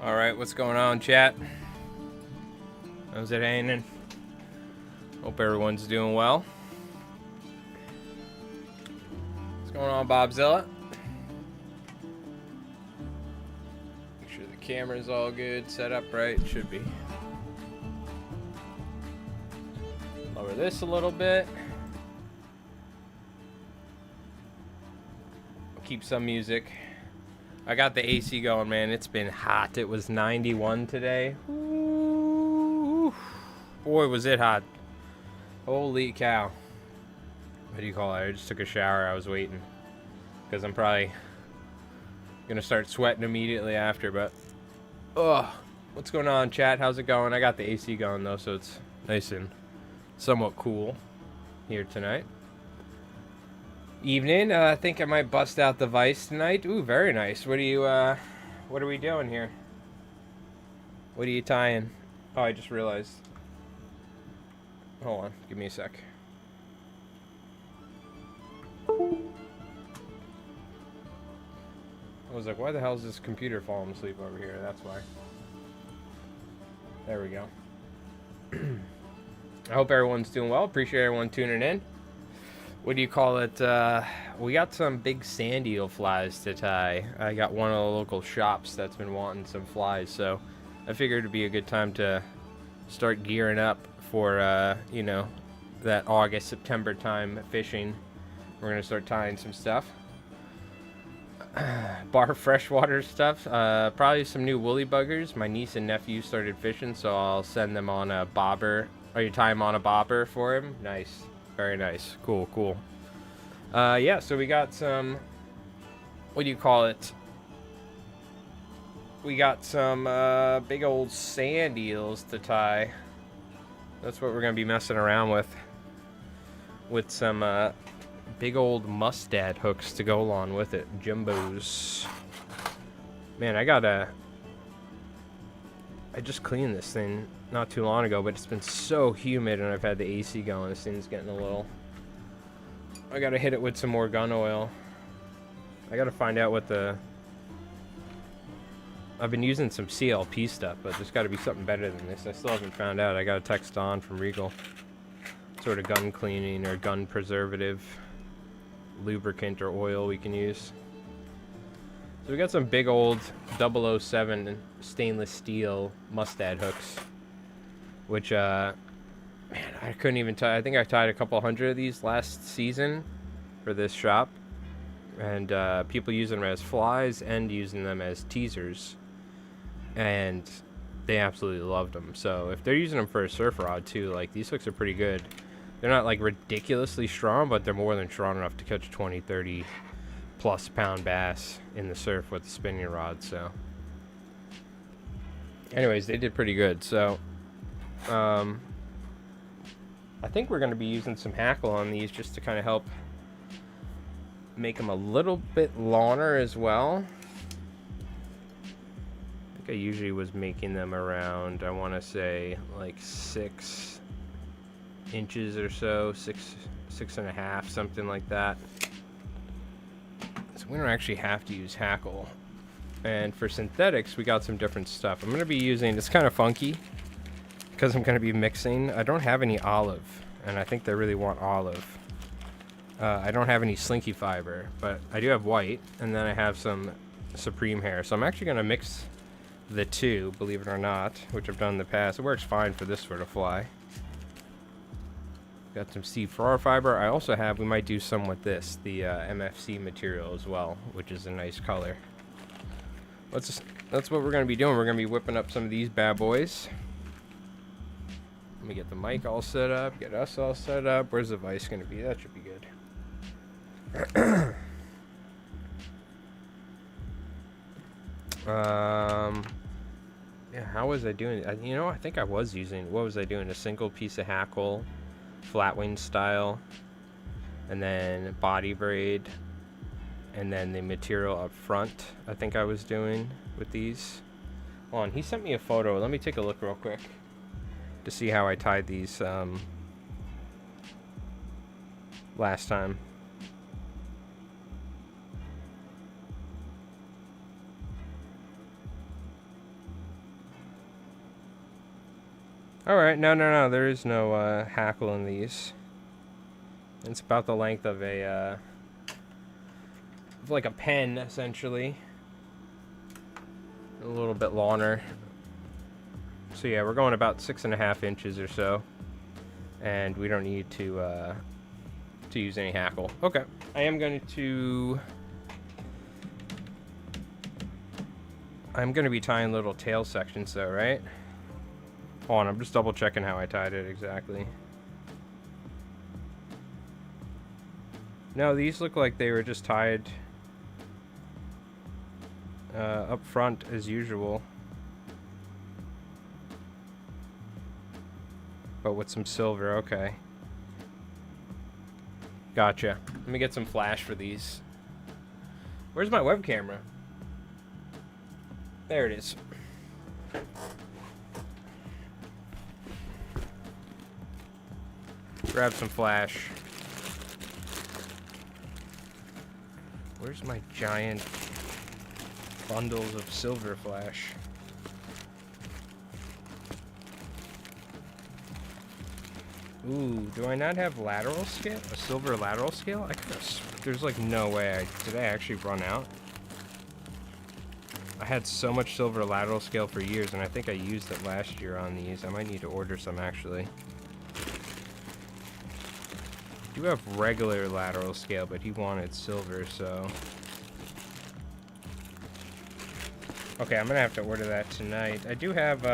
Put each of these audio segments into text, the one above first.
Alright, what's going on, chat? How's it hanging? Hope everyone's doing well. What's going on, Bobzilla? Make sure the camera's all good, set up right. It should be. Lower this a little bit. Keep some music. I got the AC going, man. It's been hot. It was 91 today. Ooh. Boy, was it hot. Holy cow. What do you call it? I just took a shower. I was waiting. Because I'm probably going to start sweating immediately after. But, what's going on, chat? How's it going? I got the AC going, though, so it's nice and somewhat cool here tonight. Evening. I think I might bust out the Vice tonight. Ooh, very nice. What are we doing here? What are you tying? Oh, I just realized. Hold on. Give me a sec. I was like, why the hell is this computer falling asleep over here? That's why. There we go. I hope everyone's doing well. Appreciate everyone tuning in. What do you call it? We got some big Sandeel flies to tie. I got one of the local shops that's been wanting some flies, so I figured it'd be a good time to start gearing up for, you know, that August, September time fishing. We're going to start tying some stuff. Bar freshwater stuff. Probably some new woolly buggers. My niece and nephew started fishing, so I'll send them on a bobber. Are you tying on a bobber for him? Nice. Very nice. Cool, cool. Yeah, so we got some, what do you call it? We got some big old sand eels to tie. That's what we're going to be messing around with some big old mustad hooks to go along with it. Jumbos. Man, I just cleaned this thing not too long ago, but it's been so humid and I've had the AC going. This thing's getting a little... I gotta hit it with some more gun oil. I gotta find out what the... I've been using some CLP stuff, but there's gotta be something better than this. I still haven't found out. I got a text on from Regal. Sort of gun cleaning or gun preservative lubricant or oil we can use. So we got some big old 007 stainless steel mustad hooks. Which, man, I couldn't even tie. I think I tied a couple hundred of these last season for this shop. And people using them as flies and using them as teasers. And they absolutely loved them. So if they're using them for a surf rod too, like, these hooks are pretty good. They're not, like, ridiculously strong, but they're more than strong enough to catch 20, 30 plus pound bass in the surf with the spinning rod. So anyways, they did pretty good. So I think we're going to be using some hackle on these just to kind of help make them a little bit longer as well. I think I usually was making them around, I want to say, like 6 inches or so, 6.5, something like that. So we don't actually have to use hackle. And for synthetics, we got some different stuff. I'm going to be using, it's kind of funky, because I'm going to be mixing. I don't have any olive, and I think they really want olive. I don't have any slinky fiber, but I do have white, and then I have some supreme hair. So I'm actually going to mix the two, believe it or not, which I've done in the past. It works fine for this sort of fly. Got some C4 fiber. I also have, we might do some with this, the MFC material as well, which is a nice color. That's what we're going to be doing. We're going to be whipping up some of these bad boys. Let me get the mic all set up, get us all set up. Where's the Vice going to be? That should be good. Yeah, how was I doing? You know, I think I was using, what was I doing? A single piece of hackle, flat wing style, and then body braid, and then the material up front, I think I was doing with these. Hold on, he sent me a photo. Let me take a look real quick to see how I tied these last time. Alright, no, there is no hackle in these. It's about the length of a, like a pen, essentially. A little bit longer. So yeah, we're going about 6.5 inches or so. And we don't need to use any hackle. Okay, I am going to... I'm going to be tying little tail sections though, right? Hold on, I'm just double checking how I tied it exactly. No, these look like they were just tied up front as usual. But with some silver, okay. Gotcha. Let me get some flash for these. Where's my web camera? There it is. Grab some flash. Where's my giant bundles of silver flash? Ooh, do I not have lateral scale? A silver lateral scale? I could have... There's like no way. Did I actually run out? I had so much silver lateral scale for years, and I think I used it last year on these. I might need to order some, actually. I do have regular lateral scale, but he wanted silver, so... Okay, I'm gonna have to order that tonight. I do have,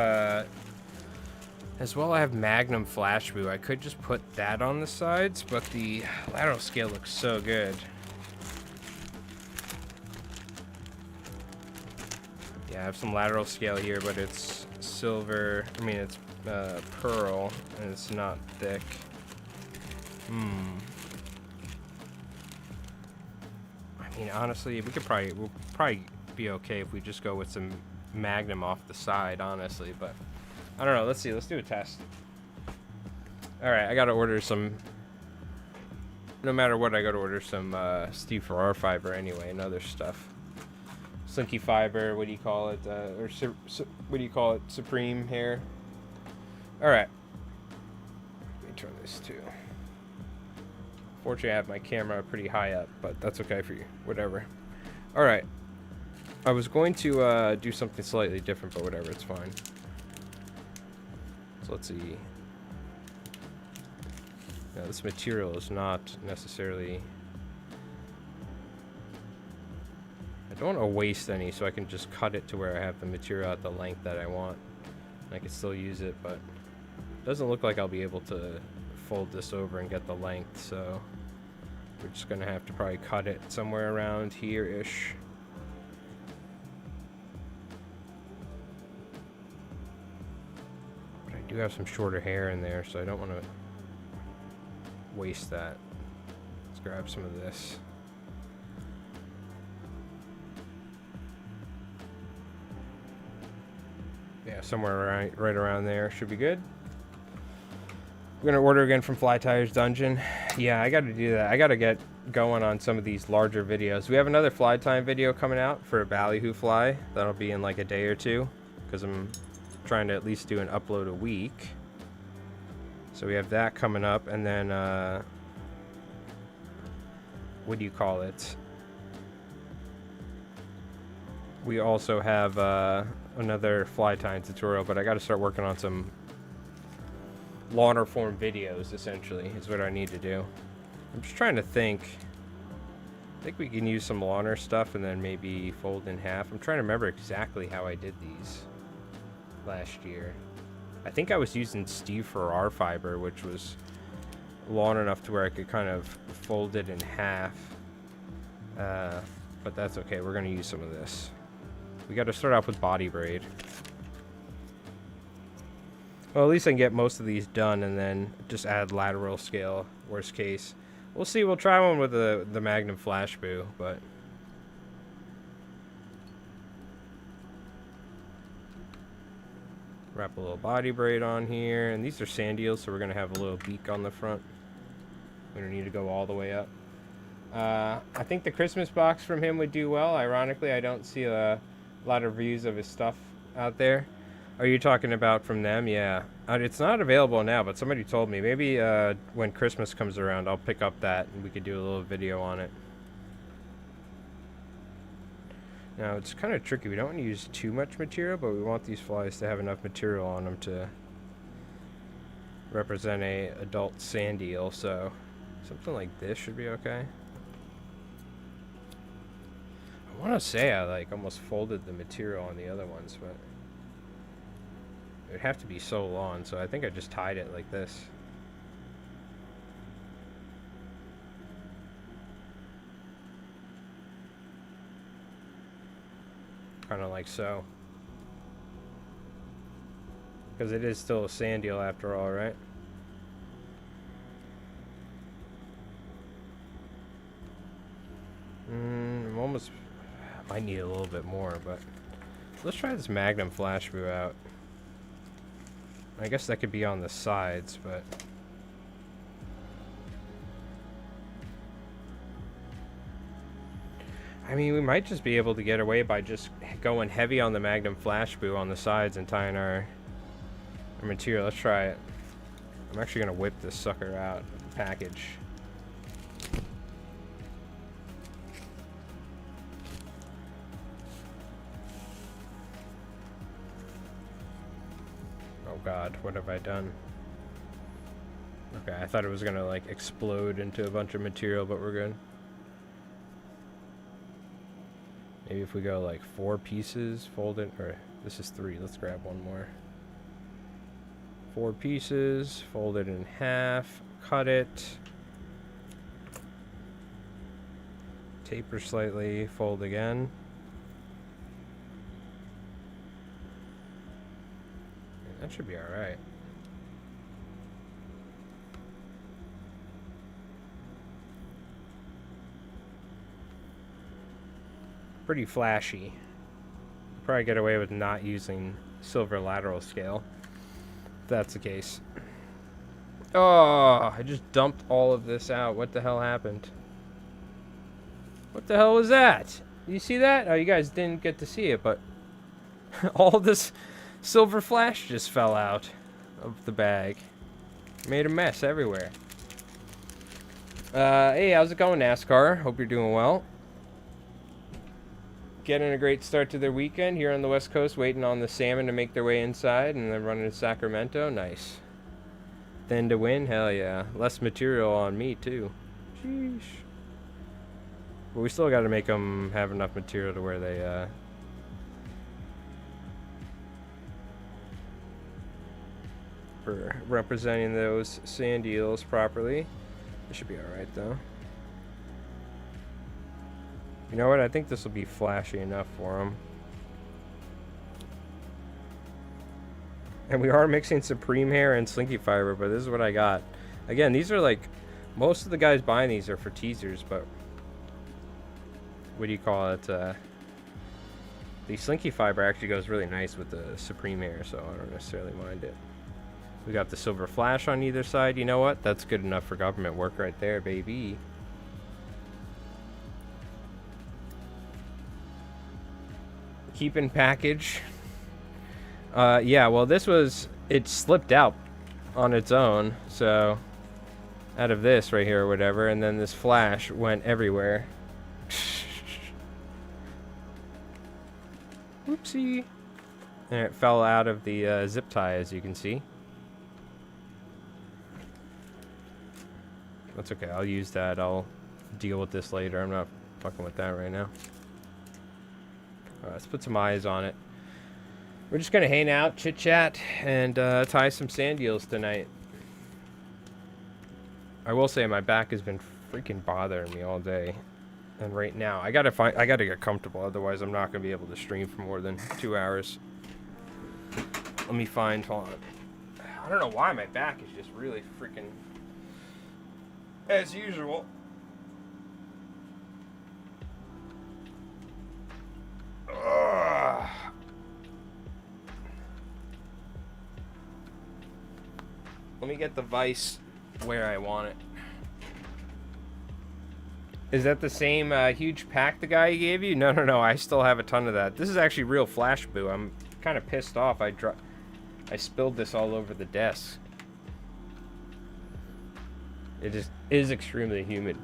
as well, I have Magnum Flash Boo. I could just put that on the sides, but the lateral scale looks so good. Yeah, I have some lateral scale here, but it's silver. I mean, it's pearl, and it's not thick. I mean, honestly, we'll probably be okay if we just go with some Magnum off the side, honestly, but I don't know. Let's see. Let's do a test. All right, I gotta order some. No matter what, I gotta order some Steve Farrar fiber anyway, and other stuff. Slinky fiber. What do you call it? Or what do you call it? Supreme hair. All right. Let me turn this to. Fortunately, I have my camera pretty high up, but that's okay for you. Whatever. All right. I was going to do something slightly different, but whatever. It's fine. So let's see. Now, this material is not necessarily... I don't want to waste any, so I can just cut it to where I have the material at the length that I want. I can still use it, but it doesn't look like I'll be able to fold this over and get the length, so we're just going to have to probably cut it somewhere around here-ish. I do have some shorter hair in there, so I don't want to waste that. Let's grab some of this. Yeah, somewhere right around there should be good. We're gonna order again from Fly Tires Dungeon. Yeah, I gotta do that. I gotta get going on some of these larger videos. We have another fly time video coming out for a ballyhoo fly. That'll be in like a day or two, because I'm trying to at least do an upload a week. So we have that coming up, and then what do you call it? We also have another fly tying tutorial, but I got to start working on some longer form videos, essentially, is what I need to do. I'm just trying to think. I think we can use some longer stuff and then maybe fold in half. I'm trying to remember exactly how I did these last year. I think I was using Steve Farrar fiber, which was long enough to where I could kind of fold it in half. But that's okay. We're going to use some of this. We got to start off with body braid. Well, at least I can get most of these done and then just add lateral scale, worst case. We'll see. We'll try one with the Magnum Flash Boo, but... Wrap a little body braid on here. And these are Sandeels, so we're going to have a little beak on the front. We don't need to go all the way up. I think the Christmas box from him would do well. Ironically, I don't see a lot of reviews of his stuff out there. Are you talking about from them? Yeah. It's not available now, but somebody told me. Maybe when Christmas comes around, I'll pick up that and we could do a little video on it. Now, it's kind of tricky. We don't want to use too much material, but we want these flies to have enough material on them to represent a adult sand eel, so something like this should be okay. I want to say I like almost folded the material on the other ones, but it would have to be so long, so I think I just tied it like this. Kind of like so. Because it is still a sand eel after all, right? I'm almost... I need a little bit more, but... Let's try this Magnum flash boo out. I guess that could be on the sides, but... I mean, we might just be able to get away by just going heavy on the Magnum flash boo on the sides and tying our material. Let's try it. I'm actually going to whip this sucker out of the package. Oh god, what have I done? Okay, I thought it was going to like explode into a bunch of material, but we're good. Maybe if we go like 4 pieces, fold it, or this is 3, let's grab one more. 4 pieces, fold it in half, cut it, taper slightly, fold again. That should be alright. Pretty flashy. Probably get away with not using silver lateral scale, if that's the case. Oh, I just dumped all of this out. What the hell happened? What the hell was that? You see that? Oh, you guys didn't get to see it, but all this silver flash just fell out of the bag. Made a mess everywhere. Hey, how's it going, NASCAR? Hope you're doing well. Getting a great start to their weekend here on the West Coast, waiting on the salmon to make their way inside, and then running to Sacramento. Nice. Then to win, hell yeah. Less material on me, too. Sheesh. But we still got to make them have enough material to where they, for representing those sand eels properly. It should be alright, though. You know what? I think this will be flashy enough for them. And we are mixing Supreme Hair and Slinky Fiber, but this is what I got. Again, these are like... Most of the guys buying these are for teasers, but... What do you call it? The Slinky Fiber actually goes really nice with the Supreme Hair, so I don't necessarily mind it. We got the silver flash on either side. You know what? That's good enough for government work right there, baby. Keep in package. Yeah, well, this was... It slipped out on its own, so... Out of this right here or whatever, and then this flash went everywhere. Whoopsie. And it fell out of the zip tie, as you can see. That's okay, I'll use that. I'll deal with this later. I'm not fucking with that right now. Alright, let's put some eyes on it. We're just gonna hang out, chit chat, and tie some sand eels tonight. I will say my back has been freaking bothering me all day. And right now, I gotta get comfortable, otherwise I'm not gonna be able to stream for more than 2 hours. Let me find, hold on. I don't know why my back is just really freaking... As usual. Ugh. Let me get the vise where I want it. Is that the same huge pack the guy gave you? No, I still have a ton of that. This is actually real flash boo. I'm kind of pissed off. I spilled this all over the desk. It just is extremely humid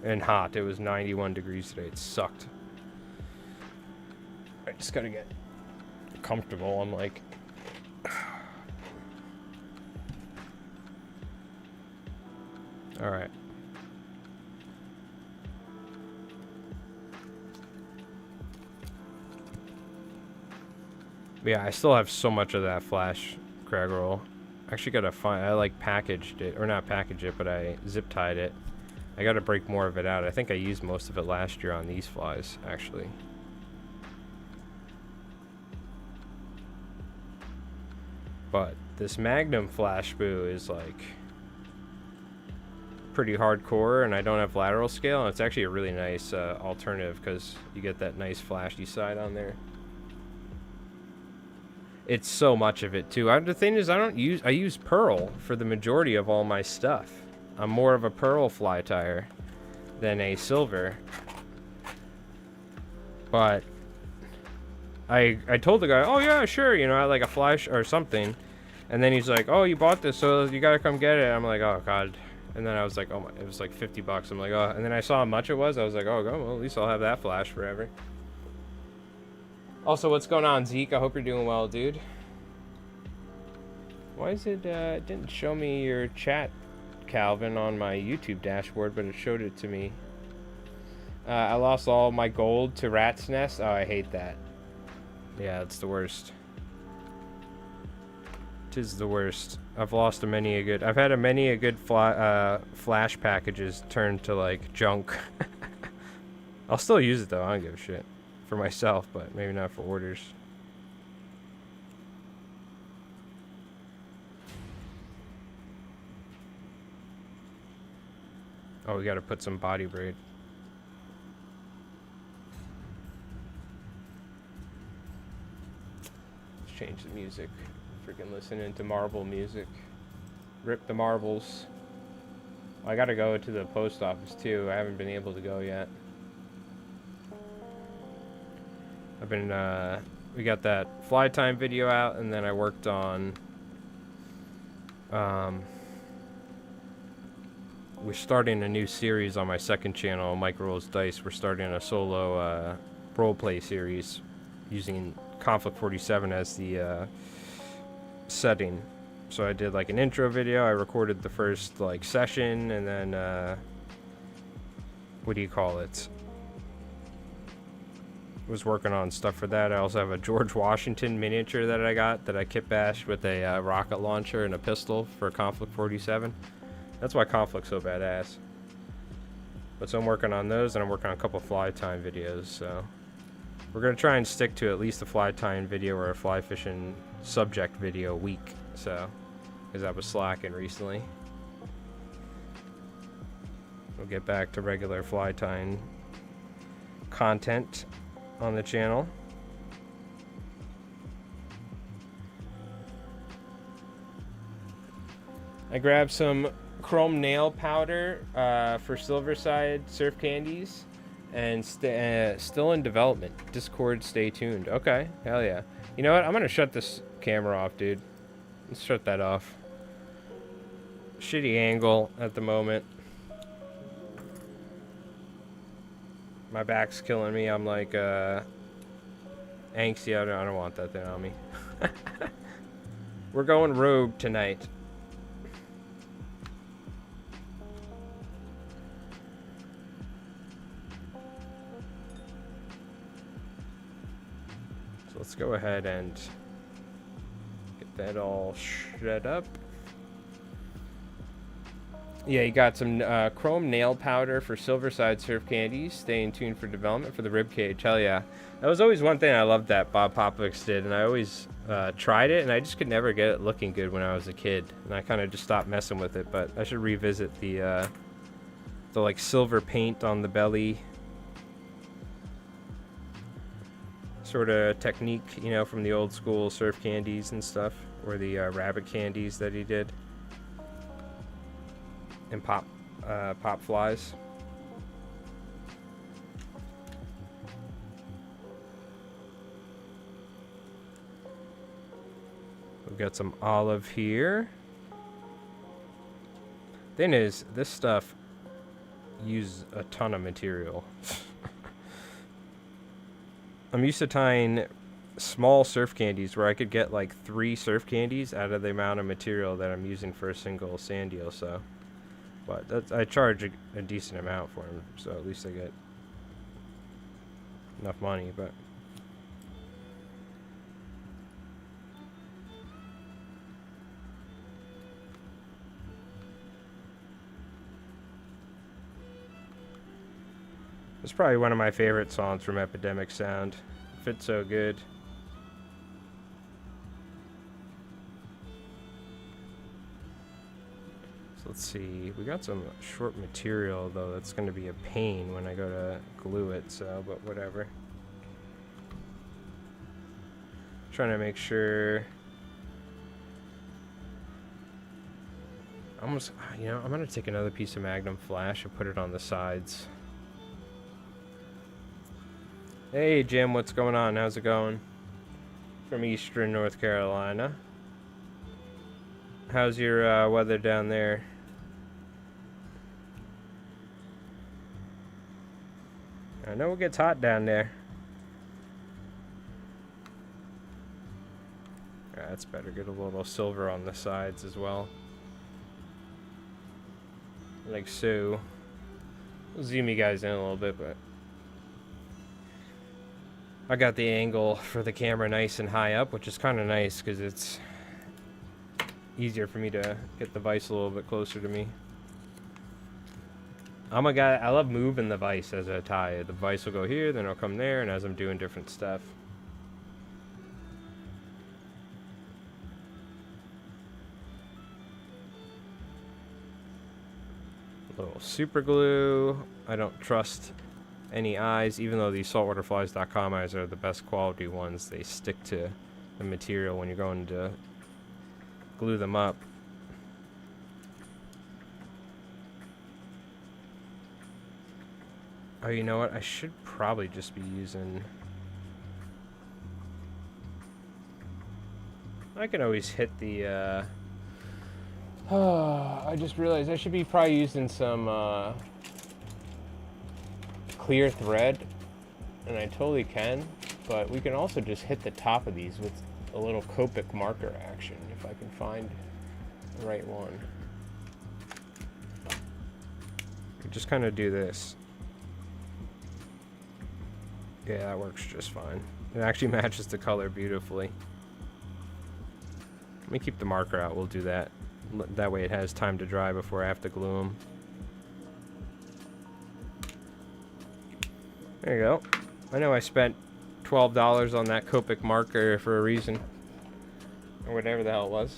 and hot. It was 91 degrees today. It sucked. I just gotta get comfortable. I'm like... Alright. Yeah, I still have so much of that flash crag roll. Actually gotta find... I like packaged it. Or not packaged it, but I zip tied it. I gotta break more of it out. I think I used most of it last year on these flies, actually. But this Magnum flash boo is like pretty hardcore, and I don't have lateral scale, and it's actually a really nice alternative because you get that nice flashy side on there. It's so much of it too. The thing is, I use pearl for the majority of all my stuff. I'm more of a pearl fly tire than a silver. But I told the guy, oh yeah, sure, you know, I like a flash or something. And then he's like, oh, you bought this, so you gotta come get it. I'm like, oh god. And then I was like, oh my, it was like 50 bucks. I'm like, oh, and then I saw how much it was. I was like, oh, well, at least I'll have that flash forever. Also, what's going on, Zeke? I hope you're doing well, dude. Why is it, it didn't show me your chat, Calvin, on my YouTube dashboard, but it showed it to me. I lost all my gold to Rat's Nest. Oh, I hate that. Yeah, it's the worst. Tis the worst. I've lost a many a good... I've had a many a good flash packages turned to, like, junk. I'll still use it, though. I don't give a shit. For myself, but maybe not for orders. Oh, we gotta put some body braid. Let's change the music. Freaking listening to Marvel music. Rip the marbles. I gotta go to the post office too. I haven't been able to go yet. I've been, we got that fly time video out, and then I worked on, we're starting a new series on my second channel, Mike Rolls Dice. We're starting a solo, roleplay series using Conflict 47 as the, setting. So I did like an intro video. I recorded the first like session, and then what do you call it? Was working on stuff for that. I also have a George Washington miniature that I got that I kit bashed with a rocket launcher and a pistol for Conflict 47. That's why Conflict's so badass. But so I'm working on those, and I'm working on a couple fly time videos. So we're gonna try and stick to at least a fly time video or a fly fishing subject video a week. So, because I was slacking recently. We'll get back to regular fly time content on the channel. I grabbed some chrome nail powder for Silverside surf candies, and still in development. Discord, stay tuned. Okay, hell yeah. You know what? I'm gonna shut this camera off, dude. Let's shut that off. Shitty angle at the moment. My back's killing me. I'm like angsty. I don't want that thing on me. We're going rogue tonight. So let's go ahead and get that all shred up. Yeah, you got some chrome nail powder for Silverside surf candies. Staying tuned for development for the ribcage. Hell yeah. That was always one thing I loved that Bob Popovich did, and I always tried it, and I just could never get it looking good when I was a kid, and I kind of just stopped messing with it. But I should revisit the like silver paint on the belly sort of technique, you know, from the old school surf candies and stuff, or the rabbit candies that he did. And pop flies. We got some olive here. Thing is, this stuff uses a ton of material. I'm used to tying small surf candies where I could get like 3 surf candies out of the amount of material that I'm using for a single Sandeel. So, but that's, I charge a decent amount for them, so at least I get enough money. But it's probably one of my favorite songs from Epidemic Sound. Fits so good. So let's see. We got some short material though. That's going to be a pain when I go to glue it. So, but whatever. Trying to make sure. Almost, you know, I'm going to take another piece of Magnum Flash and put it on the sides. Hey Jim, what's going on? How's it going? From Eastern North Carolina. How's your weather down there? I know it gets hot down there. Yeah, that's better. Get a little silver on the sides as well. Like so. We'll zoom you guys in a little bit, but I got the angle for the camera nice and high up, which is kind of nice because it's easier for me to get the vise a little bit closer to me. I'm a guy, I love moving the vise as I tie. The vise will go here, then it'll come there, and as I'm doing different stuff. A little super glue. I don't trust any eyes, even though these saltwaterflies.com eyes are the best quality ones. They stick to the material when you're going to glue them up. Oh, you know what? I should probably just be using... I can always hit the... I just realized I should be probably using some clear thread, and I totally can, but we can also just hit the top of these with a little Copic marker action if I can find the right one. Just kind of do this. Yeah, that works just fine. It actually matches the color beautifully. Let me keep the marker out. We'll do that. That way it has time to dry before I have to glue them. There you go. I know I spent $12 on that Copic marker for a reason. Or whatever the hell it was.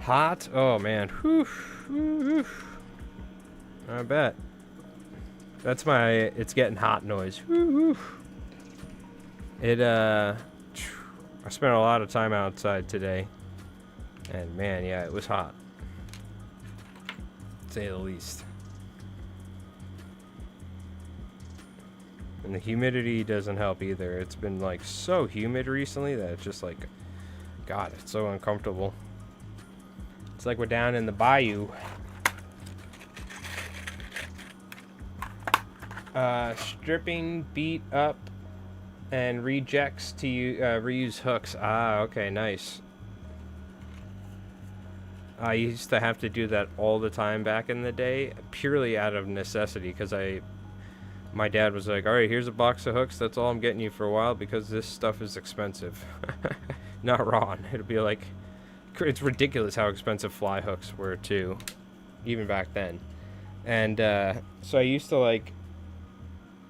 Hot? Oh man. Whew. Whew. I bet. That's my it's getting hot noise. Whew. It I spent a lot of time outside today. And man, yeah, it was hot. To say the least. And the humidity doesn't help either. It's been like so humid recently that it's just like, God, it's so uncomfortable. It's like we're down in the bayou. Stripping, beat up, and rejects to reuse hooks. Ah, okay, nice. I used to have to do that all the time back in the day, purely out of necessity, because my dad was like, all right, here's a box of hooks. That's all I'm getting you for a while because this stuff is expensive. Not wrong. It'll be like, it's ridiculous how expensive fly hooks were too, even back then. And so I used to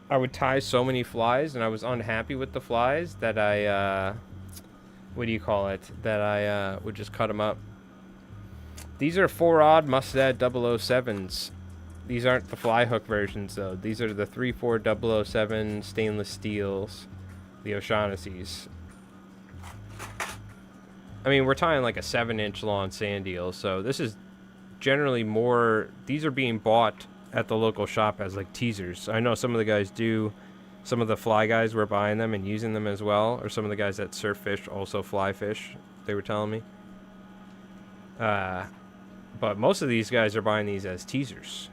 I would tie so many flies and I was unhappy with the flies that I, that I would just cut them up. These are 4-aught Mustad 007s. These aren't the fly hook versions though. These are the 34007 stainless steels, the O'Shaughnessy's. I mean, we're tying like a 7-inch long Sandeel, so this is generally more. These are being bought at the local shop as like teasers. I know some of the guys do. Some of the fly guys were buying them and using them as well, or some of the guys that surf fish also fly fish. They were telling me. But most of these guys are buying these as teasers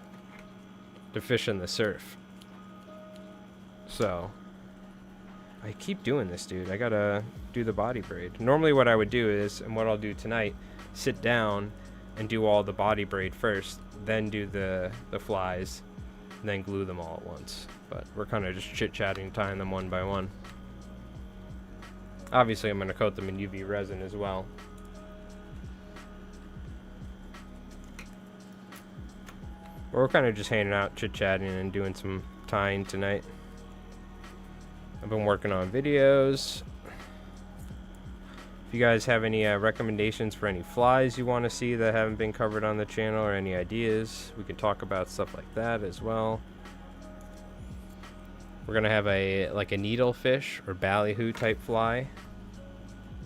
to fish in the surf. So I keep doing this, dude. I gotta do the body braid. Normally what I would do is, and what I'll do tonight, sit down and do all the body braid first, then do the flies, and then glue them all at once. But we're kind of just chit-chatting, tying them one by one. Obviously I'm going to coat them in UV resin as well. We're kind of just hanging out, chit-chatting, and doing some tying tonight. I've been working on videos. If you guys have any recommendations for any flies you want to see that haven't been covered on the channel, or any ideas, we can talk about stuff like that as well. We're gonna have a needlefish or ballyhoo type fly,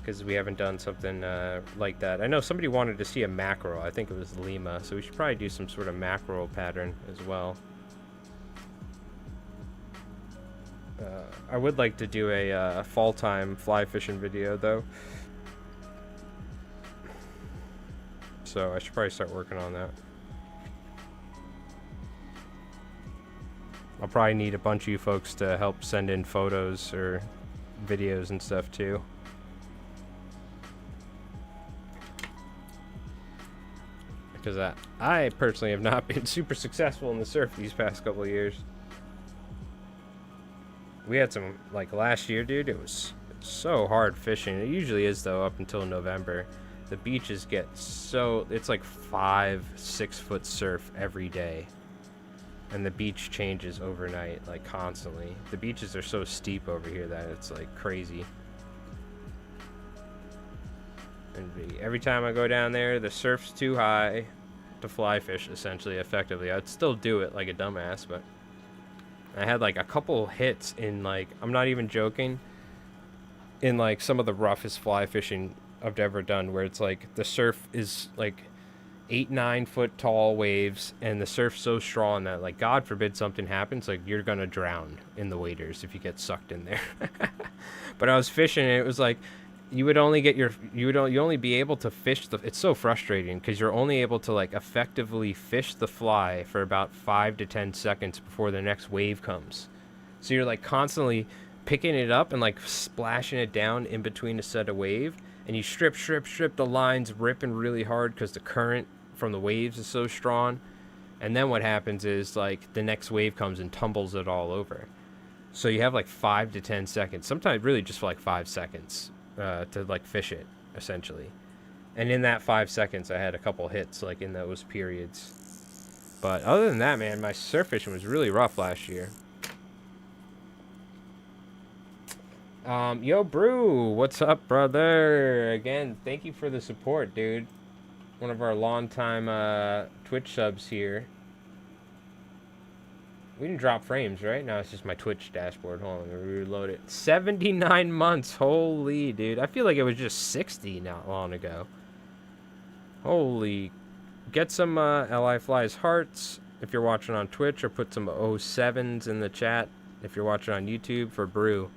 because we haven't done something like that. I know somebody wanted to see a mackerel. I think it was Lima, so we should probably do some sort of mackerel pattern as well. I would like to do a fall time fly fishing video though, so I should probably start working on that. I'll probably need a bunch of you folks to help send in photos or videos and stuff too. Because I personally have not been super successful in the surf these past couple of years. We had some, like last year, dude, it was so hard fishing. It usually is though up until November. The beaches get so, it's like 5-6 foot surf every day. And the beach changes overnight, like constantly. The beaches are so steep over here that it's like crazy. And every time I go down there, the surf's too high to fly fish, essentially, effectively. I'd still do it like a dumbass, but I had like a couple hits in, like, I'm not even joking, in like some of the roughest fly fishing I've ever done, where it's like the surf is like 8-9 foot tall waves, and the surf's so strong that, like, God forbid something happens, like, you're gonna drown in the waders if you get sucked in there. But I was fishing, and it was like you would only get you only be able to fish it's so frustrating, because you're only able to like effectively fish the fly for about 5 to 10 seconds before the next wave comes. So you're like constantly picking it up and like splashing it down in between a set of wave, and you strip, the line's ripping really hard because the current from the waves is so strong. And then what happens is, like, the next wave comes and tumbles it all over. So you have like 5 to 10 seconds, sometimes really just for like 5 seconds to like fish it, essentially. And in that 5 seconds, I had a couple hits like in those periods. But other than that, man, my surf fishing was really rough last year. Yo, Brew, what's up, brother? Again, thank you for the support, dude. One of our longtime Twitch subs here. We didn't drop frames, right? No, it's just my Twitch dashboard. Hold on, let me reload it. 79 months. Holy, dude. I feel like it was just 60 not long ago. Holy. Get some LI Flies hearts if you're watching on Twitch, or put some 07s in the chat if you're watching on YouTube for Brew.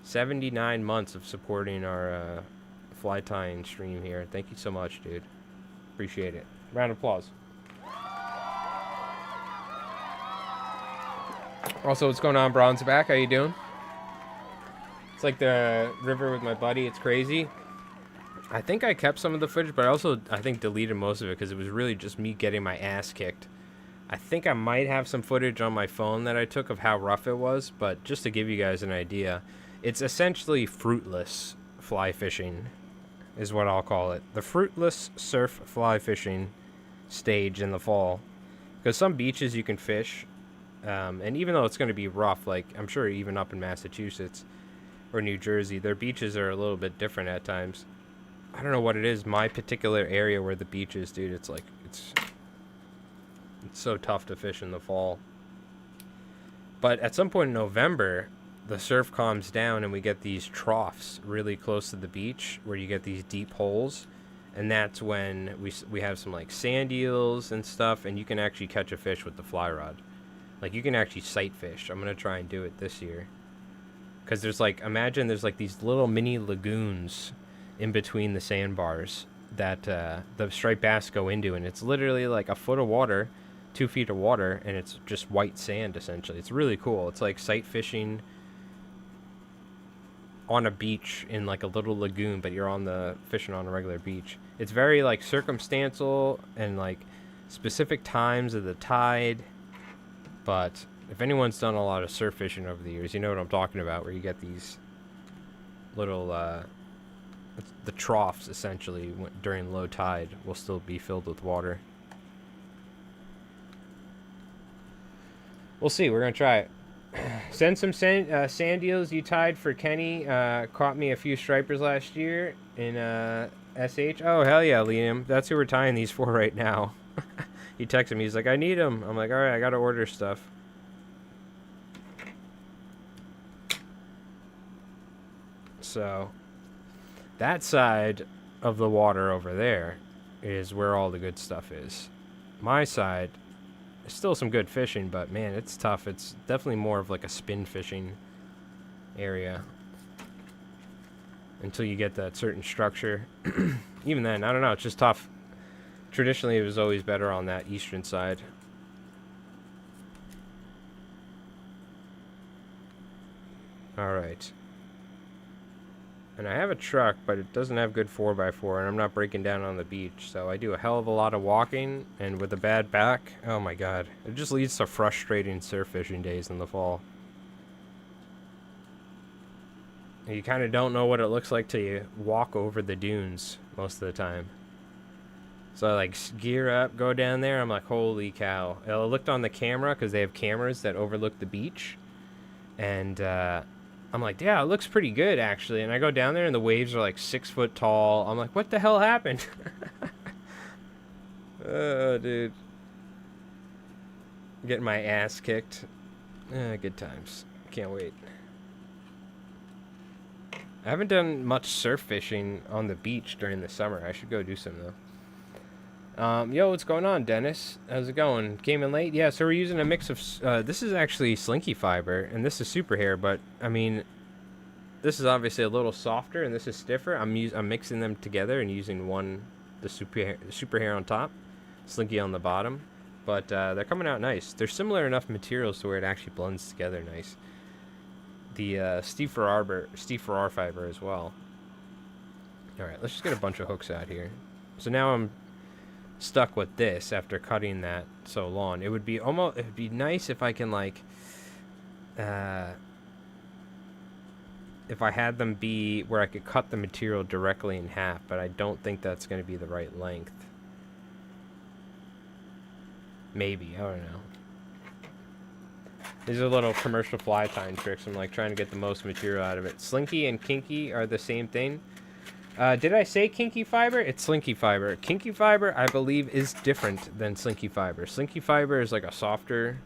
79 months of supporting our fly tying stream here. Thank you so much, dude. Appreciate it. Round of applause. Also, what's going on, Bronze Back? How you doing? It's like the river with my buddy. It's crazy. I think I kept some of the footage, but I think deleted most of it because it was really just me getting my ass kicked. I think I might have some footage on my phone that I took of how rough it was, but just to give you guys an idea, it's essentially fruitless fly fishing is what I'll call it. The fruitless surf fly fishing stage in the fall. Because some beaches you can fish, and even though it's going to be rough, like I'm sure even up in Massachusetts or New Jersey, their beaches are a little bit different at times. I don't know what it is. My particular area where the beach is, dude, it's like, it's so tough to fish in the fall. But at some point in November, the surf calms down and we get these troughs really close to the beach where you get these deep holes. And that's when we have some like sand eels and stuff, and you can actually catch a fish with the fly rod. Like you can actually sight fish. I'm going to try and do it this year. Because there's like, imagine there's like these little mini lagoons in between the sandbars. that the striped bass go into, and it's literally like a foot of water, 2 feet of water, and it's just white sand essentially. It's really cool. It's like sight fishing on a beach in like a little lagoon, but you're on the fishing on a regular beach. It's very like circumstantial and like specific times of the tide. But if anyone's done a lot of surf fishing over the years, you know what I'm talking about, where you get these little the troughs essentially during low tide will still be filled with water. We'll see. We're gonna try it. Send some Sandeels you tied for Kenny. Caught me a few stripers last year in SH. Oh, hell yeah, Liam. That's who we're tying these for right now. He texted me. He's like, I need them. I'm like, all right, I got to order stuff. So that side of the water over there is where all the good stuff is. My side, still some good fishing, but man, it's tough. It's definitely more of like a spin fishing area until you get that certain structure. Even then, I don't know, it's just tough. Traditionally, it was always better on that eastern side. All right. And I have a truck, but it doesn't have good 4x4, and I'm not breaking down on the beach, so I do a hell of a lot of walking, and with a bad back, oh my god, it just leads to frustrating surf fishing days in the fall. And you kind of don't know what it looks like till you walk over the dunes most of the time. So I like gear up, go down there, I'm like, holy cow. I looked on the camera, because they have cameras that overlook the beach, and I'm like, yeah, it looks pretty good, actually. And I go down there, and the waves are like 6 foot tall. I'm like, what the hell happened? Oh, dude. Getting my ass kicked. Good times. Can't wait. I haven't done much surf fishing on the beach during the summer. I should go do some, though. Yo, what's going on, Dennis? How's it going? Came in late? Yeah, so we're using a mix of... this is actually slinky fiber, and this is super hair, but, I mean, this is obviously a little softer, and this is stiffer. I'm mixing them together and using the super hair on top, slinky on the bottom, but they're coming out nice. They're similar enough materials to where it actually blends together nice. The Steve Farrar fiber as well. Alright, let's just get a bunch of hooks out here. So now I'm stuck with this after cutting that so long. It'd be nice if I can like if I had them be where I could cut the material directly in half, but I don't think that's going to be the right length. Maybe, I don't know. These are little commercial fly tying tricks. I'm like trying to get the most material out of it. Slinky and kinky are the same thing. Did I say kinky fiber? It's slinky fiber. Kinky fiber, I believe, is different than slinky fiber. Slinky fiber is like a softer,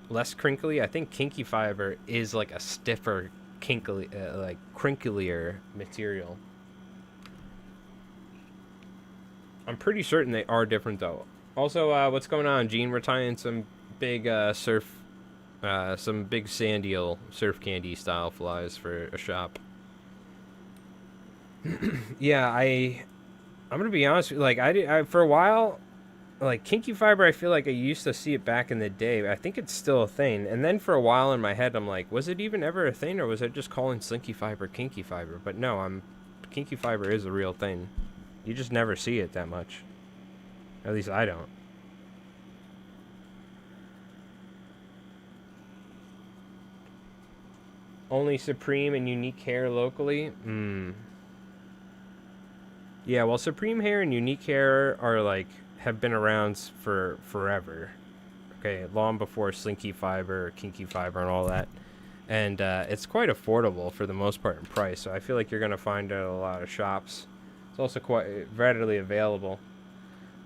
less crinkly. I think kinky fiber is like a stiffer, crinklier material. I'm pretty certain they are different, though. Also, what's going on, Gene? We're tying some big some big Sandeel surf candy style flies for a shop. Yeah, I'm gonna be honest with you, like I for a while, like kinky fiber, I feel like I used to see it back in the day. I think it's still a thing, and then for a while in my head I'm like, was it even ever a thing, or was I just calling slinky fiber kinky fiber? But no, kinky fiber is a real thing. You just never see it that much. At least I don't. Only Supreme and Unique Hair locally? Yeah, well, Supreme Hair and Unique Hair are like, have been around for forever. Okay, long before Slinky Fiber, or Kinky Fiber, and all that. And it's quite affordable for the most part in price, so I feel like you're going to find it at a lot of shops. It's also quite readily available.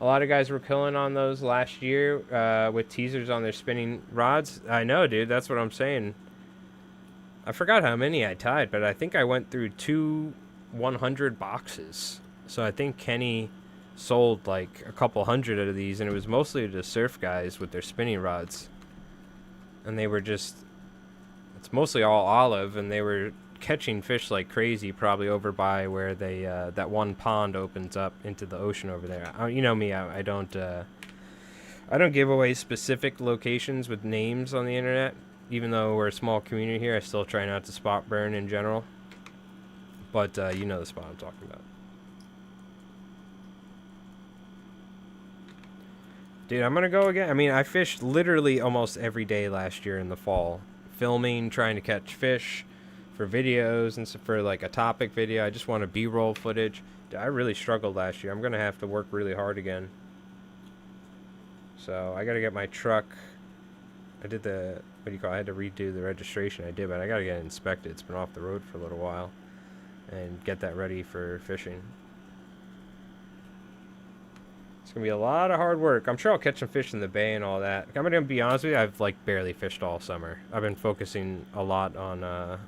A lot of guys were killing on those last year with teasers on their spinning rods. I know, dude, that's what I'm saying. I forgot how many I tied, but I think I went through 2 100 boxes. So I think Kenny sold like a couple hundred of these, and it was mostly to surf guys with their spinning rods. And they were just, it's mostly all olive, and they were catching fish like crazy, probably over by where they that one pond opens up into the ocean over there. You know me, I don't give away specific locations with names on the internet. Even though we're a small community here, I still try not to spot burn in general. But you know the spot I'm talking about. Dude, I'm gonna go again. I mean, I fished literally almost every day last year in the fall, filming, trying to catch fish for videos and for like a topic video. I just want a B-roll footage. Dude, I really struggled last year. I'm gonna have to work really hard again. So I gotta get my truck. I did the, what do you call it? I had to redo the registration. I did, but I gotta get it inspected. It's been off the road for a little while, and get that ready for fishing. It's gonna be a lot of hard work. I'm sure I'll catch some fish in the bay and all that. I'm gonna be honest with you, I've like barely fished all summer. I've been focusing a lot on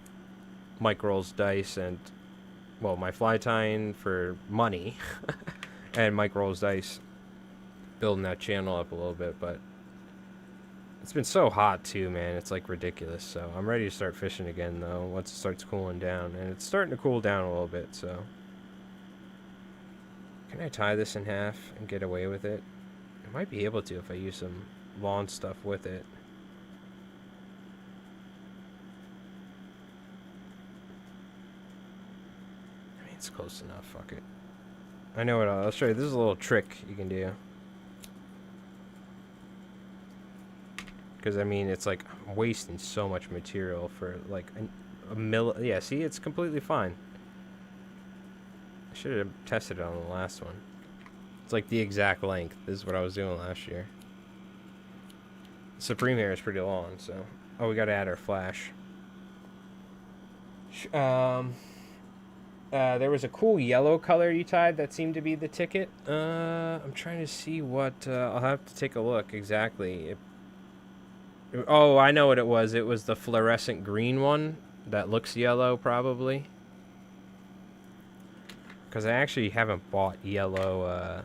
Mike Rolls dice and, well, my fly tying for money and Mike Rolls dice, building that channel up a little bit. But it's been so hot too, man. It's like ridiculous. So I'm ready to start fishing again though once it starts cooling down, and it's starting to cool down a little bit. So can I tie this in half and get away with it? I might be able to if I use some lawn stuff with it. I mean, it's close enough. Fuck it. I know what I'll show you. This is a little trick you can do. Because, I mean, it's like I'm wasting so much material for like a mill. Yeah, see, it's completely fine. I should have tested it on the last one. It's like the exact length. This is what I was doing last year. Supreme hair is pretty long, so. Oh, we gotta add our flash. There was a cool yellow color you tied that seemed to be the ticket. I'm trying to see what. I'll have to take a look exactly. Oh, I know what it was. It was the fluorescent green one that looks yellow, probably. Because I actually haven't bought yellow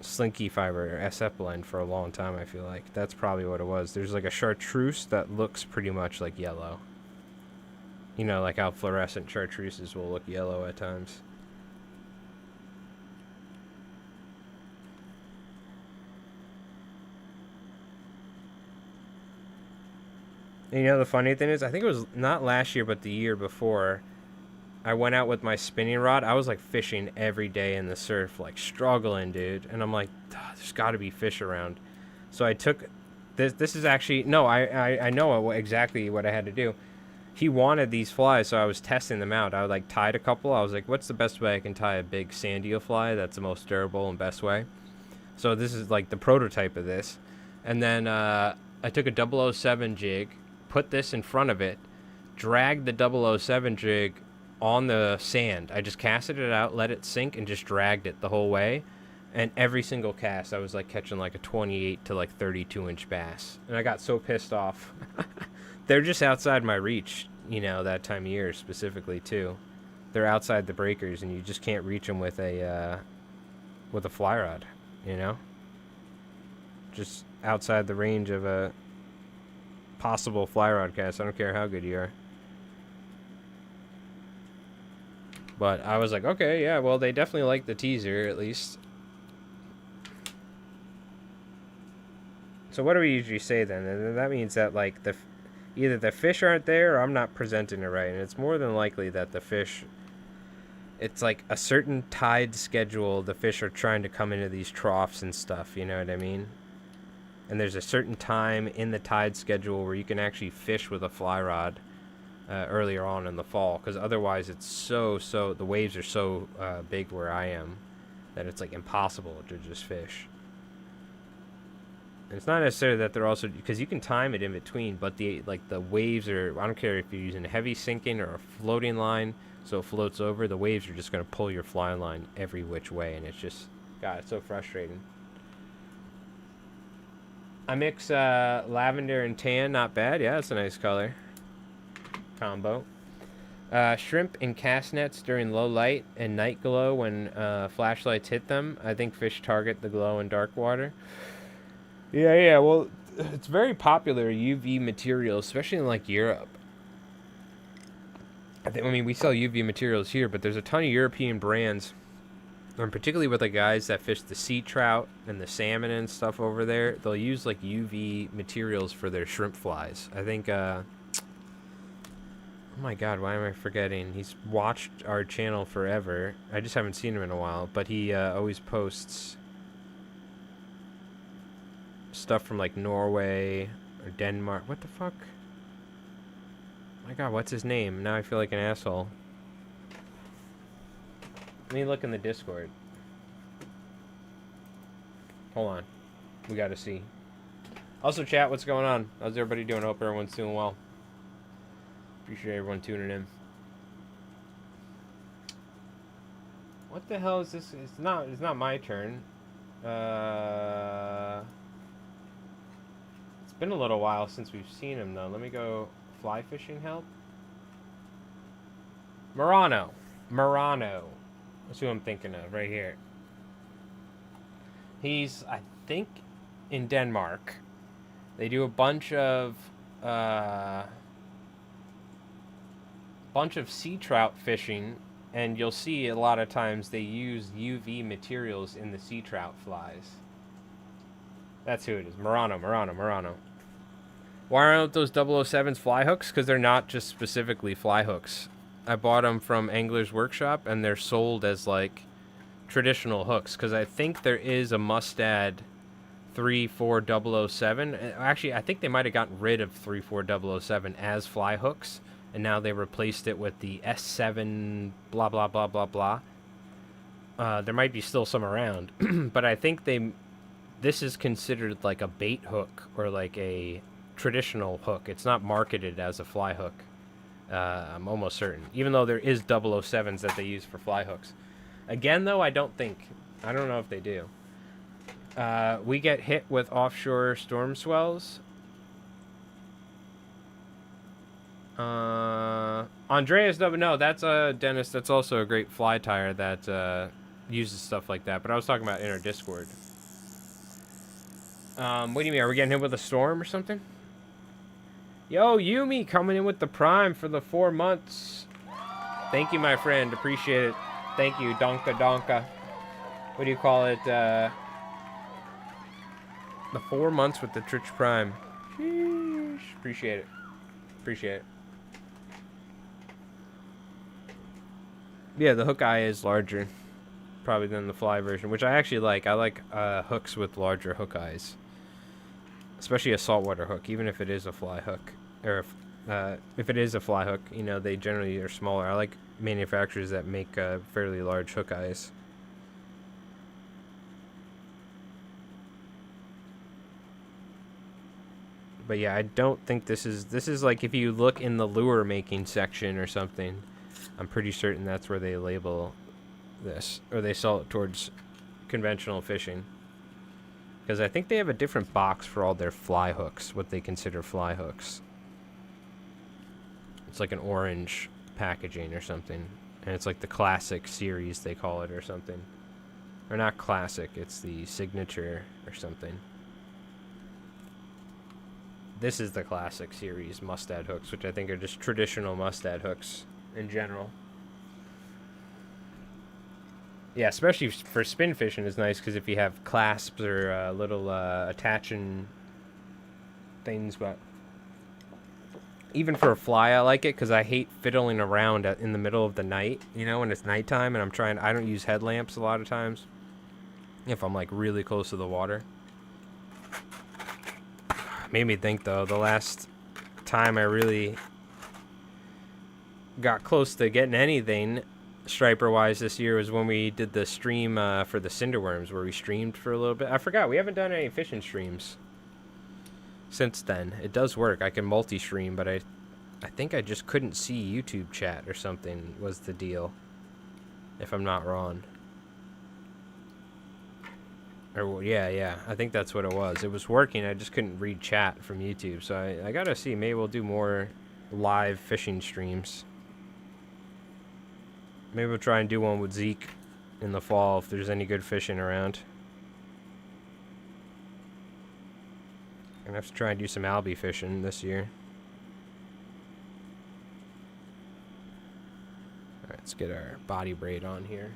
slinky fiber or SF blend for a long time, I feel like. That's probably what it was. There's like a chartreuse that looks pretty much like yellow. You know, like how fluorescent chartreuses will look yellow at times. And you know, the funny thing is, I think it was not last year, but the year before, I went out with my spinning rod. I was like fishing every day in the surf, like struggling, dude. And I'm like, there's got to be fish around. So I took this. This is actually, no, I know exactly what I had to do. He wanted these flies, so I was testing them out. I like tied a couple. I was like, what's the best way I can tie a big Sandeel fly that's the most durable and best way? So this is like the prototype of this. And then I took a 007 jig, put this in front of it, dragged the 007 jig on the sand. I just casted it out, let it sink, and just dragged it the whole way. And every single cast, I was like catching like a 28 to like 32 inch bass. And I got so pissed off. They're just outside my reach, you know, that time of year specifically too. They're outside the breakers, and you just can't reach them with a fly rod, you know? Just outside the range of a possible fly rod cast. I don't care how good you are. But I was like, okay, yeah, well, they definitely like the teaser, at least. So what do we usually say then? And that means that, like, either the fish aren't there or I'm not presenting it right. And it's more than likely that the fish, it's like a certain tide schedule. The fish are trying to come into these troughs and stuff, you know what I mean? And there's a certain time in the tide schedule where you can actually fish with a fly rod earlier on in the fall. Because otherwise it's the waves are so big where I am that it's like impossible to just fish. And it's not necessarily that they're also, because you can time it in between, but the waves are, I don't care if you're using a heavy sinking or a floating line, so it floats over, the waves are just going to pull your fly line every which way, and it's just, God, it's so frustrating. I mix lavender and tan, not bad. Yeah, that's a nice color combo. Shrimp and cast nets during low light and night glow when flashlights hit them. I think fish target the glow in dark water. Yeah, well, it's very popular UV material, especially in like Europe. I mean, we sell UV materials here, but there's a ton of European brands, and particularly with the guys that fish the sea trout and the salmon and stuff over there, they'll use like UV materials for their shrimp flies. I think, oh my god, why am I forgetting? He's watched our channel forever. I just haven't seen him in a while, but he always posts stuff from like Norway or Denmark. What the fuck? My god, what's his name? Now I feel like an asshole. Let me look in the Discord. Hold on. We gotta see. Also, chat, what's going on? How's everybody doing? Hope everyone's doing well. Appreciate everyone tuning in. What the hell is this? It's not my turn. It's been a little while since we've seen him, though. Let me go fly fishing help. Murano. That's who I'm thinking of right here. He's, I think, in Denmark. They do a bunch of sea trout fishing, and you'll see a lot of times they use UV materials in the sea trout flies. That's who it is. Murano. Why aren't those 007s fly hooks? Because they're not just specifically fly hooks. I bought them from Angler's Workshop, and they're sold as like traditional hooks. Because I think there is a Mustad 34007. Actually, I think they might have gotten rid of 34007 as fly hooks, and now they replaced it with the S7 blah blah blah blah blah. There might be still some around, but I think this is considered like a bait hook or like a traditional hook. It's not marketed as a fly hook. I'm almost certain, even though there is 007s that they use for fly hooks. Again, though, I don't know if they do. We get hit with offshore storm swells. Andreas, no, that's Dennis. That's also a great fly tire that uses stuff like that. But I was talking about in our Discord. What do you mean? Are we getting hit with a storm or something? Yo, Yumi coming in with the Prime for the 4 months. Thank you, my friend. Appreciate it. Thank you, Donka. What do you call it? The 4 months with the Twitch Prime. Sheesh. Appreciate it. Yeah, the hook eye is larger, probably, than the fly version, which I actually like. I like hooks with larger hook eyes. Especially a saltwater hook, even if it is a fly hook. Or if it is a fly hook, you know, they generally are smaller. I like manufacturers that make fairly large hook eyes. But yeah, I don't think this is like, if you look in the lure making section or something, I'm pretty certain that's where they label this, or they sell it towards conventional fishing. Because I think they have a different box for all their fly hooks, what they consider fly hooks. It's like an orange packaging or something. And it's like the classic series, they call it, or something. Or not classic, it's the signature or something. This is the classic series Mustad hooks, which I think are just traditional Mustad hooks in general. Yeah, especially for spin fishing is nice, because if you have clasps or little attaching things. But even for a fly, I like it, because I hate fiddling around in the middle of the night, you know, when it's nighttime, and I don't use headlamps a lot of times if I'm like really close to the water. Made me think, though, the last time I really got close to getting anything striper wise this year was when we did the stream for the cinderworms, where we streamed for a little bit. I forgot, we haven't done any fishing streams since then. It does work, I can multi-stream, but I think I just couldn't see YouTube chat or something was the deal, if I'm not wrong. Or yeah, I think that's what it was. It was working, I just couldn't read chat from YouTube. So I gotta see, maybe we'll do more live fishing streams. Maybe we'll try and do one with Zeke in the fall if there's any good fishing around. I'm gonna have to try and do some albie fishing this year. Let's get our body braid on here.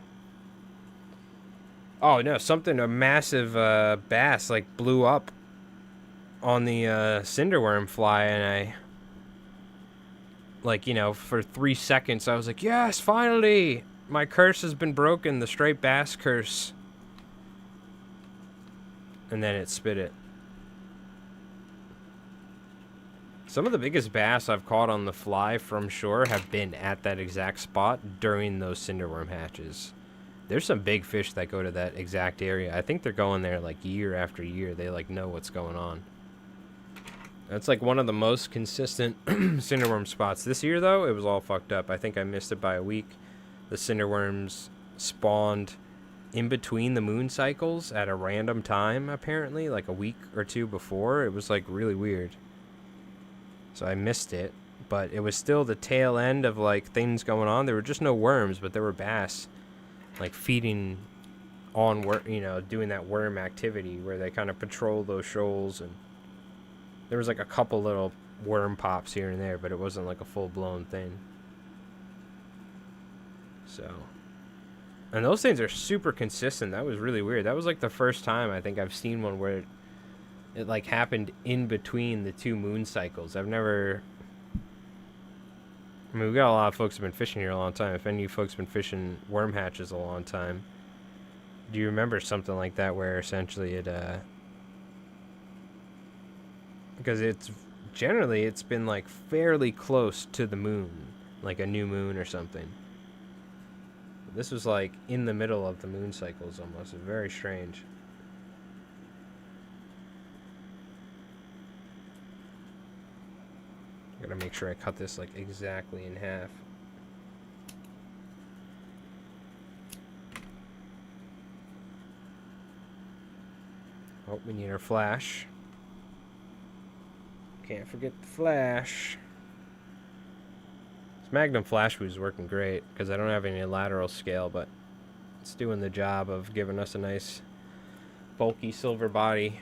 Oh no, a massive bass like blew up on the cinderworm fly, and I, like, you know, for 3 seconds I was like, yes, finally, my curse has been broken, the striped bass curse. And then it spit it. Some of the biggest bass I've caught on the fly from shore have been at that exact spot during those cinderworm hatches. There's some big fish that go to that exact area. I think they're going there like year after year. They like know what's going on. That's like one of the most consistent cinderworm spots. This year though, it was all fucked up. I think I missed it by a week. The cinderworms spawned in between the moon cycles at a random time, apparently, like a week or two before. It was like really weird. So I missed it, but it was still the tail end of like things going on. There were just no worms, but there were bass like feeding on you know, doing that worm activity where they kind of patrol those shoals, and there was like a couple little worm pops here and there, but it wasn't like a full-blown thing. So, and those things are super consistent. That was really weird. That was like the first time I think I've seen one where it like happened in between the two moon cycles. I've never, I mean, we got a lot of folks who've been fishing here a long time. If any of you folks have been fishing worm hatches a long time, do you remember something like that where essentially it, because it's been like fairly close to the moon, like a new moon or something. This was like in the middle of the moon cycles almost. It's very strange. Gotta make sure I cut this like exactly in half. Oh, we need our flash. Can't forget the flash. This Magnum flash was working great because I don't have any lateral scale, but it's doing the job of giving us a nice bulky silver body.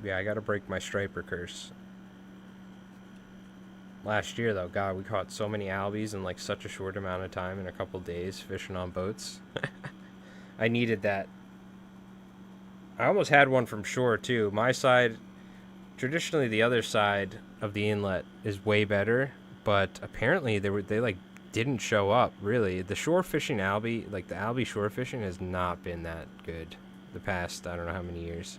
Yeah, I gotta break my striper curse. Last year, though, God, we caught so many albies in like such a short amount of time, in a couple days, fishing on boats. I needed that. I almost had one from shore, too. My side, traditionally the other side of the inlet is way better, but apparently they like didn't show up, really. The shore fishing albie, like the albie shore fishing, has not been that good the past, I don't know how many years.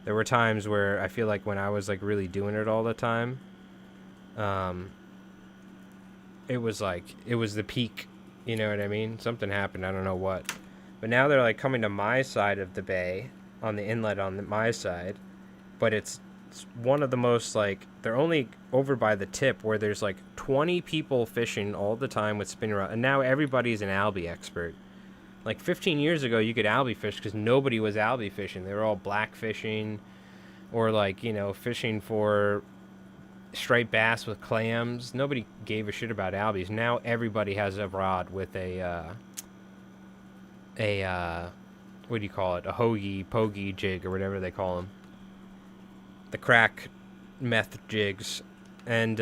There were times where I feel like when I was like really doing it all the time, it was the peak, you know what I mean? Something happened, I don't know what. But now they're like coming to my side of the bay, on the inlet on my side, but it's one of the most, like, they're only over by the tip where there's like 20 people fishing all the time with spinning rod, and now everybody's an albie expert. Like 15 years ago, you could albie fish because nobody was albie fishing. They were all black fishing, or like, you know, fishing for striped bass with clams. Nobody gave a shit about albies. Now everybody has a rod with a what do you call it? A hoagie, pogie jig, or whatever they call them. The crack meth jigs, and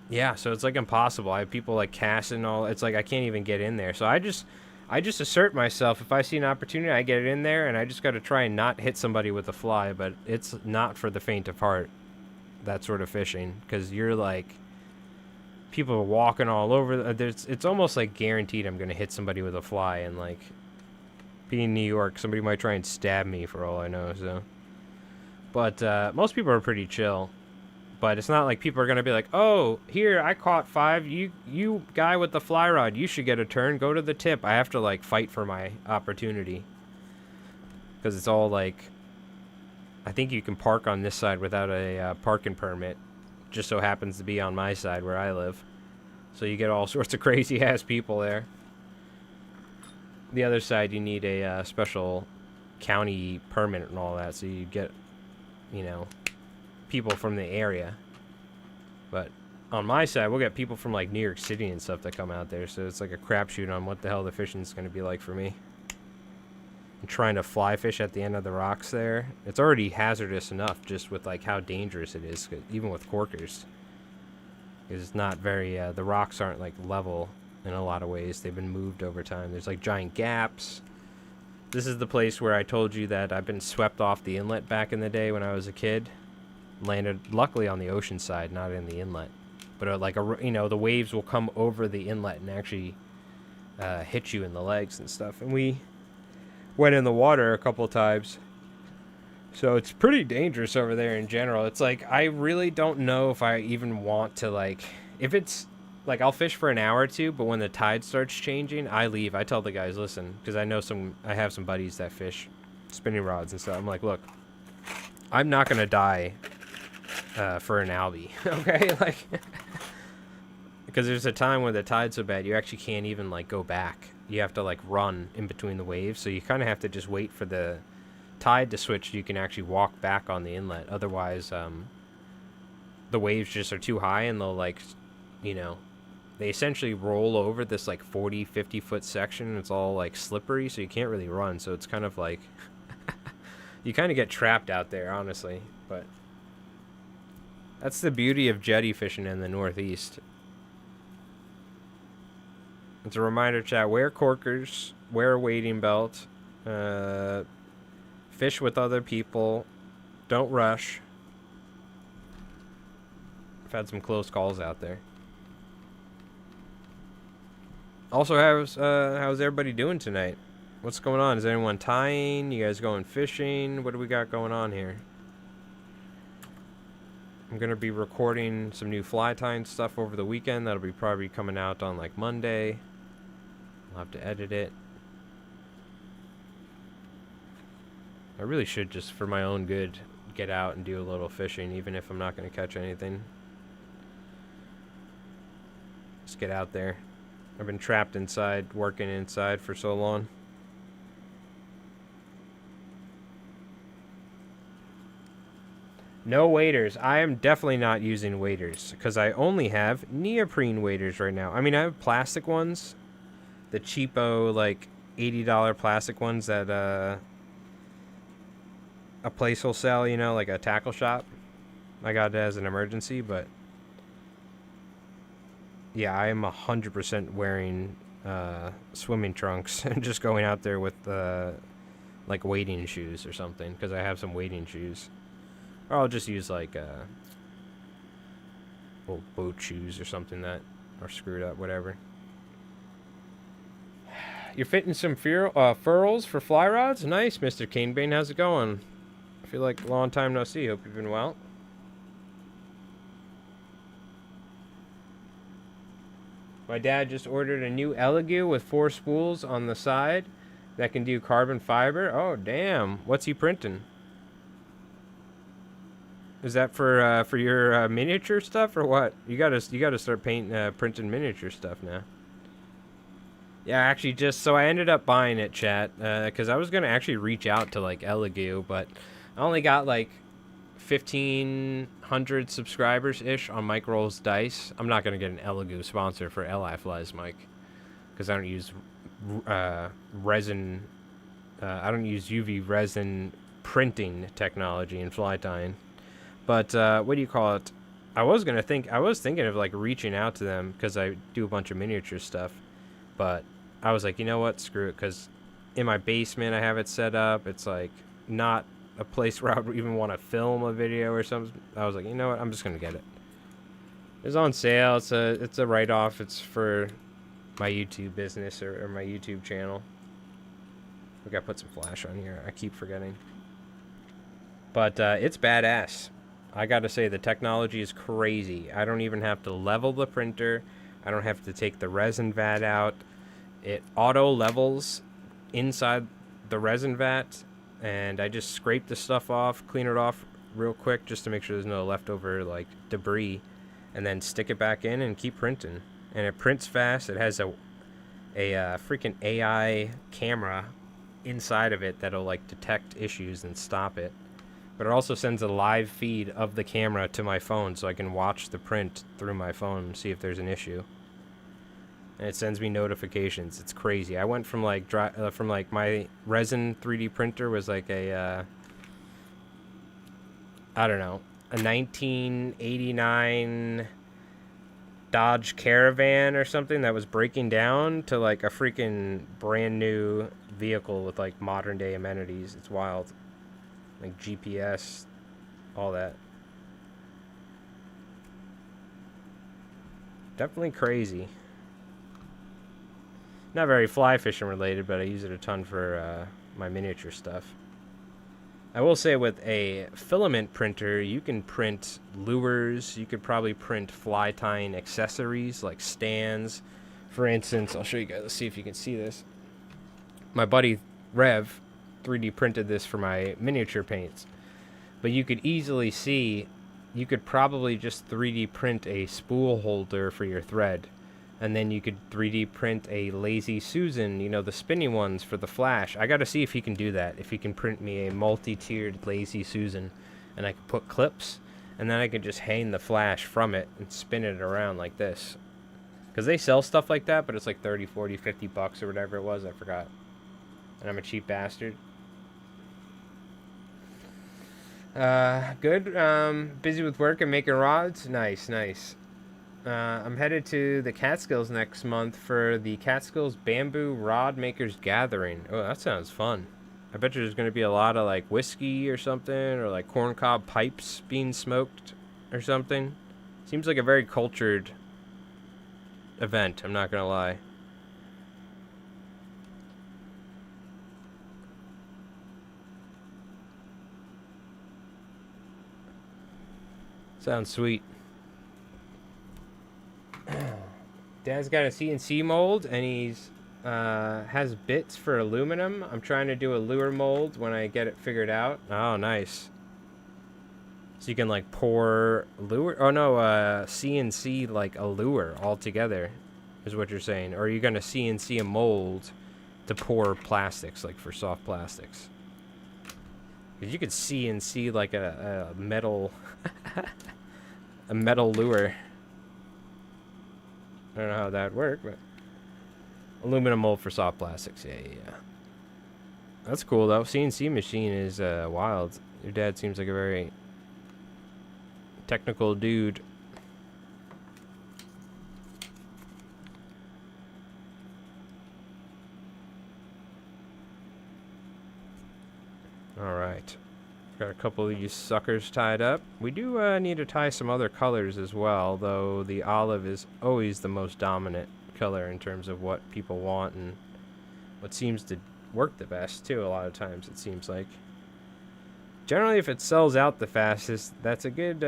yeah, so it's like impossible. I have people like casting all. It's like I can't even get in there. So I just assert myself. If I see an opportunity, I get it in there, and I just got to try and not hit somebody with a fly. But it's not for the faint of heart, that sort of fishing, because you're like, people are walking all over. It's almost like guaranteed I'm gonna hit somebody with a fly, and like, being in New York, somebody might try and stab me for all I know. So, but most people are pretty chill. But it's not like people are going to be like, oh, here, I caught 5. You guy with the fly rod, you should get a turn. Go to the tip. I have to, like, fight for my opportunity. Because it's all, like, I think you can park on this side without a parking permit. Just so happens to be on my side where I live. So you get all sorts of crazy-ass people there. The other side, you need a special county permit and all that. So you get, you know, people from the area. But on my side, we'll get people from like New York City and stuff that come out there, so it's like a crapshoot on what the hell the fishing's going to be like for me. and trying to fly fish at the end of the rocks there. It's already hazardous enough just with like how dangerous it is, even with corkers. It's not very, the rocks aren't like level in a lot of ways. They've been moved over time. There's like giant gaps. This is the place where I told you that I've been swept off the inlet back in the day when I was a kid. Landed luckily on the ocean side, not in the inlet. But like the waves will come over the inlet and actually hit you in the legs and stuff. And we went in the water a couple times. So it's pretty dangerous over there in general. It's like, I really don't know if I even want to, like, if it's, like, I'll fish for an hour or two, but when the tide starts changing, I leave. I tell the guys, listen, because I have some buddies that fish spinning rods and stuff. I'm like, look, I'm not going to die for an albie, okay? Like, because there's a time when the tide's so bad, you actually can't even, like, go back. You have to, like, run in between the waves, so you kind of have to just wait for the tide to switch. You can actually walk back on the inlet. Otherwise, the waves just are too high, and they'll, like, they essentially roll over this, like, 40-50 foot section, and it's all, like, slippery, so you can't really run. So it's kind of like you kind of get trapped out there, honestly. But that's the beauty of jetty fishing in the Northeast. It's a reminder, chat, wear corkers, wear a wading belt, fish with other people, don't rush. I've had some close calls out there. Also, how's everybody doing tonight? What's going on? Is anyone tying? You guys going fishing? What do we got going on here? I'm going to be recording some new fly tying stuff over the weekend. That'll be probably coming out on like Monday. I'll have to edit it. I really should, just for my own good, get out and do a little fishing, even if I'm not going to catch anything. Just get out there. I've been trapped inside, working inside for so long. No waders. I am definitely not using waders, because I only have neoprene waders right now. I mean, I have plastic ones. The cheapo, like, $80 plastic ones that, a place will sell, like a tackle shop. I got it as an emergency, but yeah, I am 100% wearing swimming trunks and just going out there with like wading shoes or something, because I have some wading shoes. Or I'll just use like little boat shoes or something that are screwed up, whatever. You're fitting some furls for fly rods? Nice, Mr. Canebane. How's it going? I feel like a long time no see. Hope you've been well. My dad just ordered a new Elegoo with 4 spools on the side that can do carbon fiber. Oh, damn. What's he printing? Is that for your miniature stuff or what? You gotta start printing miniature stuff now. Yeah, actually, so I ended up buying it, chat, because I was gonna actually reach out to like Elegoo, but I only got like 1,500 subscribers ish on Mike Rolls Dice. I'm not gonna get an Elegoo sponsor for Li Flies, Mike, because I don't use resin. I don't use UV resin printing technology in fly tying. But what do you call it? I was thinking of like reaching out to them because I do a bunch of miniature stuff, but I was like, you know what, screw it, because in my basement I have it set up. It's like not a place where I would even want to film a video or something. I was like, you know what, I'm just gonna get it. It's on sale. It's a write-off. It's for my YouTube business or my YouTube channel. We gotta put some flash on here. I keep forgetting. But it's badass. I gotta say, the technology is crazy. I don't even have to level the printer. I don't have to take the resin vat out. It auto levels inside the resin vat, and I just scrape the stuff off, clean it off real quick just to make sure there's no leftover like debris, and then stick it back in and keep printing. And it prints fast. It has a freaking AI camera inside of it that'll like detect issues and stop it. But it also sends a live feed of the camera to my phone, so I can watch the print through my phone and see if there's an issue. and it sends me notifications. It's crazy. I went from like from like my resin 3D printer was like a I don't know, a 1989 Dodge Caravan or something that was breaking down to like a freaking brand new vehicle with like modern day amenities. It's wild. Like GPS, all that. Definitely crazy. Not very fly fishing related, but I use it a ton for my miniature stuff. I will say with a filament printer, you can print lures. You could probably print fly tying accessories like stands. For instance, I'll show you guys. Let's see if you can see this. My buddy Rev 3D printed this for my miniature paints. But you could easily see, you could probably just 3D print a spool holder for your thread. And then you could 3D print a Lazy Susan, you know, the spinny ones for the flash. I got to see if he can do that. If he can print me a multi-tiered Lazy Susan. And I can put clips. And then I could just hang the flash from it and spin it around like this. Because they sell stuff like that, but it's like 30, 40, 50 bucks or whatever it was. I forgot. And I'm a cheap bastard. Good. Busy with work and making rods. Nice, nice. I'm headed to the Catskills next month for the Catskills Bamboo Rod Makers Gathering. Oh, that sounds fun. I bet you there's going to be a lot of like whiskey or something, or like corncob pipes being smoked or something. Seems like a very cultured event, I'm not going to lie. Sounds sweet. Dad's got a CNC mold, and he's has bits for aluminum. I'm trying to do a lure mold when I get it figured out. Oh, nice. So you can like pour lure. Oh no, CNC like a lure all together, is what you're saying. Or are you gonna CNC a mold to pour plastics, like for soft plastics? Because you could CNC like a metal, a metal lure. I don't know how that would work, but aluminum mold for soft plastics. Yeah. That's cool though. CNC machine is wild. Your dad seems like a very technical dude. All right. Got a couple of these suckers tied up. We do need to tie some other colors as well, though the olive is always the most dominant color in terms of what people want and what seems to work the best, too, a lot of times, it seems like. Generally, if it sells out the fastest, that's a good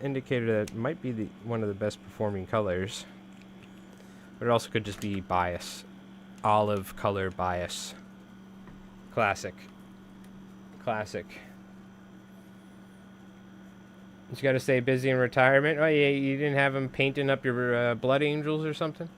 indicator that it might be one of the best performing colors. But it also could just be bias. Olive color bias. Classic. Classic. You got to stay busy in retirement. Oh, yeah, you didn't have them painting up your blood angels or something?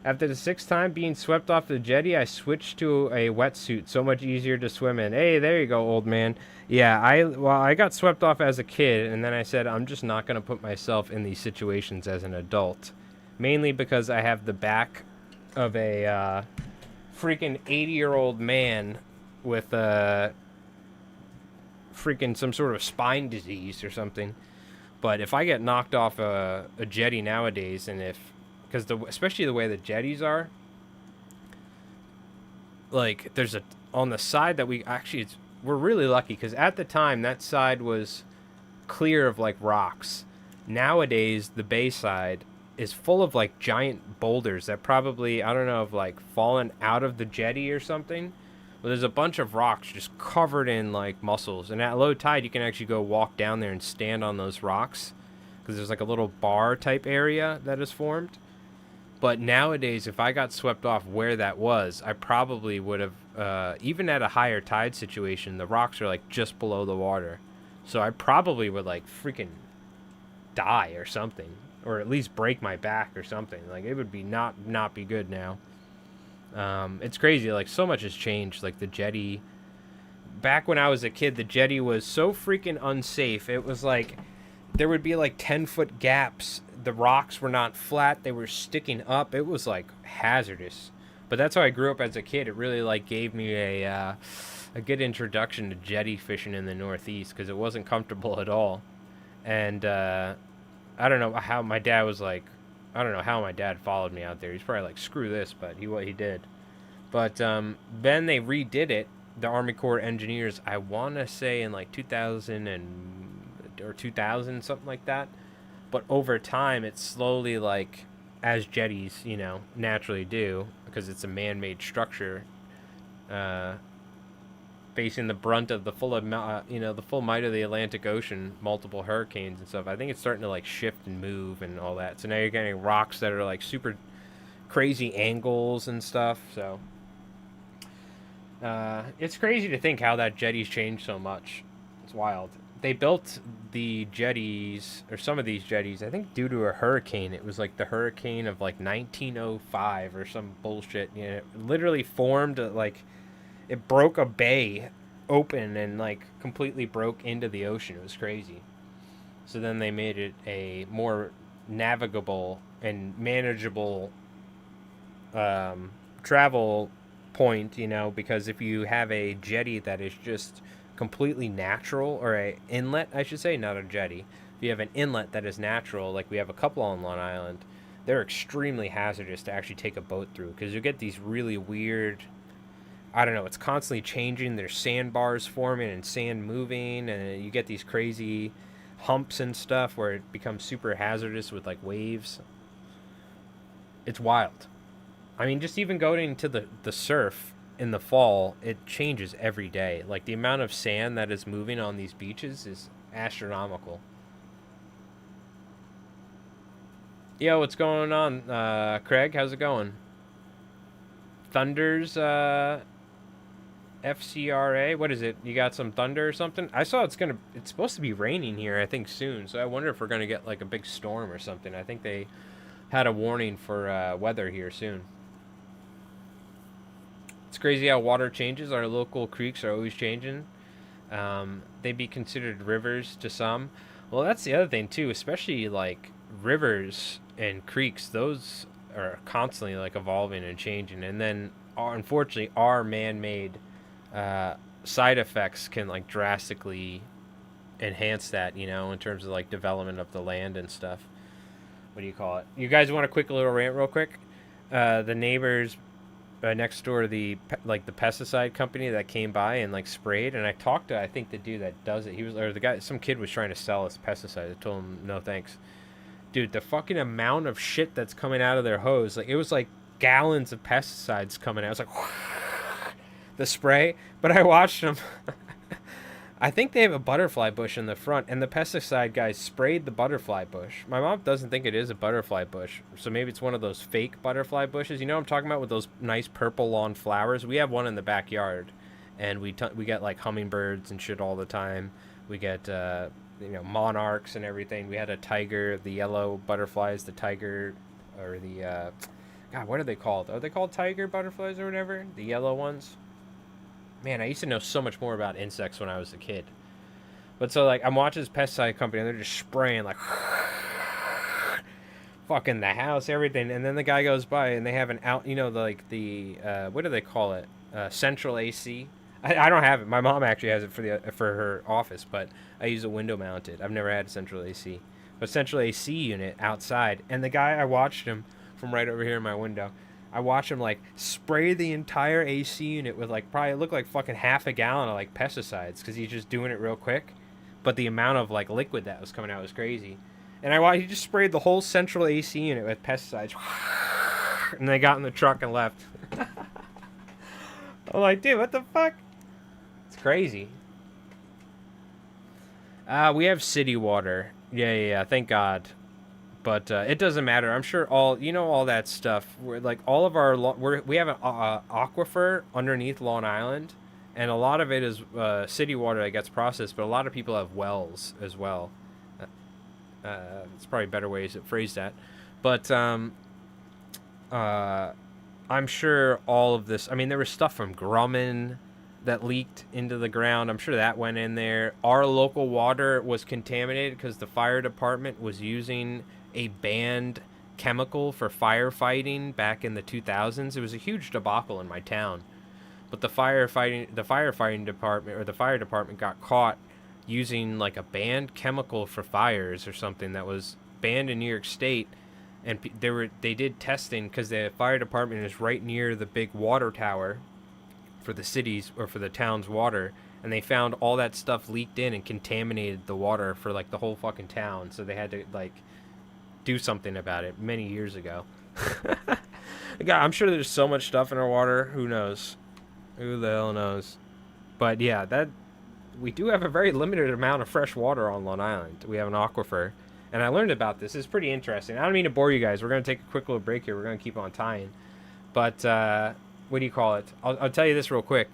After the 6th time being swept off the jetty, I switched to a wetsuit. So much easier to swim in. Hey, there you go, old man. Yeah, I got swept off as a kid, and then I said, I'm just not going to put myself in these situations as an adult. Mainly because I have the back of a freaking 80-year-old man with freaking some sort of spine disease or something. But if I get knocked off a jetty nowadays, and because especially the way the jetties are, like there's on the side that we're really lucky because at the time that side was clear of like rocks. Nowadays the bay side is full of like giant boulders that probably, I don't know, have like fallen out of the jetty or something. But there's a bunch of rocks just covered in like mussels, and at low tide you can actually go walk down there and stand on those rocks because there's like a little bar type area that is formed. But nowadays, if I got swept off where that was, I probably would have, even at a higher tide situation, the rocks are like just below the water, so I probably would like freaking die or something, or at least break my back or something. Like it would be not be good now. It's crazy, like so much has changed. Like the jetty, back when I was a kid, the jetty was so freaking unsafe. It was like there would be like 10-foot gaps the rocks were not flat; they were sticking up. It was like hazardous. But that's how I grew up as a kid. It really like gave me a good introduction to jetty fishing in the Northeast because it wasn't comfortable at all. And I don't know how my dad was like. I don't know how my dad followed me out there. He's probably like, screw this, but he did. But then they redid it. The Army Corps engineers, I want to say in like 2000 something like that. But over time, it's slowly like, as jetties, naturally do, because it's a man-made structure, facing the brunt of the the full might of the Atlantic Ocean, multiple hurricanes and stuff. I think it's starting to like shift and move and all that. So now you're getting rocks that are like super crazy angles and stuff. So it's crazy to think how that jetty's changed so much. It's wild. They built the jetties, or some of these jetties, I think due to a hurricane. It was like the hurricane of like 1905 or some bullshit. It literally formed like, it broke a bay open and like completely broke into the ocean. It was crazy. So then they made it a more navigable and manageable travel point, because if you have a jetty that is just completely natural, or a inlet, I should say, not a jetty. If you have an inlet that is natural, like we have a couple on Long Island, they're extremely hazardous to actually take a boat through, because you get these really weird, I don't know, it's constantly changing. There's sandbars forming and sand moving, and you get these crazy humps and stuff where it becomes super hazardous with like waves. It's wild. I mean, just even going to the surf in the fall, it changes every day. Like, the amount of sand that is moving on these beaches is astronomical. Yo, what's going on, Craig? How's it going? Thunder's FCRA. What is it? You got some thunder or something? I saw it's supposed to be raining here, I think, soon. So I wonder if we're gonna get like a big storm or something. I think they had a warning for weather here soon. It's crazy how water changes. Our local creeks are always changing. They'd be considered rivers to some. Well, that's the other thing too, especially like rivers and creeks. Those are constantly like evolving and changing. And then, unfortunately, our man-made side effects can like drastically enhance that, in terms of like development of the land and stuff. What do you call it? You guys want a quick little rant real quick? The neighbors next door to the pesticide company that came by and like sprayed, and I talked to, I think, the dude that does it. Some kid was trying to sell us pesticide. I told him no thanks. Dude, the fucking amount of shit that's coming out of their hose, like, it was like gallons of pesticides coming out. It's like the spray, but I watched them. I think they have a butterfly bush in the front, and the pesticide guys sprayed the butterfly bush. My mom doesn't think it is a butterfly bush, so maybe it's one of those fake butterfly bushes. You know what I'm talking about, with those nice purple lawn flowers? We have one in the backyard, and we get like hummingbirds and shit all the time. We get monarchs and everything. We had a tiger, the yellow butterflies, the tiger, or the God, what are they called? Are they called tiger butterflies or whatever? The yellow ones. Man, I used to know so much more about insects when I was a kid. But so, like, I'm watching this pesticide company, and they're just spraying, like, fucking the house, everything. And then the guy goes by, and they have an what do they call it? Central AC. I don't have it. My mom actually has it for her office, but I use a window mounted. I've never had a central AC. But central AC unit outside. And the guy, I watched him from right over here in my window. I watched him like spray the entire AC unit with like, probably looked like fucking half a gallon of like pesticides, because he's just doing it real quick. But the amount of like liquid that was coming out was crazy. And he just sprayed the whole central AC unit with pesticides. And they got in the truck and left. I'm like, dude, what the fuck? It's crazy. We have city water. Yeah, thank God. But it doesn't matter. I'm sure all that stuff. We're like, all of our we have an aquifer underneath Long Island, and a lot of it is city water that gets processed. But a lot of people have wells as well. It's probably better ways to phrase that. But I'm sure all of this. I mean, there was stuff from Grumman that leaked into the ground. I'm sure that went in there. Our local water was contaminated because the fire department was using a banned chemical for firefighting back in the 2000s. It was a huge debacle in my town. But the firefighting department, or the fire department, got caught using like a banned chemical for fires or something that was banned in New York State. And they did testing because the fire department is right near the big water tower for the city's or for the town's water, and they found all that stuff leaked in and contaminated the water for like the whole fucking town. So they had to like do something about it many years ago. God, I'm sure there's so much stuff in our water. Who knows? Who the hell knows? But yeah, that we do have a very limited amount of fresh water on Long Island. We have an aquifer. And I learned about this. It's pretty interesting. I don't mean to bore you guys. We're going to take a quick little break here. We're going to keep on tying. But, what do you call it? I'll tell you this real quick.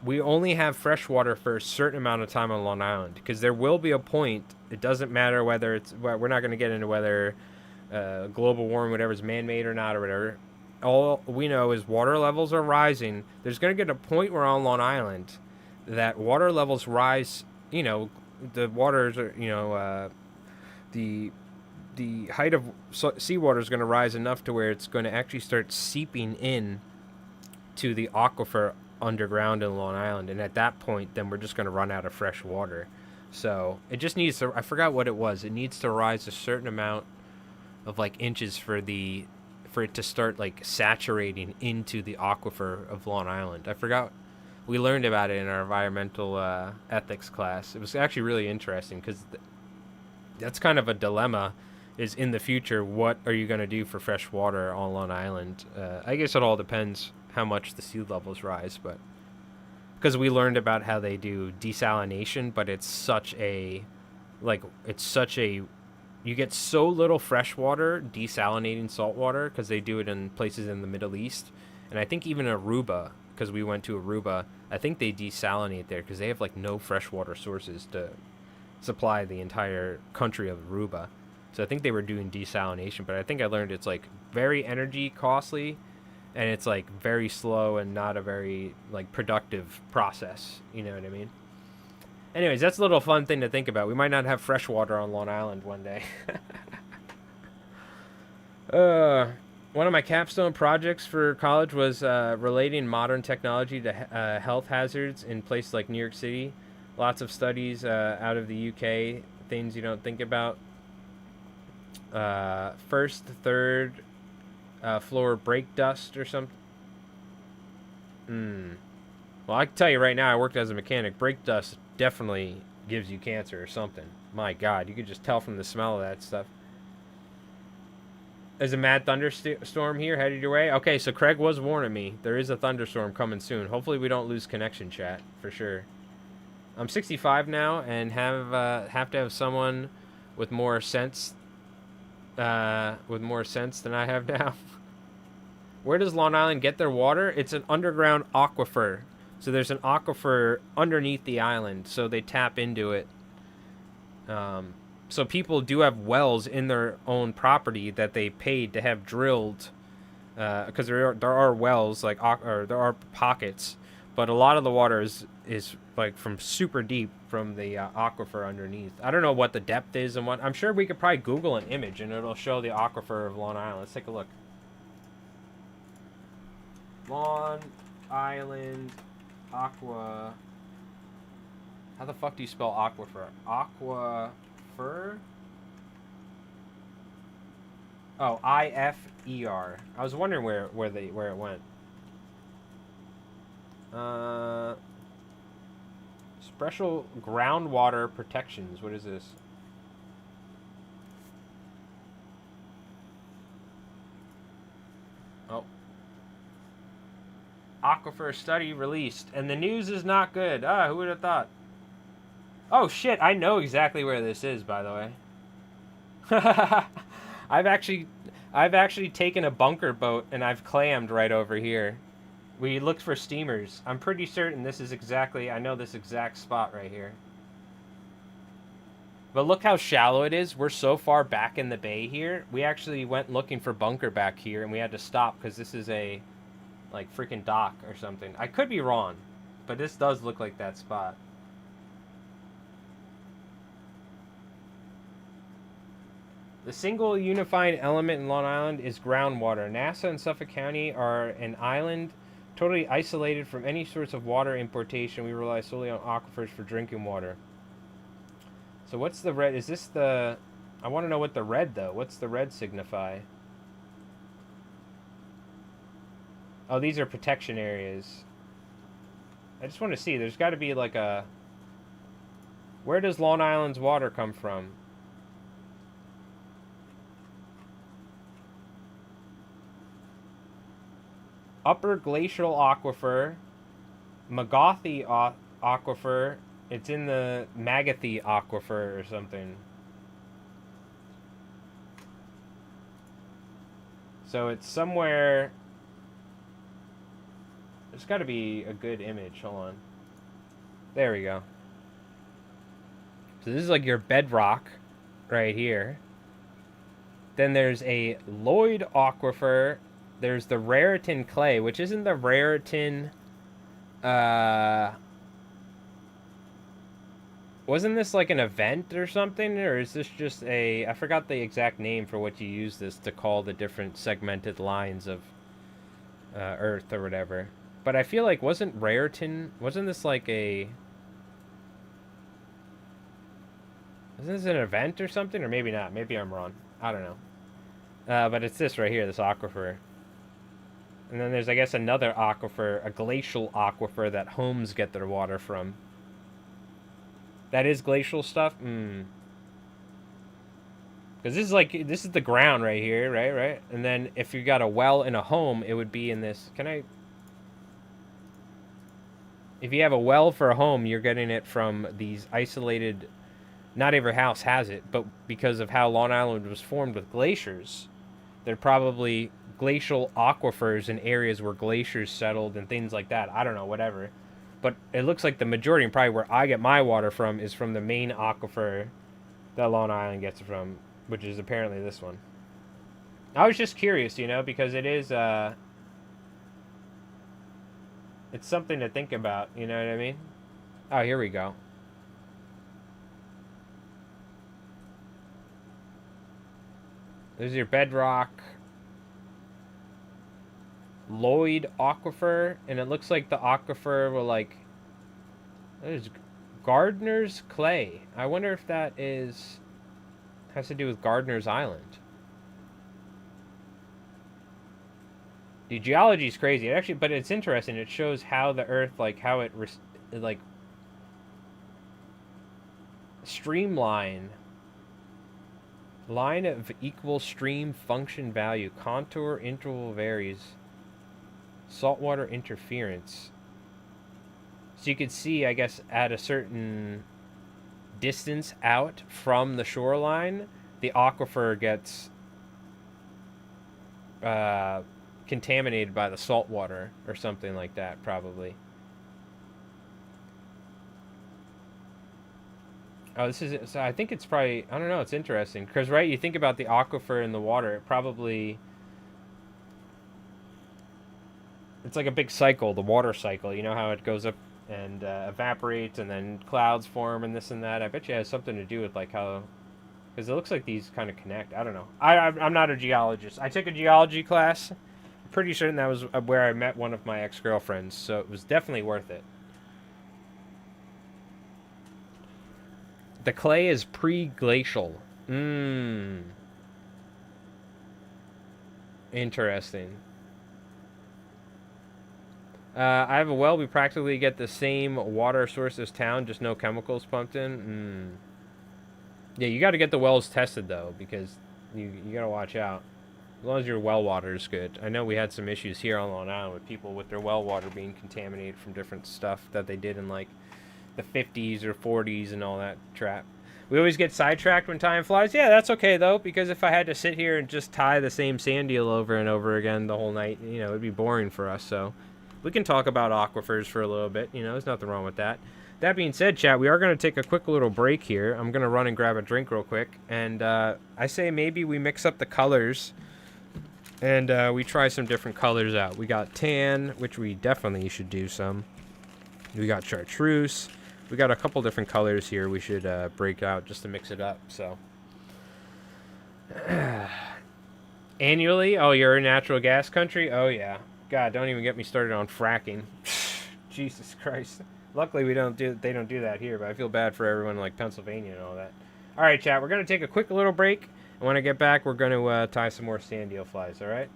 We only have fresh water for a certain amount of time on Long Island. Because there will be a point, it doesn't matter whether it's, we're not going to get into whether global warming, whatever, is man-made or not or whatever. All we know is water levels are rising. There's going to get a point where on Long Island that water levels rise, you know, the waters are, you know, the height of seawater is going to rise enough to where it's going to actually start seeping in to the aquifer underground in Long Island, and at that point then we're just going to run out of fresh water. So it just needs to, I forgot what it was, it needs to rise a certain amount of like inches for it to start like saturating into the aquifer of Long Island. I forgot, we learned about it in our environmental ethics class. It was actually really interesting because that's kind of a dilemma, is in the future, what are you going to do for fresh water on Long Island? I guess it all depends how much the sea levels rise, but because we learned about how they do desalination, but it's such a, you get so little fresh water desalinating salt water because they do it in places in the Middle East. And I think even Aruba, because we went to Aruba, I think they desalinate there because they have like no freshwater sources to supply the entire country of Aruba. So I think they were doing desalination, but I think I learned it's like very energy costly and it's like very slow and not a very like productive process. You know what I mean? Anyways, that's a little fun thing to think about. We might not have fresh water on Long Island one day. One of my capstone projects for college was relating modern technology to health hazards in places like New York City. Lots of studies out of the UK, things you don't think about. First, third floor brake dust or something. Well, I can tell you right now, I worked as a mechanic. Brake dust definitely gives you cancer or something. My God, you could just tell from the smell of that stuff. There's a mad thunderstorm here headed your way. Okay, so Craig was warning me. There is a thunderstorm coming soon. Hopefully we don't lose connection, chat, for sure. I'm 65 now and have to have someone with more sense than I have now. Where does Long Island get their water? It's an underground aquifer. So there's an aquifer underneath the island, so they tap into it. So people do have wells in their own property that they paid to have drilled, because there are wells like, or there are pockets, but a lot of the water is like from super deep from the aquifer underneath. I don't know what the depth is and what. I'm sure we could probably Google an image and it'll show the aquifer of Long Island. Let's take a look. Long Island aqua. How the fuck do you spell aquifer? Aquifer? Oh, I-F-E-R. I was wondering where it went. Special groundwater protections. What is this? Oh. Aquifer study released. And the news is not good. Who would have thought? Oh shit, I know exactly where this is, by the way. I've actually taken a bunker boat and I've clammed right over here. We looked for steamers. I'm pretty certain this is exactly, I know this exact spot right here. But look how shallow it is. We're so far back in the bay here. We actually went looking for bunker back here and we had to stop because this is a like freaking dock or something. I could be wrong. but this does look like that spot. The single unifying element in Long Island is groundwater. Nassau and Suffolk County are an island totally isolated from any sorts of water importation. We rely solely on aquifers for drinking water. So what's the red? Is this the... I want to know what the red, though. What's the red signify? Oh, these are protection areas. I just want to see. There's got to be like a... Where does Long Island's water come from? Upper Glacial Aquifer, Magathi Aquifer. It's in the Magathi Aquifer or something. So it's somewhere... There's got to be a good image. Hold on. There we go. So this is like your bedrock right here. Then there's a Lloyd Aquifer. There's the Raritan Clay, which isn't the Raritan... Wasn't this like an event or something? Or is this just a... I forgot the exact name for what you use this to call the different segmented lines of Earth or whatever. But I feel like wasn't Raritan... Wasn't this like a... Isn't this an event or something? Or maybe not. Maybe I'm wrong. I don't know. But it's this right here, this aquifer. And then there's, I guess, another aquifer, a glacial aquifer that homes get their water from. That is glacial stuff? Because this is like, this is the ground right here, right? And then if you got a well in a home, it would be in this. Can I... If you have a well for a home, you're getting it from these isolated... Not every house has it, but because of how Long Island was formed with glaciers, they're probably glacial aquifers in areas where glaciers settled and things like that. I don't know, whatever. But it looks like the majority, and probably where I get my water from, is from the main aquifer that Long Island gets it from, which is apparently this one. I was just curious, you know, because it is, it's something to think about, you know what I mean? Oh, here we go. There's your bedrock. Lloyd Aquifer, and it looks like the aquifer will like... There's Gardner's Clay. I wonder if that is... has to do with Gardner's Island. The geology is crazy. It actually, but it's interesting. It shows how the Earth, like, how it like... streamline... Line of equal stream function value. Contour interval varies. Saltwater interference. So you could see, I guess, at a certain distance out from the shoreline, the aquifer gets contaminated by the salt water or something like that, probably. Oh, this is... So I think it's probably... I don't know, it's interesting. Because, right, you think about the aquifer in the water, it probably... It's like a big cycle, the water cycle. You know how it goes up and evaporates and then clouds form and this and that? I bet you it has something to do with, like, how... Because it looks like these kind of connect. I don't know. I'm not a geologist. I took a geology class. I'm pretty certain that was where I met one of my ex-girlfriends, so it was definitely worth it. The clay is pre-glacial. Interesting. I have a well. We practically get the same water source as town, just no chemicals pumped in. Yeah, you got to get the wells tested, though, because you got to watch out. As long as your well water is good. I know we had some issues here on Long Island with people with their well water being contaminated from different stuff that they did in, like, the 50s or 40s and all that trap. We always get sidetracked when time flies. Yeah, that's okay, though, because if I had to sit here and just tie the same Sandeel over and over again the whole night, you know, it'd be boring for us. So we can talk about aquifers for a little bit. You know, there's nothing wrong with that. That being said, chat, we are going to take a quick little break here. I'm going to run and grab a drink real quick. And I say maybe we mix up the colors and we try some different colors out. We got tan, which we definitely should do some. We got chartreuse. We got a couple different colors here we should break out just to mix it up. So annually, oh, you're a natural gas country? Oh yeah. God, don't even get me started on fracking. Jesus Christ. Luckily they don't do that here, but I feel bad for everyone in like Pennsylvania and all that. All right, chat, we're going to take a quick little break. And when I get back, we're going to tie some more Sandeel flies, all right?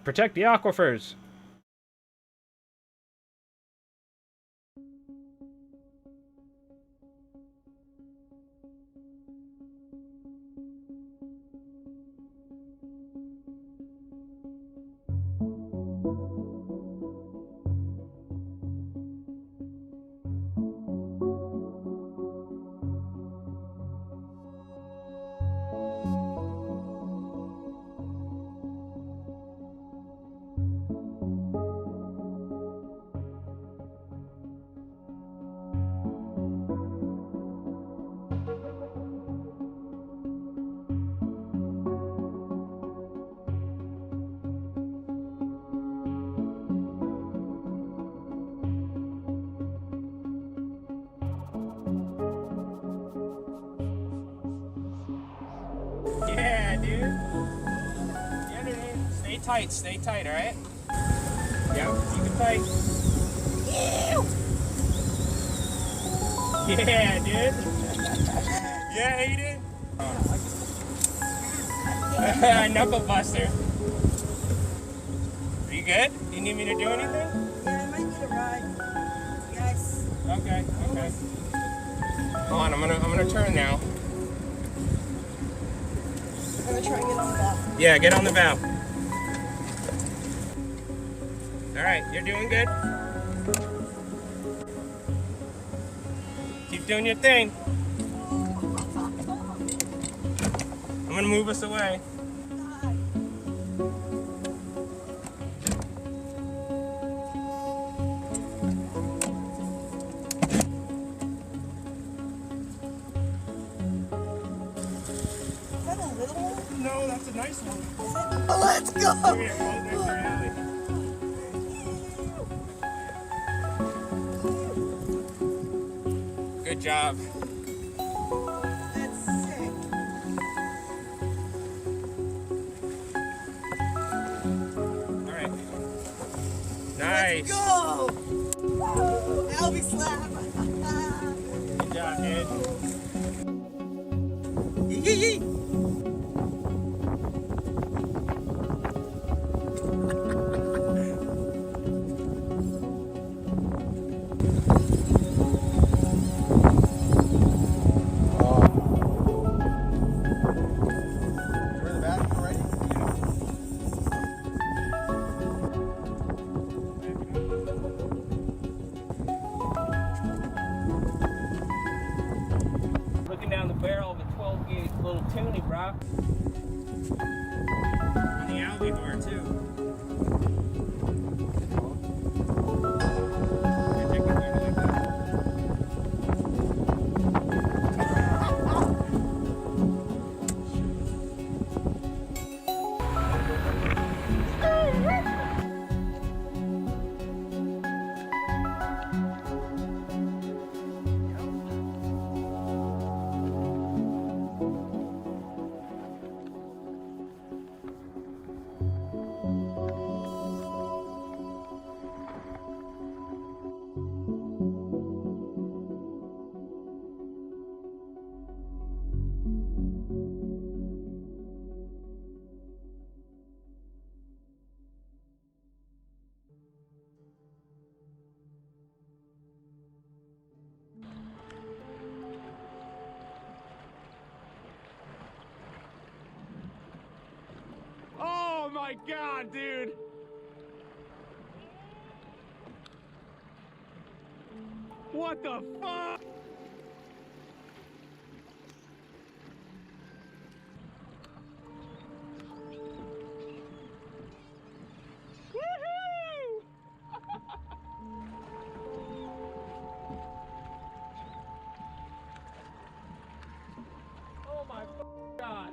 Protect the aquifers. Yeah, dude. Yeah, dude. Stay tight, all right? Yeah, keep it tight. Yeah, dude. Yeah, Aiden. Knuckle buster. Are you good? Do you need me to do anything? Yeah, I might need a ride. Yes. Okay. Hold on, I'm gonna turn now. I'm gonna try and get on the valve. Yeah, get on the valve. All right, you're doing good. Keep doing your thing. I'm gonna move us away. Is that a little one? No, that's a nice one. Oh, let's go! Come here, hold next to your alley. Good job. That's sick. All right. Nice. Let's go! Woo! Albie slap! Good job, dude. Yee! Looking down the barrel of a 12 gauge little tuny, bro. On the albacore too. Oh my God, dude! What the fuck? Woohoo! Oh my God!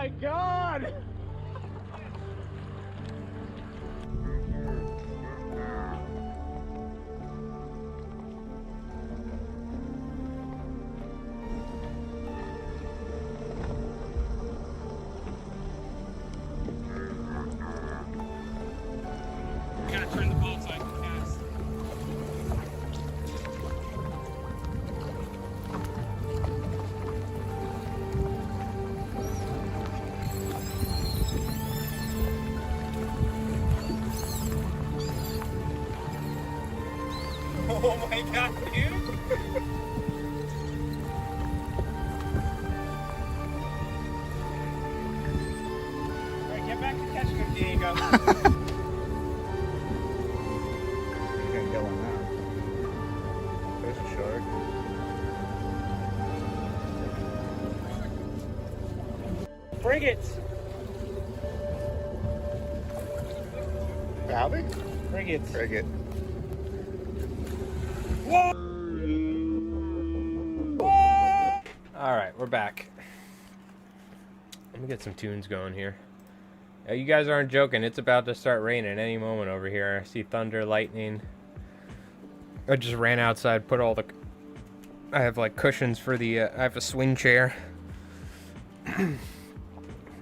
my god! Gotta turn the boat so I can cast. Oh my god, dude! Alright, get back to catching him, Diego. Frigates! Albie? Frigates. Frigate. Alright, we're back. Let me get some tunes going here. You guys aren't joking, it's about to start raining any moment over here. I see thunder, lightning. I just ran outside, put all the... I have like cushions for the... I have a swing chair. I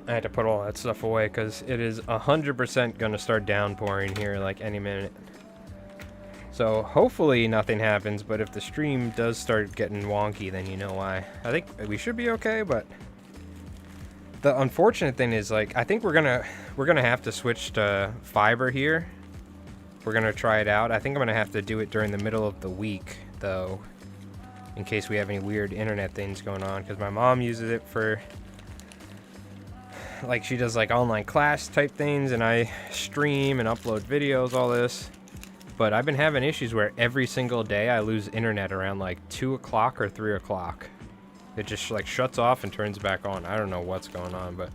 had to put all that stuff away because it is 100% going to start downpouring here like any minute. So hopefully nothing happens, but if the stream does start getting wonky, then you know why. I think we should be okay, but the unfortunate thing is, like, I think we're gonna have to switch to fiber here. We're gonna try it out. I think I'm gonna have to do it during the middle of the week, though, in case we have any weird internet things going on, because my mom uses it for, like, she does like online class type things, and I stream and upload videos, all this. But I've been having issues where every single day I lose internet around like 2 o'clock or 3 o'clock. It just like shuts off and turns back on. I don't know what's going on, but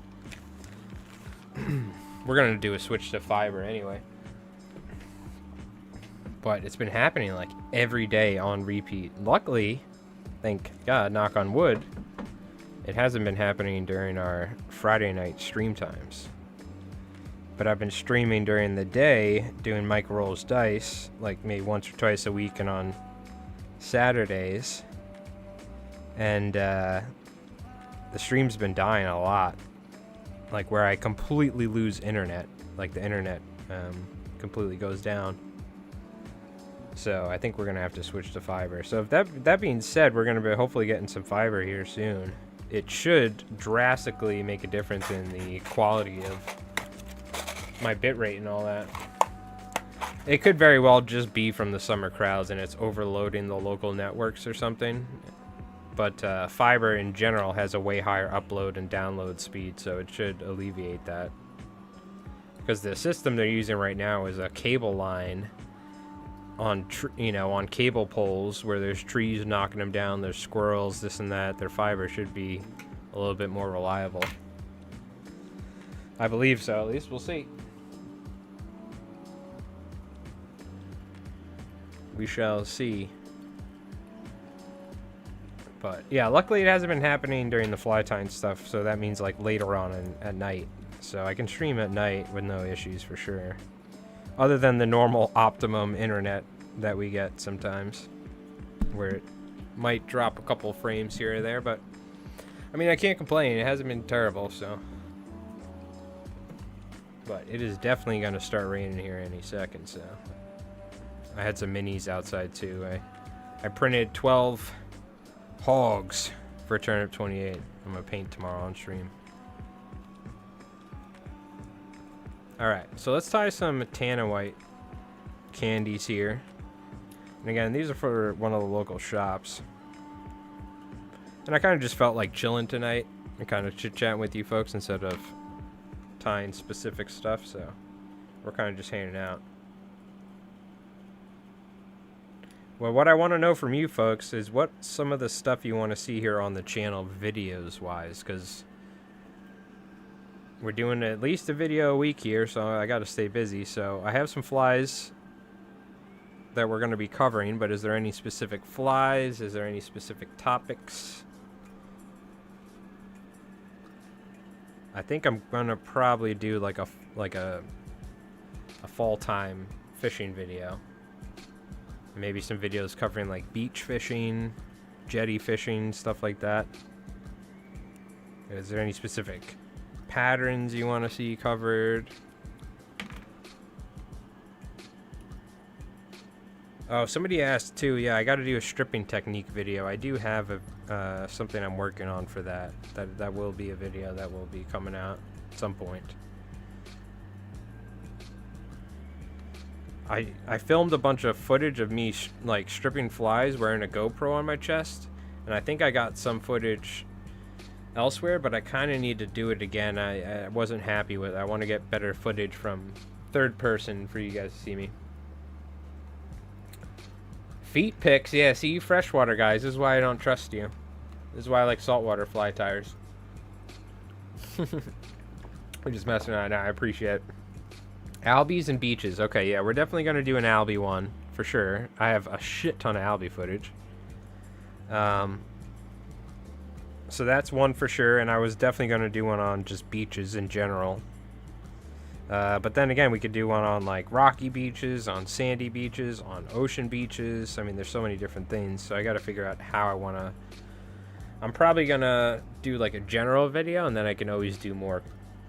we're gonna do a switch to fiber anyway. But it's been happening like every day on repeat. Luckily, thank God, knock on wood, it hasn't been happening during our Friday night stream times. But I've been streaming during the day, doing Mike Rolls Dice, like maybe once or twice a week and on Saturdays. And the stream's been dying a lot. Like where I completely lose internet. Like the internet completely goes down. So I think we're going to have to switch to fiber. So if that being said, we're going to be hopefully getting some fiber here soon. It should drastically make a difference in the quality of my bitrate and all that. It could very well just be from the summer crowds and it's overloading the local networks or something. But fiber in general has a way higher upload and download speed, so it should alleviate that. Because the system they're using right now is a cable line on on cable poles where there's trees knocking them down, there's squirrels, this and that. Their fiber should be a little bit more reliable. I believe so, at least. We'll see. We shall see. But yeah, luckily it hasn't been happening during the fly time stuff, so that means like later on at night. So I can stream at night with no issues for sure. Other than the normal optimum internet that we get sometimes, where it might drop a couple frames here or there, but I mean, I can't complain. It hasn't been terrible, so. But it is definitely going to start raining here any second, so. I had some minis outside too. I printed 12 hogs for Turnip 28. I'm going to paint tomorrow on stream. Alright, so let's tie some Tanawhite candies here. And again, these are for one of the local shops. And I kind of just felt like chilling tonight and kind of chit-chatting with you folks instead of tying specific stuff, so we're kind of just hanging out. Well, what I want to know from you folks is what some of the stuff you want to see here on the channel videos wise, because we're doing at least a video a week here, so I got to stay busy. So I have some flies that we're going to be covering, but is there any specific flies? Is there any specific topics? I think I'm gonna probably do like a fall time fishing video. Maybe some videos covering like beach fishing, jetty fishing, stuff like that. Is there any specific patterns you want to see covered? Oh, somebody asked too. Yeah, I got to do a stripping technique video. I do have something I'm working on for that. That will be a video that will be coming out at some point. I filmed a bunch of footage of me like stripping flies wearing a GoPro on my chest, and I think I got some footage elsewhere, but I kind of need to do it again. I wasn't happy with it. I want to get better footage from third person for you guys to see me. Feet pics, yeah, see you freshwater guys, this is why I don't trust you. This is why I like saltwater fly tires. We're just messing around now, I appreciate it. Albies and beaches, okay, yeah, we're definitely going to do an albie one, for sure. I have a shit ton of albie footage. So that's one for sure, and I was definitely going to do one on just beaches in general. But then again, we could do one on like rocky beaches, on sandy beaches, on ocean beaches. I mean, there's so many different things, so I got to figure out how I want to. I'm probably going to do like a general video, and then I can always do more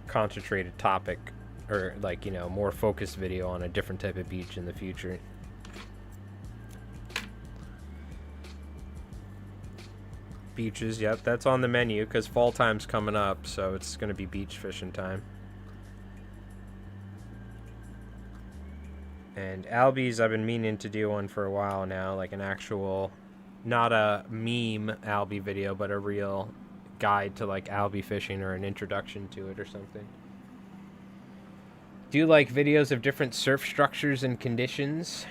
concentrated topic, or like, you know, more focused video on a different type of beach in the future. Beaches, yep, that's on the menu because fall time's coming up, so it's going to be beach fishing time. And albies, I've been meaning to do one for a while now, like an actual, not a meme albie video, but a real guide to like albie fishing or an introduction to it or something. Do you like videos of different surf structures and conditions?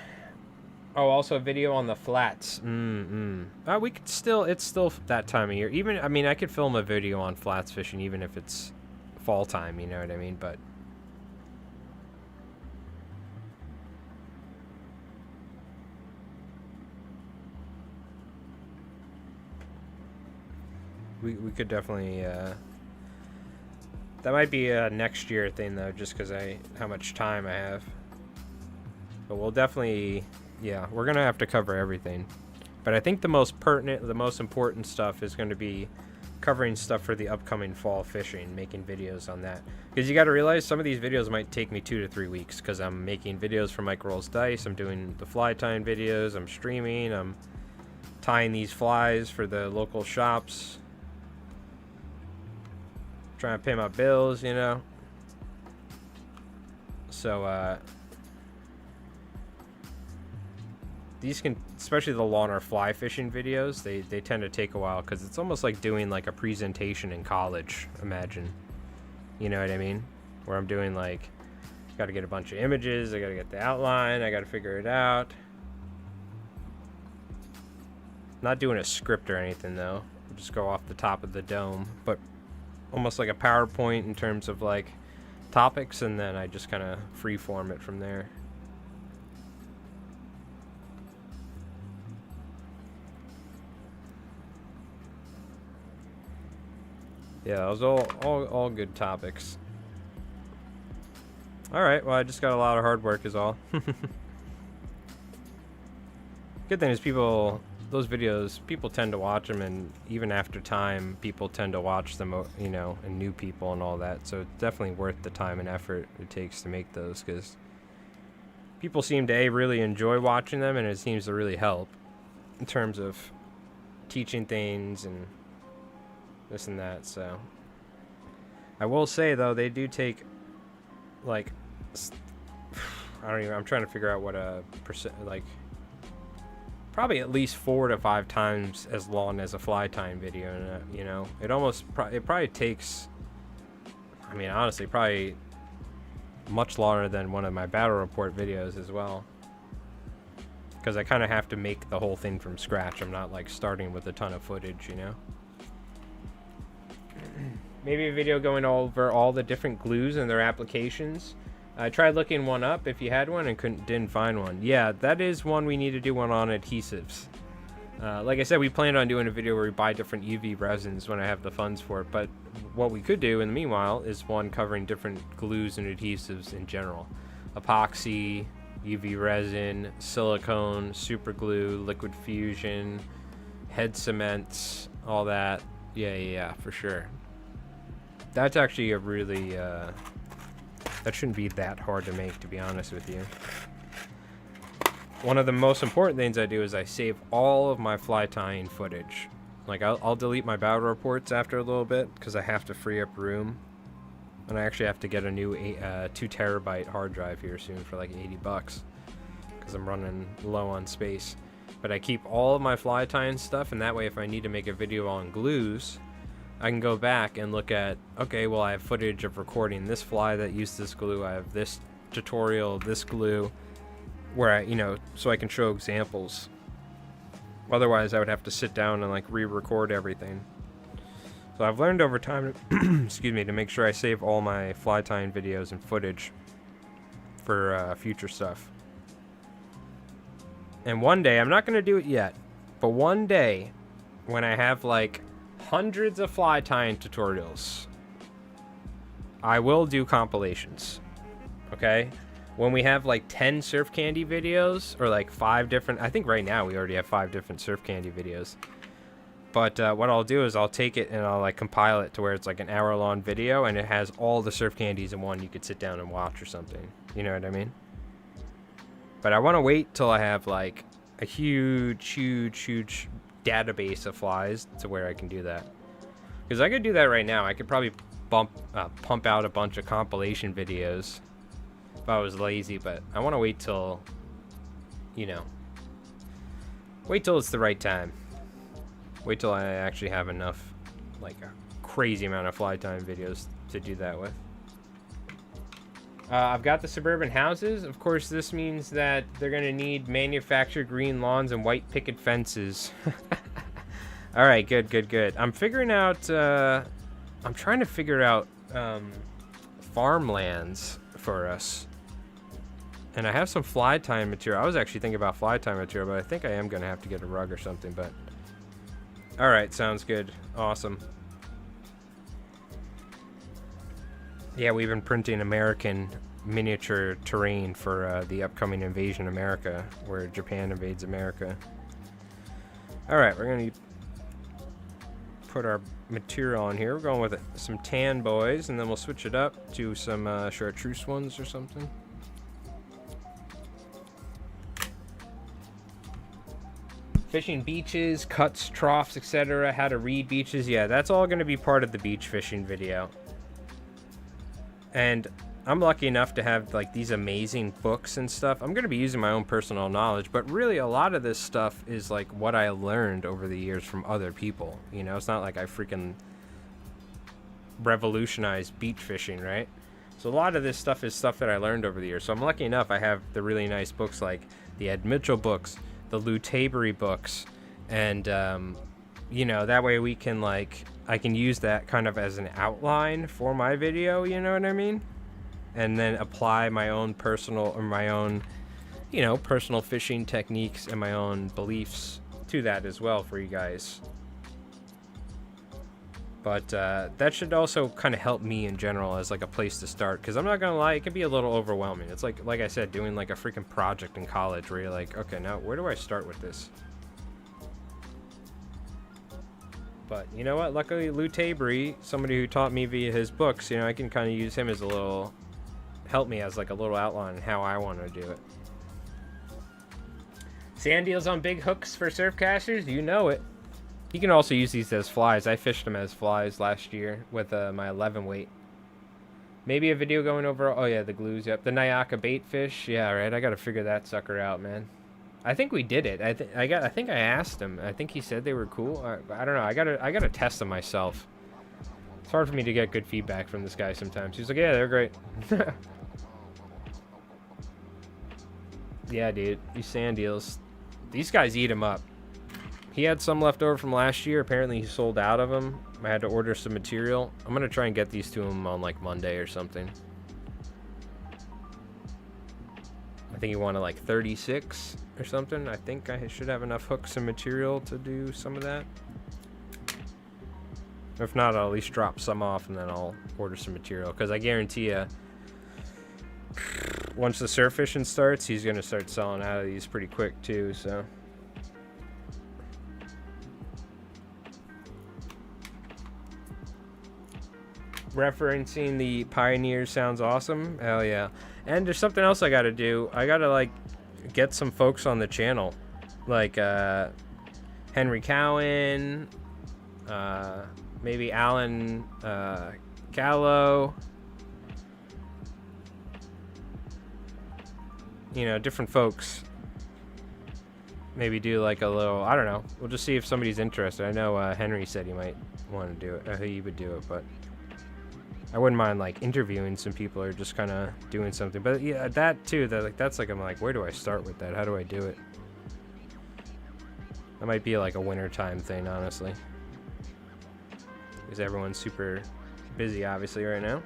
Oh, also a video on the flats. We could still, it's still that time of year. Even, I mean, I could film a video on flats fishing even if it's fall time, you know what I mean? But we could definitely, that might be a next year thing though, just because how much time I have. But we'll definitely, yeah, we're going to have to cover everything. But I think the most pertinent, the most important stuff is going to be covering stuff for the upcoming fall fishing, making videos on that. Because you got to realize some of these videos might take me 2 to 3 weeks because I'm making videos for Mike Rolls Dice, I'm doing the fly tying videos, I'm streaming, I'm tying these flies for the local shops, trying to pay my bills, you know. So, these can, especially the lawn fly fishing videos, they tend to take a while because it's almost like doing like a presentation in college, imagine. You know what I mean? Where I'm doing like, got to get a bunch of images, I got to get the outline, I got to figure it out. Not doing a script or anything though, just go off the top of the dome, but almost like a PowerPoint in terms of like topics, and then I just kind of freeform it from there. Yeah, it was all good topics. Alright, well, I just got a lot of hard work is all. Good thing is those videos, people tend to watch them, and even after time, people tend to watch them, you know, and new people and all that. So it's definitely worth the time and effort it takes to make those, because people seem to really enjoy watching them, and it seems to really help in terms of teaching things and this and that. So I will say though, they do take like, I'm trying to figure out what a percent, like probably at least 4 to 5 times as long as a fly tying video, and you know, it probably takes, I mean, honestly, probably much longer than one of my battle report videos as well, because I kind of have to make the whole thing from scratch. I'm not like starting with a ton of footage, you know. Maybe a video going over all the different glues and their applications. I tried looking one up if you had one and didn't find one. Yeah, that is one we need to do one on, adhesives. Like I said, we planned on doing a video where we buy different UV resins when I have the funds for it, but what we could do in the meanwhile is one covering different glues and adhesives in general. Epoxy, UV resin, silicone, super glue, liquid fusion, head cements, all that. Yeah, for sure. That's actually a really, that shouldn't be that hard to make, to be honest with you. One of the most important things I do is I save all of my fly tying footage. Like, I'll delete my battle reports after a little bit because I have to free up room. And I actually have to get a new 2 terabyte hard drive here soon for like $80 because I'm running low on space. But I keep all of my fly tying stuff, and that way if I need to make a video on glues, I can go back and look at, okay, well, I have footage of recording this fly that used this glue. I have this tutorial of this glue, where I, you know, so I can show examples. Otherwise, I would have to sit down and like re-record everything. So I've learned over time, excuse me, to make sure I save all my fly tying videos and footage for future stuff. And one day, I'm not going to do it yet, but one day, when I have like hundreds of fly tying tutorials, I will do compilations. Okay? When we have like 10 surf candy videos, or like 5 different, I think right now we already have 5 different surf candy videos. But what I'll do is I'll take it and I'll like compile it to where it's like an hour-long video, and it has all the surf candies in one you could sit down and watch or something. You know what I mean? But I want to wait till I have like a huge database of flies to where I can do that. Because I could do that right now. I could probably pump out a bunch of compilation videos if I was lazy, but I want to wait till, you know, wait till it's the right time. Wait till I actually have enough, like a crazy amount of fly time videos to do that with. I've got the suburban houses. Of course, this means that they're going to need manufactured green lawns and white picket fences. All right, good. I'm figuring out, I'm trying to figure out farmlands for us. And I have some fly tying material. I was actually thinking about fly tying material, but I think I am going to have to get a rug or something. But all right, sounds good. Awesome. Yeah, we've been printing American miniature terrain for the upcoming Invasion America, where Japan invades America. All right, we're going to put our material on here. We're going with some tan boys, and then we'll switch it up to some chartreuse ones or something. Fishing beaches, cuts, troughs, etc. How to read beaches. Yeah, that's all going to be part of the beach fishing video. And I'm lucky enough to have like these amazing books and stuff. I'm going to be using my own personal knowledge, but really a lot of this stuff is like what I learned over the years from other people. You know, it's not like I freaking revolutionized beach fishing, right? So a lot of this stuff is stuff that I learned over the years. So I'm lucky enough I have the really nice books like the Ed Mitchell books, the Lou Tabery books, and you know, that way we can like, I can use that kind of as an outline for my video, you know what I mean? And then apply my own personal, or my own, you know, personal fishing techniques and my own beliefs to that as well for you guys. But that should also kind of help me in general as like a place to start, because I'm not gonna lie, it can be a little overwhelming. It's like I said, doing like a freaking project in college where you're like, okay, now where do I start with this? But you know what, luckily Lou Tabery, somebody who taught me via his books, you know, I can kind of use him as a little, help me as like a little outline on how I want to do it. Sandeels on big hooks for surf casters, you know it. You can also use these as flies. I fished them as flies last year with my 11 weight. Maybe a video going over, oh yeah, the glues, yep. The Nayaka bait fish, yeah, right, I gotta figure that sucker out, man. I think we did it. I think I asked him. I think he said they were cool. I don't know. I gotta test them myself. It's hard for me to get good feedback from this guy sometimes. He's like, yeah, they're great. Yeah, dude. These Sandeels, these guys eat them up. He had some left over from last year. Apparently, he sold out of them. I had to order some material. I'm gonna try and get these to him on like Monday or something. I think he wanted like 36 or something. I think I should have enough hooks and material to do some of that. If not, I'll at least drop some off and then I'll order some material. Because I guarantee you, once the surf fishing starts, he's going to start selling out of these pretty quick too, so. Referencing the Pioneers sounds awesome. Hell yeah. And there's something else I gotta do. I gotta like get some folks on the channel, like Henry Cowan, maybe Alan Gallo, you know, different folks. Maybe do like a little, I don't know, we'll just see if somebody's interested. I know Henry said he might want to do it, he would do it, but I wouldn't mind like interviewing some people or just kind of doing something. But yeah, that too, that's like, I'm like, where do I start with that? How do I do it? That might be like a wintertime thing, honestly, because everyone's super busy obviously right now.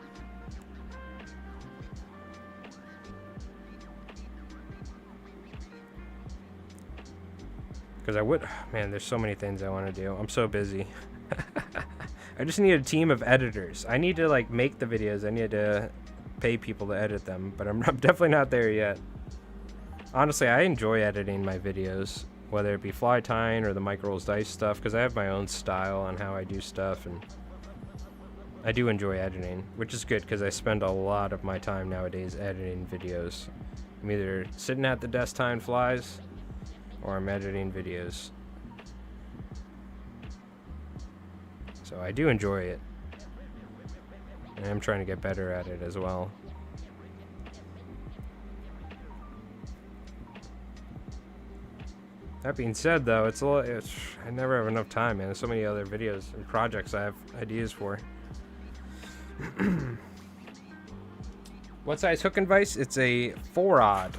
Because I would, man, there's so many things I want to do. I'm so busy. I just need a team of editors. I need to like make the videos. I need to pay people to edit them, but I'm definitely not there yet. Honestly, I enjoy editing my videos, whether it be fly tying or the micro rolls dice stuff, because I have my own style on how I do stuff, and I do enjoy editing, which is good because I spend a lot of my time nowadays editing videos. I'm either sitting at the desk tying flies, or I'm editing videos. So I do enjoy it, and I'm trying to get better at it as well. That being said, though, I never have enough time, man. There's so many other videos and projects I have ideas for. What size hook and vise? It's a 4-aught.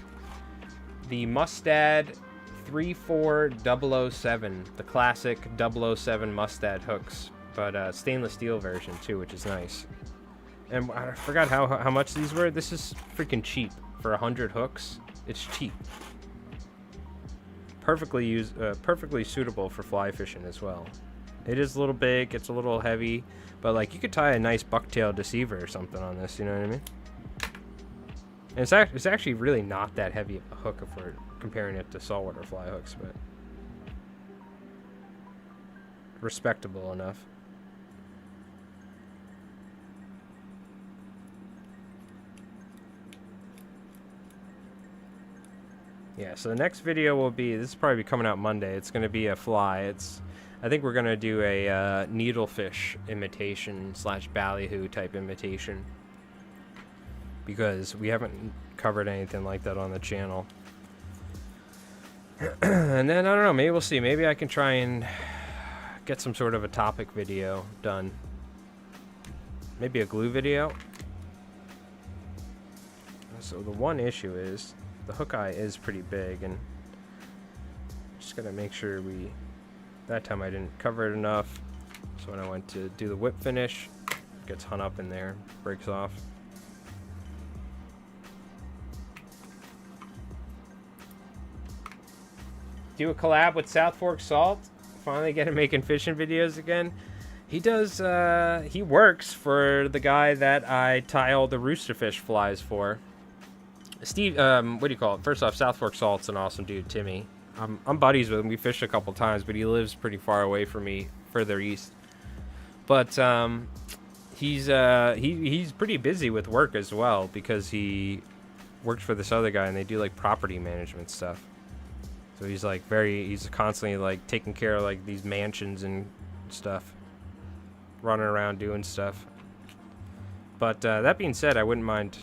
The Mustad 34007, the classic 007 Mustad hooks, but stainless steel version too, which is nice. And I forgot how much these were. This is freaking cheap for 100 hooks. It's cheap. Perfectly suitable for fly fishing as well. It is a little big, it's a little heavy, but like you could tie a nice bucktail deceiver or something on this. You know what I mean? And it's actually really not that heavy of a hook if we're comparing it to saltwater fly hooks, but respectable enough. Yeah, so the next video will be, this is probably coming out Monday. It's going to be a fly. I think we're going to do a needlefish imitation / ballyhoo type imitation, because we haven't covered anything like that on the channel. And then, I don't know, maybe we'll see. Maybe I can try and get some sort of a topic video done. Maybe a glue video. So the one issue is the hook eye is pretty big, and just gotta make sure that time I didn't cover it enough. So when I went to do the whip finish, it gets hung up in there, breaks off. Do a collab with South Fork Salt. Finally get him making fishing videos again. He does, he works for the guy that I tie all the roosterfish flies for. Steve, what do you call it? First off, South Fork Salt's an awesome dude, Timmy. I'm buddies with him. We fished a couple times, but he lives pretty far away from me, further east. But he's pretty busy with work as well, because he works for this other guy, and they do like property management stuff. So he's like he's constantly like taking care of like these mansions and stuff, running around doing stuff. But that being said, I wouldn't mind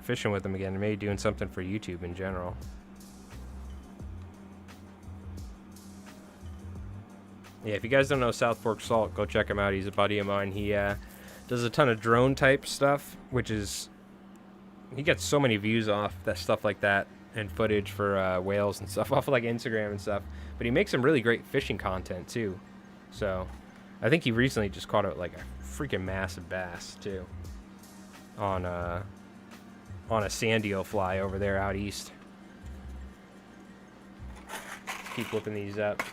fishing with him again, and maybe doing something for YouTube in general. Yeah, if you guys don't know South Fork Salt, go check him out. He's a buddy of mine. He does a ton of drone type stuff, which is, he gets so many views off that stuff like that, and footage for whales and stuff off of like Instagram and stuff. But he makes some really great fishing content too. So I think he recently just caught like a freaking massive bass too on on a Sandeel fly over there out east. Keep whipping these up.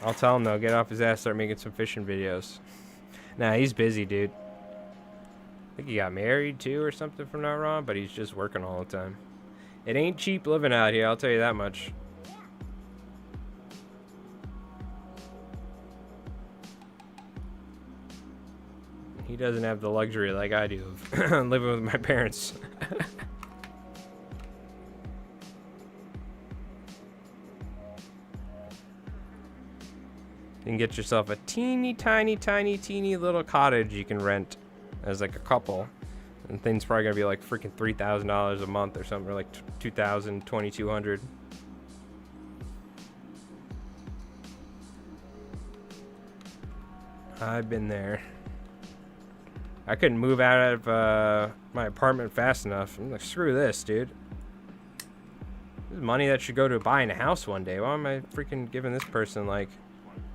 I'll tell him though, get off his ass, start making some fishing videos. Nah, he's busy, dude. I think he got married too or something, if I'm not wrong, but he's just working all the time. It ain't cheap living out here, I'll tell you that much. He doesn't have the luxury like I do of living with my parents. You can get yourself a teeny little cottage you can rent as like a couple, and things probably gonna be like freaking $3,000 a month or something, or like $2,000, $2,200. I've been there. I couldn't move out of my apartment fast enough. I'm like, screw this, dude. This is money that should go to buying a house one day. Why am I freaking giving this person like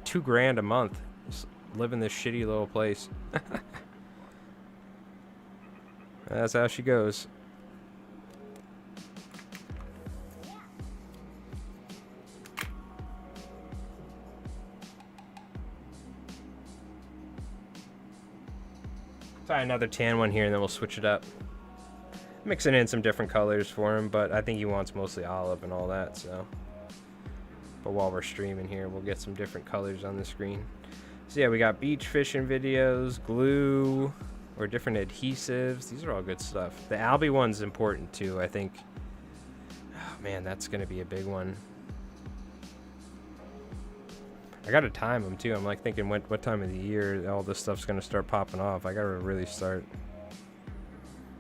$2 grand a month? Just live in this shitty little place. That's how she goes. Try another tan one here and then we'll switch it up. Mixing in some different colors for him, but I think he wants mostly olive and all that, so. But while we're streaming here, we'll get some different colors on the screen. So yeah, we got beach fishing videos, glue, or different adhesives. These are all good stuff. The Albie one's important too, I think. Oh man, that's gonna be a big one. I gotta time them too. I'm like thinking what time of the year all this stuff's gonna start popping off. I gotta really start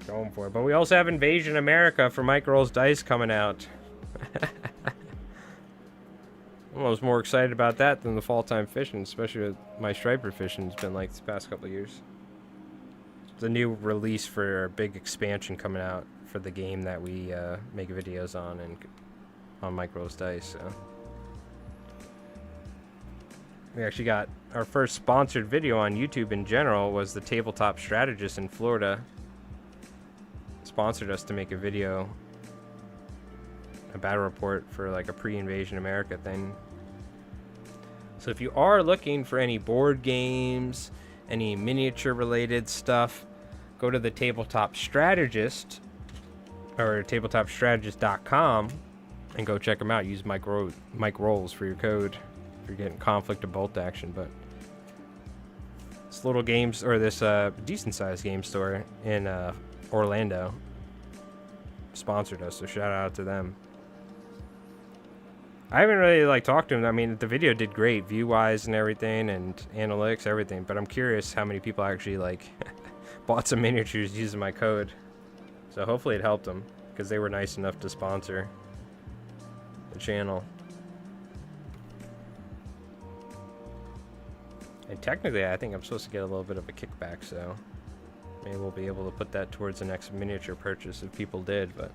going for it. But we also have Invasion America for Mike Rolls Dice coming out. I'm almost more excited about that than the fall time fishing, especially with my striper fishing. It's been like the past couple of years. It's a new release for a big expansion coming out for the game that we make videos on and on Mike Rolls Dice. So. We actually got our first sponsored video on YouTube in general was the tabletop strategist in Florida. Sponsored us to make a video, a battle report for like a pre-Invasion America thing. So if you are looking for any board games, any miniature related stuff, go to the tabletop strategist or tabletopstrategist.com and go check them out. Use Mike Rolls for your code. You're getting conflict of bolt action. But this little games, or this decent sized game store in Orlando sponsored us, so shout out to them. I haven't really like talked to them. I mean, the video did great view wise and everything, and analytics, everything, but I'm curious how many people actually like bought some miniatures using my code. So hopefully it helped them, because they were nice enough to sponsor the channel. And technically, I think I'm supposed to get a little bit of a kickback, so maybe we'll be able to put that towards the next miniature purchase if people did, but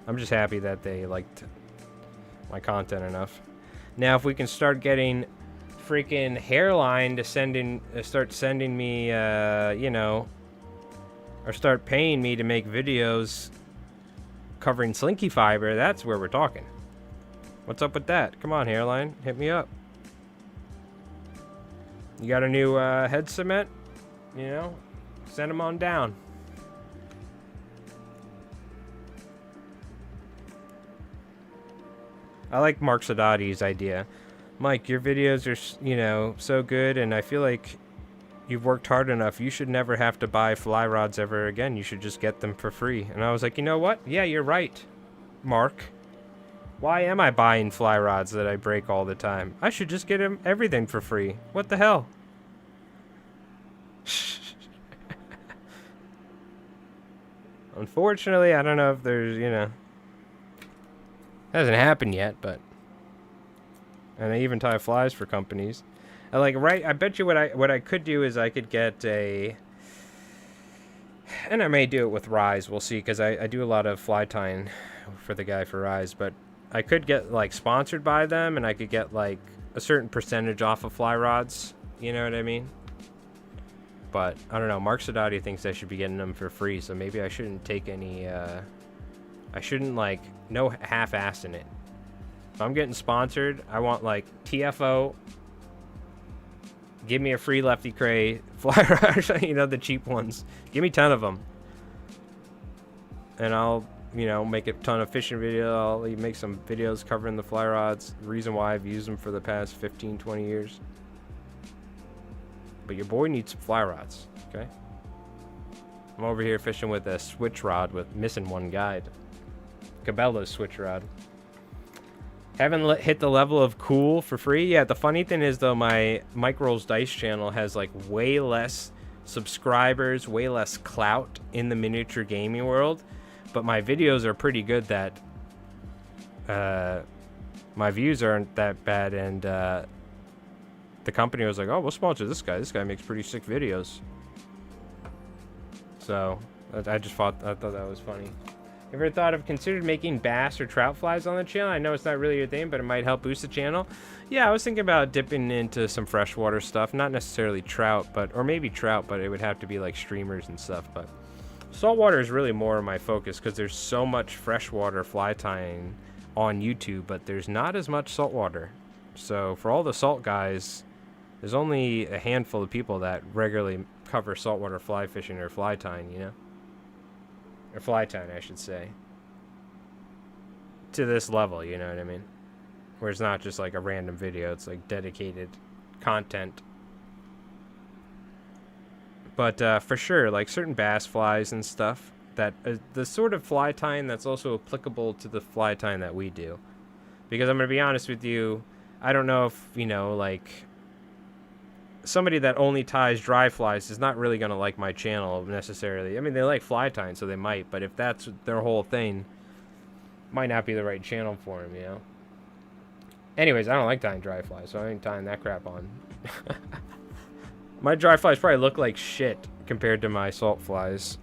I'm just happy that they liked my content enough. Now, if we can start getting freaking Hairline to start sending me, you know, or start paying me to make videos covering Slinky Fiber, that's where we're talking. What's up with that? Come on, Hairline, hit me up. You got a new head cement? You know, send them on down. I like Mark Sadati's idea. Mike, your videos are, you know, so good, and I feel like you've worked hard enough. You should never have to buy fly rods ever again. You should just get them for free. And I was like, you know what? Yeah, you're right, Mark. Why am I buying fly rods that I break all the time? I should just get him everything for free. What the hell? Unfortunately, I don't know if there's, you know, hasn't happened yet, but, and they even tie flies for companies. I like, right, I bet you what I could do is I could get a, and I may do it with Rise, we'll see, because I do a lot of fly tying for the guy for Rise, but I could get like sponsored by them, and I could get like a certain percentage off of fly rods, you know what I mean? but I don't know. Mark Sadati thinks I should be getting them for free, so maybe I shouldn't take any, I shouldn't, like, no half-ass in it. If I'm getting sponsored, I want, like, TFO, give me a free Lefty Cray fly rod, you know, the cheap ones. Give me 10 of them. And I'll, you know, make a ton of fishing videos. I'll make some videos covering the fly rods. The reason why I've used them for the past 15, 20 years. But your boy needs some fly rods, okay? I'm over here fishing with a switch rod with missing one guide. Cabela's switch rod. Haven't hit the level of cool for free. Yeah, the funny thing is, though, my Mike Rolls Dice channel has, like, way less subscribers, way less clout in the miniature gaming world. But my videos are pretty good that my views aren't that bad. And the company was like, oh, we'll sponsor this guy. This guy makes pretty sick videos. So I thought that was funny. Ever thought of considered making bass or trout flies on the channel? I know it's not really your thing, but it might help boost the channel. Yeah, I was thinking about dipping into some freshwater stuff. Not necessarily trout, or maybe trout, but it would have to be like streamers and stuff. But saltwater is really more of my focus because there's so much freshwater fly tying on YouTube, but there's not as much saltwater. So for all the salt guys, there's only a handful of people that regularly cover saltwater fly fishing or fly tying, you know? Or fly tying, I should say. To this level, you know what I mean? Where it's not just like a random video, it's like dedicated content. But for sure, like certain bass flies and stuff, that the sort of fly tying that's also applicable to the fly tying that we do. Because I'm going to be honest with you, I don't know if, you know, like somebody that only ties dry flies is not really going to like my channel necessarily. I mean, they like fly tying, so they might, but if that's their whole thing, might not be the right channel for them, you know? Anyways, I don't like tying dry flies, so I ain't tying that crap on. My dry flies probably look like shit compared to my salt flies.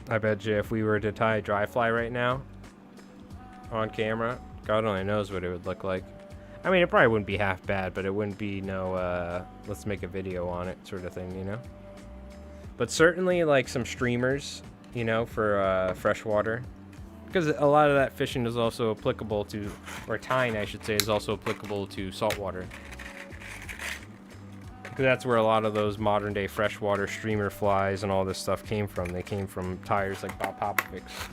I bet you if we were to tie a dry fly right now on camera, God only knows what it would look like. I mean, it probably wouldn't be half bad, but it wouldn't be no, let's make a video on it sort of thing, you know? But certainly, like, some streamers, you know, for freshwater. Because a lot of that fishing is also applicable to, or tying, I should say, is also applicable to saltwater. Because that's where a lot of those modern-day freshwater streamer flies and all this stuff came from. They came from tires like Bob Popovich's.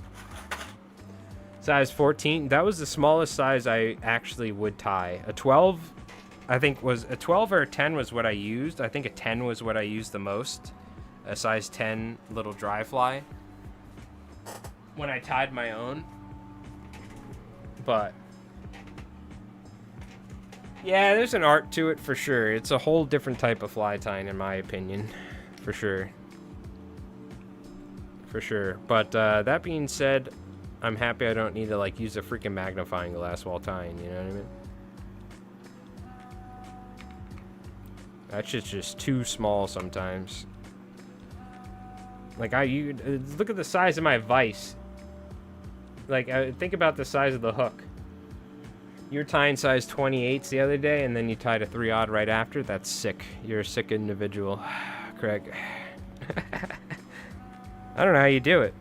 Size 14, that was the smallest size I actually would tie. A 12, I think was a 12 or a 10 was what I used. I think a 10 was what I used the most. A size 10 little dry fly when I tied my own. But yeah, there's an art to it for sure. It's a whole different type of fly tying in my opinion, for sure. For sure. But that being said, I'm happy I don't need to, like, use a freaking magnifying glass while tying, you know what I mean? That shit's just too small sometimes. Like, look at the size of my vise. Like, think about the size of the hook. You were tying size 28s the other day, and then you tied a 3-aught right after? That's sick. You're a sick individual, Craig. I don't know how you do it.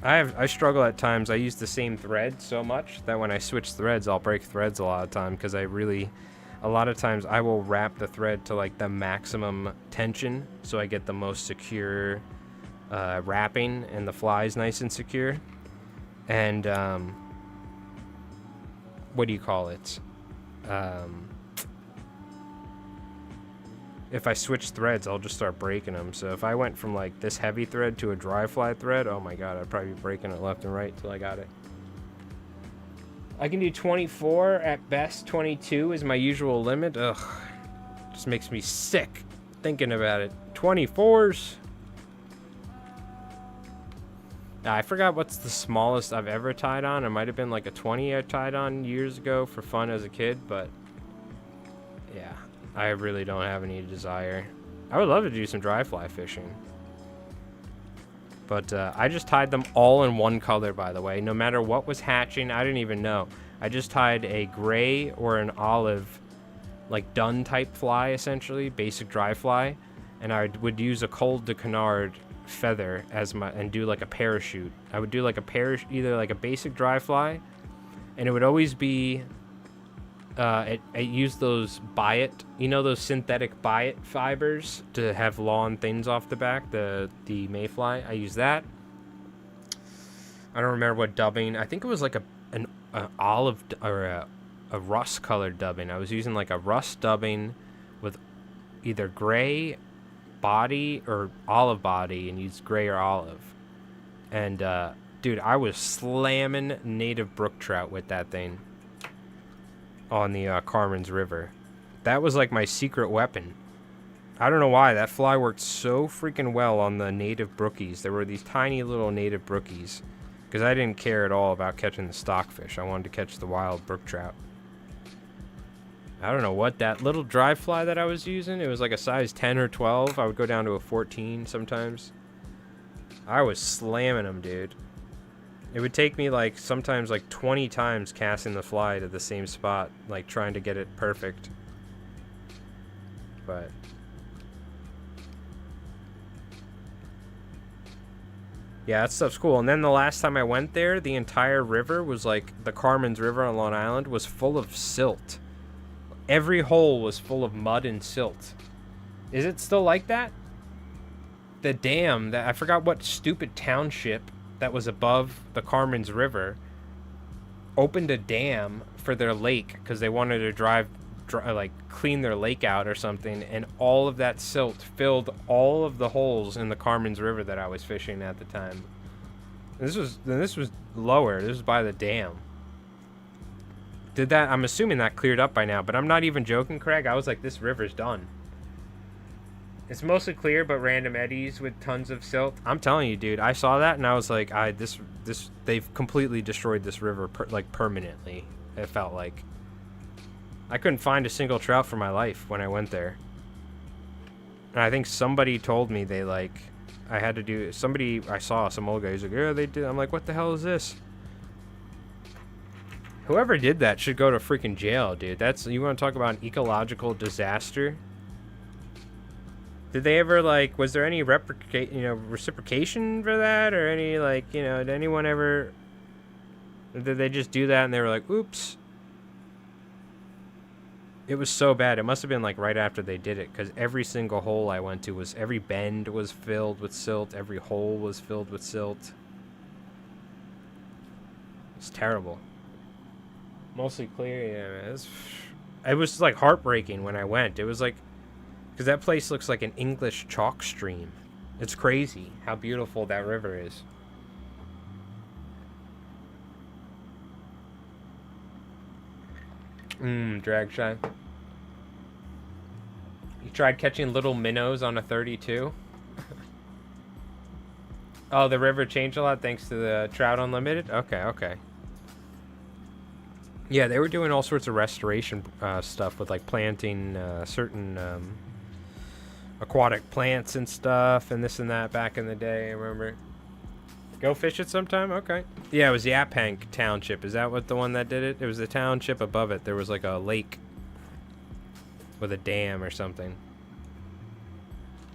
I struggle at times. I use the same thread so much that when I switch threads, I'll break threads a lot of time because a lot of times I will wrap the thread to like the maximum tension so I get the most secure wrapping and the fly's nice and secure. And what do you call it? If I switch threads, I'll just start breaking them. So if I went from like this heavy thread to a dry fly thread, oh my god, I'd probably be breaking it left and right till I got it. I can do 24 at best. 22 is my usual limit. Ugh, just makes me sick thinking about it. 24s. I forgot what's the smallest I've ever tied on. It might have been like a 20 I tied on years ago for fun as a kid, but yeah, I really don't have any desire. I would love to do some dry fly fishing. But I just tied them all in one color, by the way. No matter what was hatching, I didn't even know. I just tied a gray or an olive like dun type fly, essentially, basic dry fly, and I would use a cold de canard feather as my, and do like a parachute. I would do like a parachute, either like a basic dry fly, and it would always be, I used those biot, you know, those synthetic biot fibers to have lawn things off the back, the mayfly. I use that. I don't remember what dubbing. I think it was like an olive or a rust colored dubbing. I was using like a rust dubbing with either gray body or olive body, and used gray or olive. And dude, I was slamming native brook trout with that thing on the Carmen's River. That was like my secret weapon. I don't know why that fly worked so freaking well on the native brookies. There were these tiny little native brookies, because I didn't care at all about catching the stockfish. I wanted to catch the wild brook trout. I don't know what that little dry fly that I was using, it was like a size 10 or 12. I would go down to a 14 sometimes. I was slamming them, dude. It would take me like sometimes like 20 times casting the fly to the same spot, like trying to get it perfect. But yeah, that stuff's cool. And then the last time I went there, the entire river was like, the Carmen's River on Long Island was full of silt. Every hole was full of mud and silt. Is it still like that? The dam, that I forgot what stupid township that was above the Carmen's River opened a dam for their lake because they wanted to like clean their lake out or something, and all of that silt filled all of the holes in the Carmen's River that I was fishing at the time. And this was lower. This was by the dam. Did that? I'm assuming that cleared up by now, but I'm not even joking, Craig. I was like, this river's done. It's mostly clear, but random eddies with tons of silt. I'm telling you, dude. I saw that and I was like, they've completely destroyed this river, like permanently. It felt like. I couldn't find a single trout for my life when I went there. And I think somebody told me they like, I had to do, I saw some old guy who's like, yeah, they did. I'm like, what the hell is this? Whoever did that should go to freaking jail, dude. You want to talk about an ecological disaster? Did they ever, like, was there any reciprocation for that? Or any, like, did anyone ever, did they just do that and they were like, oops? It was so bad. It must have been, like, right after they did it, because every single hole I went to every bend was filled with silt. Every hole was filled with silt. It's terrible. Mostly clear, yeah, man. It was, like, heartbreaking when I went. It was, like, because that place looks like an English chalk stream. It's crazy how beautiful that river is. Drag shy. You tried catching little minnows on a 32? Oh, the river changed a lot thanks to the Trout Unlimited? Okay. Yeah, they were doing all sorts of restoration stuff with, like, planting certain aquatic plants and stuff and this and that back in the day, I remember. Go fish it sometime? Okay. Yeah, it was Yaphank Township. Is that what the one that did it? It was the township above it. There was like a lake with a dam or something.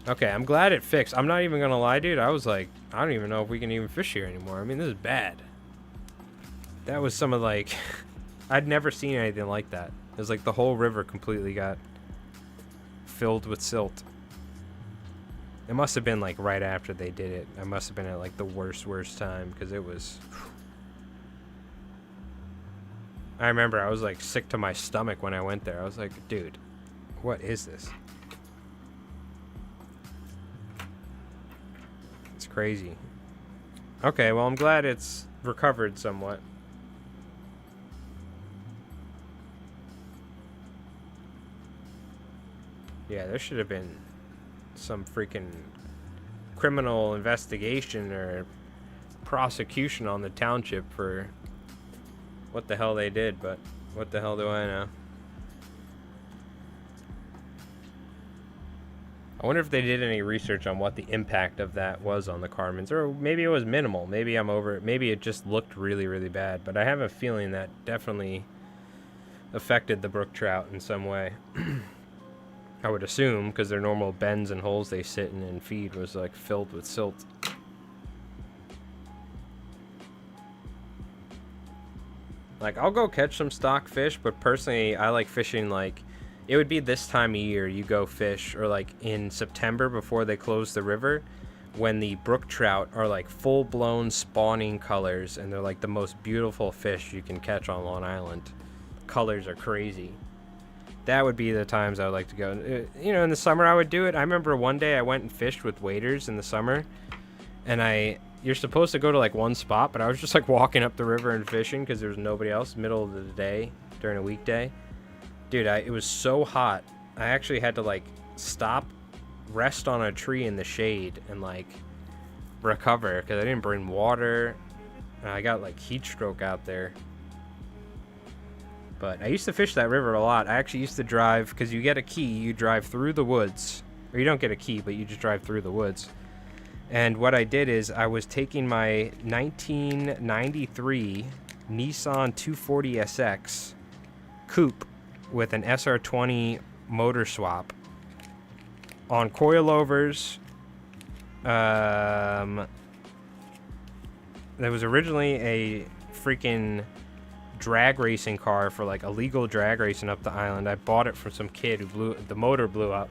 Okay, I'm glad it fixed. I'm not even gonna lie, dude. I was like, I don't even know if we can even fish here anymore. I mean, this is bad. That was some of, like, I'd never seen anything like that. It was like the whole river completely got filled with silt. It must have been like right after they did it. I must have been at like the worst time, because it was. I remember I was like sick to my stomach when I went there. I was like, dude, what is this? It's crazy. Okay, well, I'm glad it's recovered somewhat. Yeah, there should have been some freaking criminal investigation or prosecution on the township for what the hell they did, but what the hell do I know? I wonder if they did any research on what the impact of that was on the Carmens, or maybe it was minimal. Maybe I'm over it. Maybe it just looked really, really bad, but I have a feeling that definitely affected the brook trout in some way. I would assume, because their normal bends and holes they sit in and feed was like filled with silt. Like, I'll go catch some stock fish, but personally, I like fishing, like, it would be this time of year you go fish, or like in September before they close the river, when the brook trout are like full-blown spawning colors, and they're like the most beautiful fish you can catch on Long Island. Colors are crazy. That would be the times I would like to go. You know, in the summer I would do it. I remember one day I went and fished with waders in the summer, and you're supposed to go to like one spot, but I was just like walking up the river and fishing because there was nobody else, middle of the day during a weekday. Dude, it was so hot. I actually had to like stop, rest on a tree in the shade, and like recover because I didn't bring water. I got like heat stroke out there. But I used to fish that river a lot. I actually used to drive, because you get a key, you drive through the woods. Or you don't get a key, but you just drive through the woods. And what I did is I was taking my 1993 Nissan 240SX coupe with an SR20 motor swap on coilovers. There was originally a freaking drag racing car for like illegal drag racing up the island. I bought it from some kid who the motor blew up.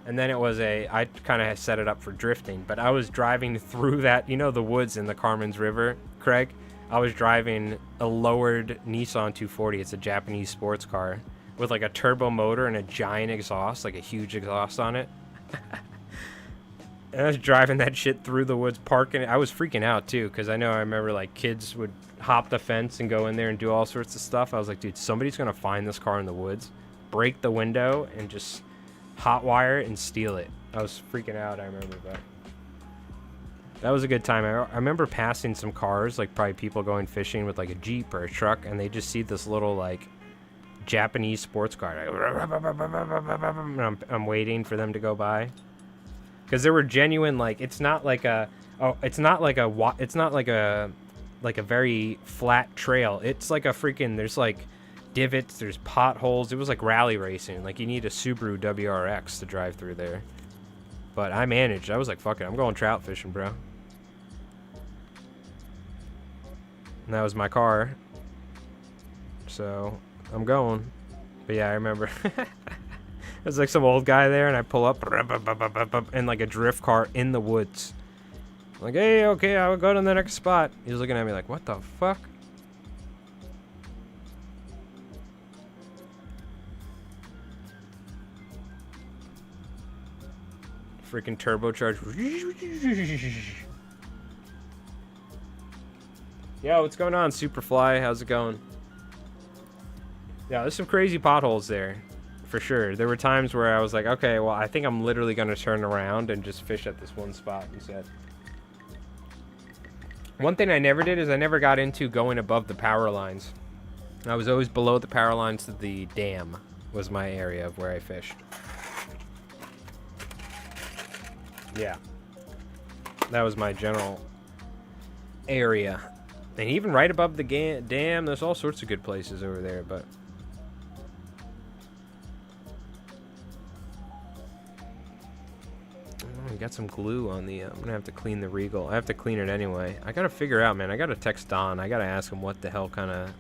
And then I kind of set it up for drifting, but I was driving through that, you know, the woods in the Carmen's River, Craig? I was driving a lowered Nissan 240. It's a Japanese sports car with like a turbo motor and a giant exhaust, like a huge exhaust on it. And I was driving that shit through the woods, parking it. I was freaking out too, because I remember like kids would hop the fence and go in there and do all sorts of stuff. I was like, dude, somebody's gonna find this car in the woods, break the window, and just hotwire it and steal it. I was freaking out, I remember, but that was a good time. I remember passing some cars, like probably people going fishing with like a Jeep or a truck, and they just see this little like Japanese sports car. And I'm waiting for them to go by. Because there were genuine, like, it's not like a very flat trail. It's like a freaking, there's like divots, there's potholes. It was like rally racing. Like, you need a Subaru WRX to drive through there. But I managed. I was like, fuck it, I'm going trout fishing, bro. And that was my car. So, I'm going. But yeah, I remember. There's like some old guy there, and I pull up in like a drift car in the woods. I'm like, hey, okay, I'll go to the next spot. He was looking at me like, what the fuck? Freaking turbocharged. Yo, what's going on, Superfly? How's it going? Yeah, there's some crazy potholes there. For sure. There were times where I was like, okay, well, I think I'm literally going to turn around and just fish at this one spot, he said. One thing I never did is I never got into going above the power lines. I was always below the power lines to the dam was my area of where I fished. Yeah. That was my general area. And even right above the dam, there's all sorts of good places over there, but... I got some glue on the... I'm going to have to clean the Regal. I have to clean it anyway. I got to figure out, man. I got to text Don. I got to ask him what the hell kind of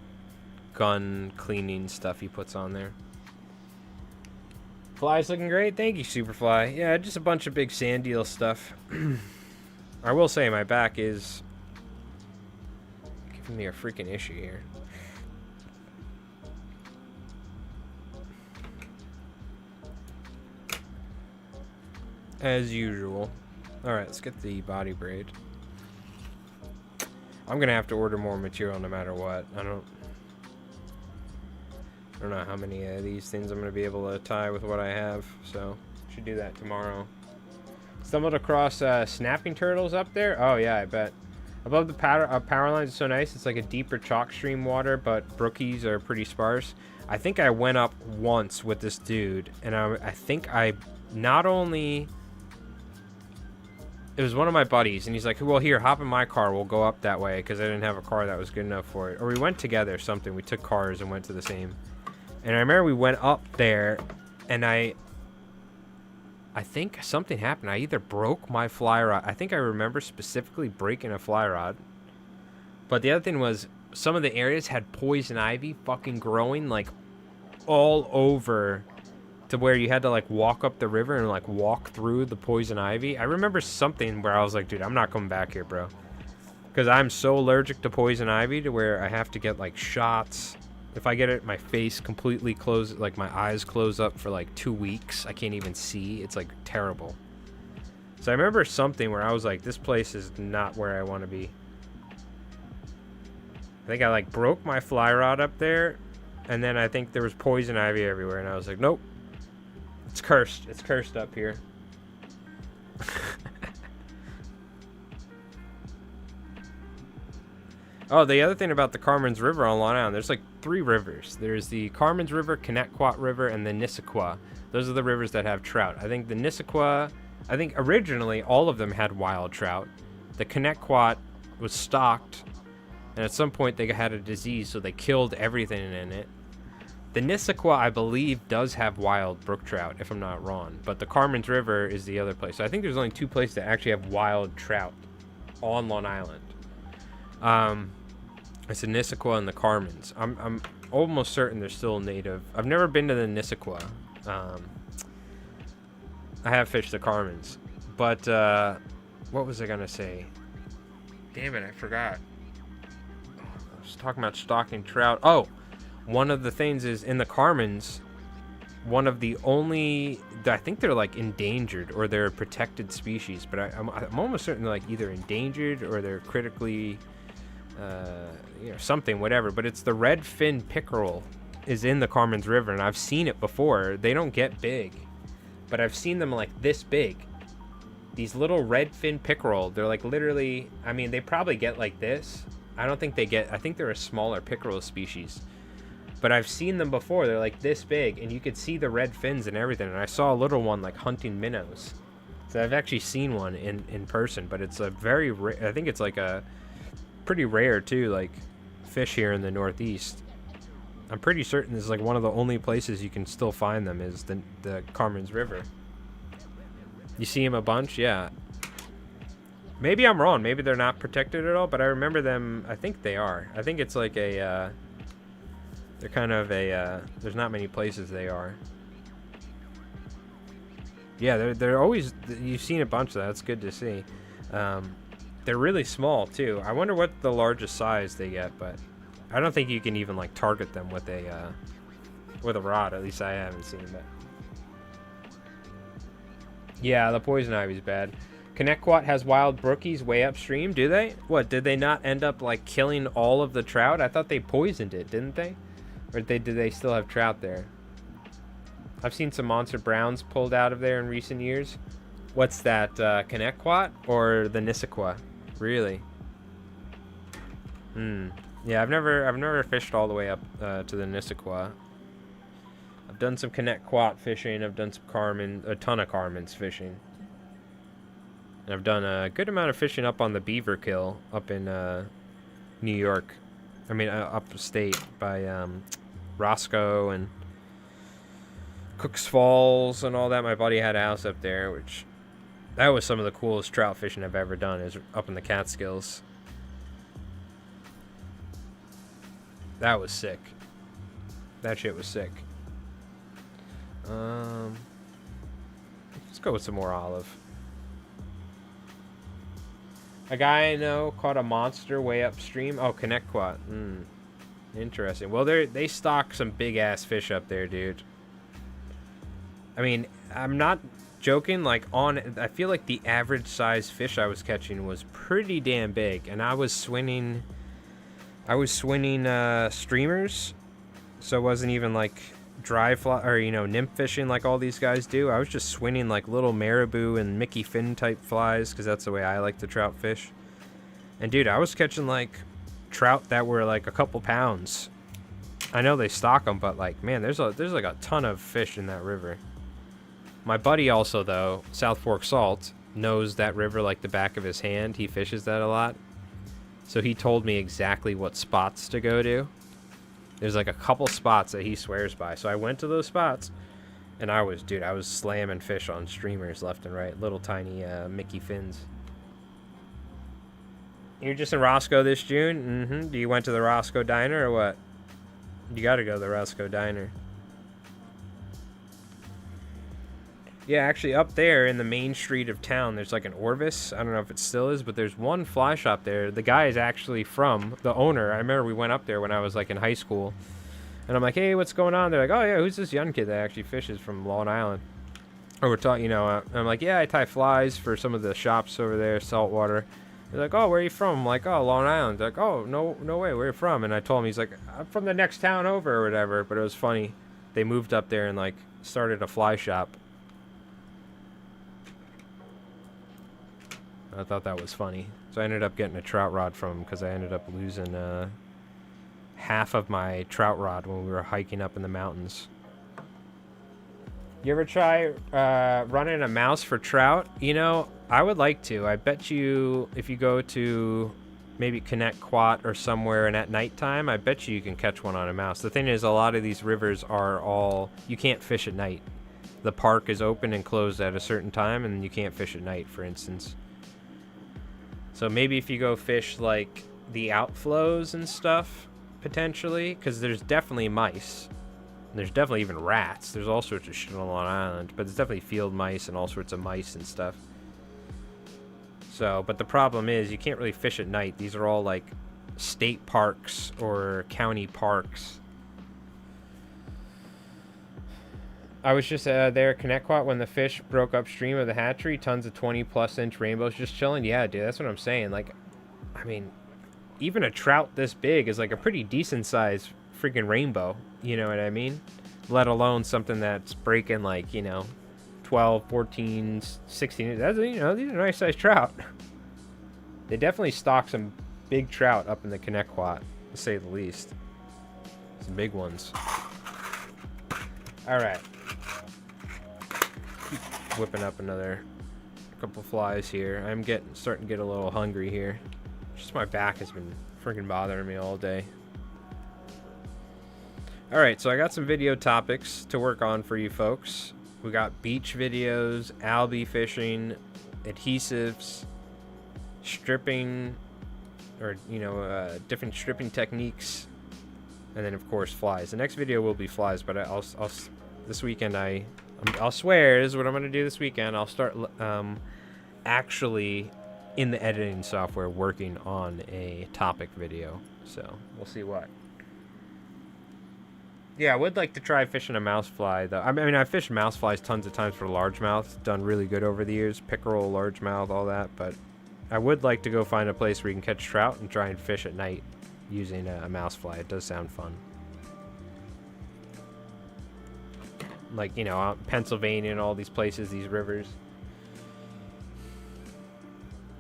gun cleaning stuff he puts on there. Fly's looking great. Thank you, Superfly. Yeah, just a bunch of big Sandeel stuff. I will say my back is giving me a freaking issue here. As usual. Alright, let's get the body braid. I'm gonna have to order more material no matter what. I don't know how many of these things I'm gonna be able to tie with what I have, so should do that tomorrow. Stumbled across snapping turtles up there. Oh yeah, I bet. Above the power lines is so nice. It's like a deeper chalk stream water, but brookies are pretty sparse. I think I went up once with this dude, and I think I not only... It was one of my buddies, and he's like, well, here, hop in my car. We'll go up that way, because I didn't have a car that was good enough for it. Or we went together or something. We took cars and went to the same And I remember we went up there, and I think something happened. I either broke my fly rod. I think I remember specifically breaking a fly rod. But the other thing was, some of the areas had poison ivy fucking growing, like, all over, to where you had to, like, walk up the river and, like, walk through the poison ivy. I remember something where I was like, dude, I'm not coming back here, bro. Because I'm so allergic to poison ivy to where I have to get, like, shots. If I get it, my face completely closed, like, my eyes close up for, like, 2 weeks. I can't even see. It's, like, terrible. So I remember something where I was like, this place is not where I want to be. I think I, like, broke my fly rod up there, and then I think there was poison ivy everywhere, and I was like, nope. It's cursed. It's cursed up here. Oh, the other thing about the Carmen's River on Long Island, there's like 3 rivers. There's the Carmen's River, Connecticut River, and the Nisqually. Those are the rivers that have trout. I think the Nisqually, I think originally all of them had wild trout. The Connecticut was stocked, and at some point they had a disease, so they killed everything in it. The Nisqually, I believe, does have wild brook trout, if I'm not wrong. But the Carmen's River is the other place. So I think there's only 2 places that actually have wild trout on Long Island. It's the Nisqually and the Carmen's. I'm almost certain they're still native. I've never been to the Nisqually. I have fished the Carmen's. But, what was I going to say? Damn it, I forgot. I was talking about stocking trout. Oh! One of the things is in the Carmen's, one of the only, I think they're like endangered or they're a protected species, but I'm almost certain they're like either endangered or they're critically, something, whatever. But it's the red fin pickerel is in the Carmen's River, and I've seen it before. They don't get big, but I've seen them like this big. These little red fin pickerel, they're like literally, I mean, they probably get like this. I don't think they get, I think they're a smaller pickerel species. But I've seen them before. They're like this big, and you could see the red fins and everything. And I saw a little one like hunting minnows. So I've actually seen one in person, but it's a very I think it's like a pretty rare too, like fish here in the Northeast. I'm pretty certain this is like one of the only places you can still find them is the Carmen's River. You see them a bunch, yeah. Maybe I'm wrong. Maybe they're not protected at all, but I remember them. I think they are. I think it's like a. They're kind of a, there's not many places they are. Yeah, they're always, you've seen a bunch of that. That's good to see. They're really small, too. I wonder what the largest size they get, but I don't think you can even, like, target them with a rod. At least I haven't seen that. Yeah, the poison ivy's bad. Connecticut has wild brookies way upstream, do they? What, did they not end up, like, killing all of the trout? I thought they poisoned it, didn't they? Or do they still have trout there? I've seen some monster browns pulled out of there in recent years. What's that, Connecticut or the Nisqually? Really? Yeah, I've never fished all the way up to the Nisqually. I've done some Connecticut fishing. I've done some a ton of Carmen's fishing. And I've done a good amount of fishing up on the Beaver Kill up in New York. I mean, upstate by Roscoe and Cooks Falls and all that. My buddy had a house up there, which that was some of the coolest trout fishing I've ever done, is up in the Catskills. That was sick. That shit was sick. Let's go with some more olive. A guy I know caught a monster way upstream. Oh, Connecticut. Interesting. Well, they stock some big ass fish up there, dude. I mean, I'm not joking. Like, I feel like the average size fish I was catching was pretty damn big, and I was swinning streamers, so it wasn't even like dry fly or nymph fishing like all these guys do. I was just swinning like little marabou and Mickey fin type flies, because that's the way I like to trout fish. And dude, I was catching like trout that were like a couple pounds. I know they stock them, but like, man, there's like a ton of fish in that river. My buddy also, though, South Fork Salt, knows that river like the back of his hand. He fishes that a lot. So he told me exactly what spots to go to. There's like a couple spots that he swears by. So I went to those spots, and I was slamming fish on streamers left and right. Little tiny Mickey fins. You're just in Roscoe this June? Mm-hmm. Do you went to the Roscoe Diner or what? You gotta go to the Roscoe Diner. Yeah, actually up there in the main street of town, there's like an Orvis. I don't know if it still is, but there's one fly shop there. The guy is actually from the owner. I remember we went up there when I was like in high school. And I'm like, hey, what's going on? They're like, oh yeah, who's this young kid that actually fishes from Long Island? Or we're talking, you know, I'm like, yeah, I tie flies for some of the shops over there, saltwater. They're like, oh, where are you from? I'm like, oh, Long Island. They're like, oh, no way, where are you from? And I told him, he's like, I'm from the next town over or whatever. But it was funny. They moved up there and like started a fly shop. I thought that was funny. So I ended up getting a trout rod from him because I ended up losing half of my trout rod when we were hiking up in the mountains. You ever try running a mouse for trout? You know, I would like to. I bet you if you go to maybe Connect Quat or somewhere and at nighttime, I bet you can catch one on a mouse. The thing is, a lot of these rivers are all, you can't fish at night. The park is open and closed at a certain time, and you can't fish at night, for instance. So maybe if you go fish like the outflows and stuff, potentially, because there's definitely mice. There's definitely even rats. There's all sorts of shit on Long Island, but there's definitely field mice and all sorts of mice and stuff. So, but the problem is you can't really fish at night. These are all like state parks or county parks. I was just there at Connecticut when the fish broke upstream of the hatchery. Tons of 20+ inch rainbows just chilling. Yeah, dude, that's what I'm saying. Like, I mean, even a trout this big is like a pretty decent size freaking rainbow. You know what I mean? Let alone something that's breaking like, you know, 12, 14, 16. That's, you know, these are nice sized trout. They definitely stock some big trout up in the Connecticut, to say the least. Some big ones. All right. Whipping up another couple flies here. I'm starting to get a little hungry here. Just my back has been freaking bothering me all day. All right, so I got some video topics to work on for you folks. We got beach videos, albie fishing, adhesives, stripping, or you know, different stripping techniques, and then of course flies. The next video will be flies, but I'll this weekend I'll swear, this is what I'm going to do this weekend. I'll start actually in the editing software working on a topic video. So we'll see what. Yeah, I would like to try fishing a mouse fly, though. I mean, I've fished mouse flies tons of times for largemouth. Done really good over the years. Pickerel, largemouth, all that. But I would like to go find a place where you can catch trout and try and fish at night using a mouse fly. It does sound fun. Like, you know, Pennsylvania and all these places, these rivers.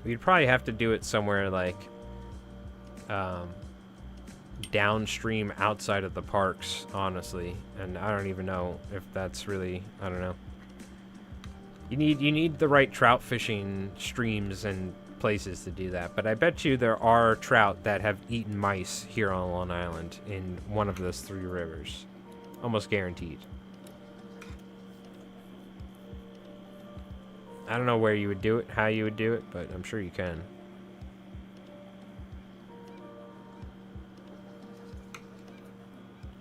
We'd probably have to do it somewhere like downstream outside of the parks, honestly. And I don't even know if that's really, I don't know. You need the right trout fishing streams and places to do that. But I bet you there are trout that have eaten mice here on Long Island in one of those 3 rivers. Almost guaranteed. I don't know where you would do it, how you would do it, but I'm sure you can.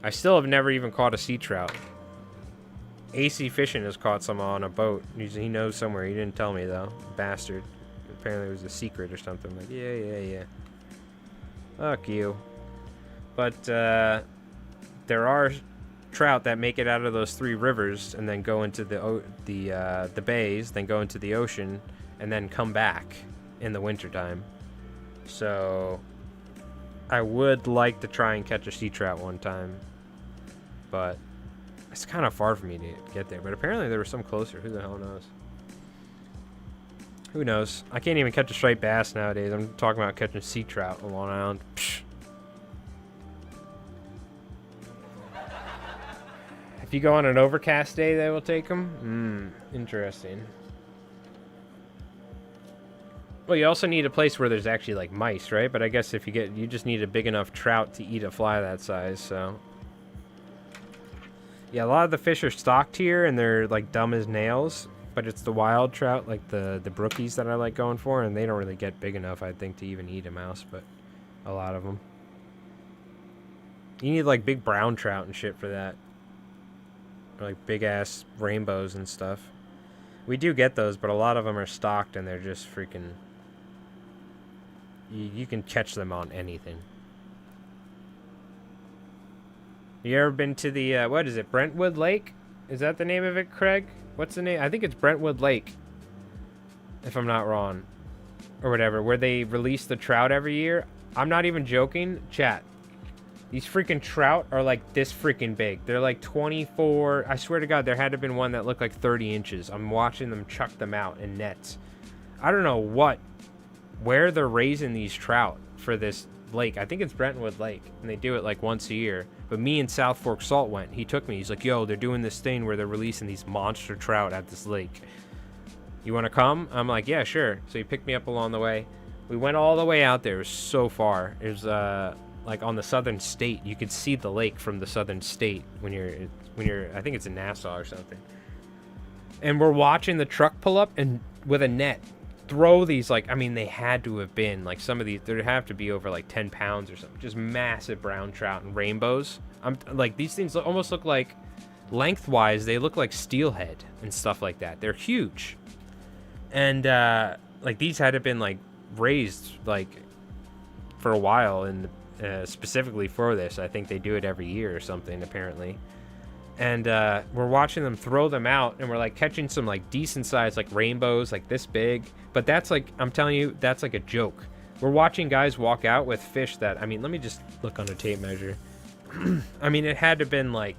I still have never even caught a sea trout. AC Fishing has caught some on a boat. He knows somewhere. He didn't tell me, though. Bastard. Apparently it was a secret or something. Like, yeah. Fuck you. But, there are trout that make it out of those 3 rivers and then go into the bays, then go into the ocean, and then come back in the wintertime. So I would like to try and catch a sea trout one time, but it's kind of far for me to get there. But apparently there was some closer. Who the hell knows? Who knows? I can't even catch a striped bass nowadays. I'm talking about catching sea trout on Long Island. Psh. If you go on an overcast day, they will take them? Interesting. Well, you also need a place where there's actually, like, mice, right? But I guess if you just need a big enough trout to eat a fly that size, so Yeah, a lot of the fish are stocked here, and they're like dumb as nails. But it's the wild trout, like the brookies that I like going for, and they don't really get big enough, I think, to even eat a mouse. But a lot of them. You need like big brown trout and shit for that. Or like big ass rainbows and stuff. We do get those, but a lot of them are stocked, and they're just freaking. You can catch them on anything. You ever been to the, what is it, Brentwood Lake? Is that the name of it, Craig? What's the name? I think it's Brentwood Lake, if I'm not wrong. Or whatever, where they release the trout every year. I'm not even joking. Chat. These freaking trout are like this freaking big. They're like 24. I swear to God, there had to have been one that looked like 30 inches. I'm watching them chuck them out in nets. I don't know where they're raising these trout for this lake. I think it's Brentwood Lake, and they do it like once a year. But me and South Fork Salt went. He took me. He's like, yo, they're doing this thing where they're releasing these monster trout at this lake. You want to come? I'm like, yeah, sure. So he picked me up along the way. We went all the way out there. It was so far. It was like on the southern state. You could see the lake from the southern state when you're I think it's in Nassau or something. And we're watching the truck pull up and with a net throw these, like, I mean, they had to have been like some of these, there'd have to be over like 10 pounds or something, just massive brown trout and rainbows. I'm like, these things almost look like, lengthwise they look like steelhead and stuff like that. They're huge. And like these had to have been like raised like for a while, and specifically for this. I think they do it every year or something apparently. And we're watching them throw them out, and we're like catching some like decent sized like rainbows like this big. But that's like, I'm telling you, that's like a joke. We're watching guys walk out with fish that, I mean, let me just look on a tape measure. I mean, it had to have been like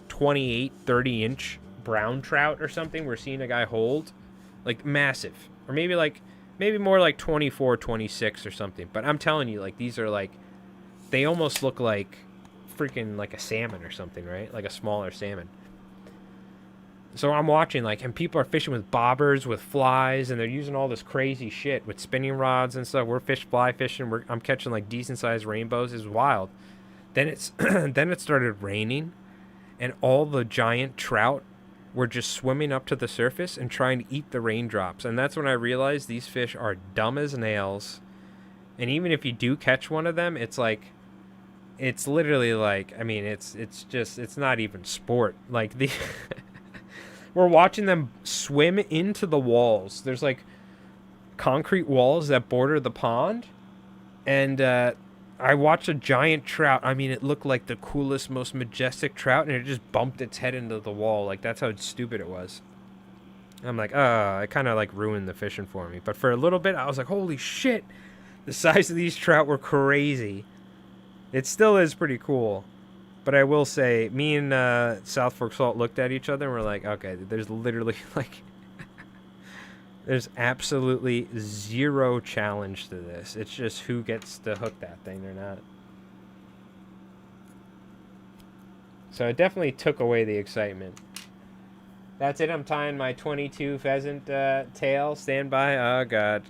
28, 30 inch brown trout or something we're seeing a guy hold. Like massive. Or maybe more like 24, 26 or something. But I'm telling you, like, these are like, they almost look like freaking like a salmon or something, right? Like a smaller salmon. So I'm watching, like, and people are fishing with bobbers, with flies, and they're using all this crazy shit with spinning rods and stuff. We're fly fishing. I'm catching like decent sized rainbows. It's wild. Then then it started raining, and all the giant trout were just swimming up to the surface and trying to eat the raindrops. And that's when I realized these fish are dumb as nails. And even if you do catch one of them, it's like, it's literally like, I mean, it's not even sport. Like the we're watching them swim into the walls. There's like concrete walls that border the pond, and I watched a giant trout. I mean, it looked like the coolest, most majestic trout, and it just bumped its head into the wall. Like, that's how stupid it was. I'm like, it kind of like ruined the fishing for me. But for a little bit, I was like, holy shit, the size of these trout were crazy. It still is pretty cool. But I will say, me and South Fork Salt looked at each other and we're like, okay, there's literally like, there's absolutely zero challenge to this. It's just who gets to hook that thing or not. So it definitely took away the excitement. That's it. I'm tying my 22 pheasant tail. Stand by. Oh, God.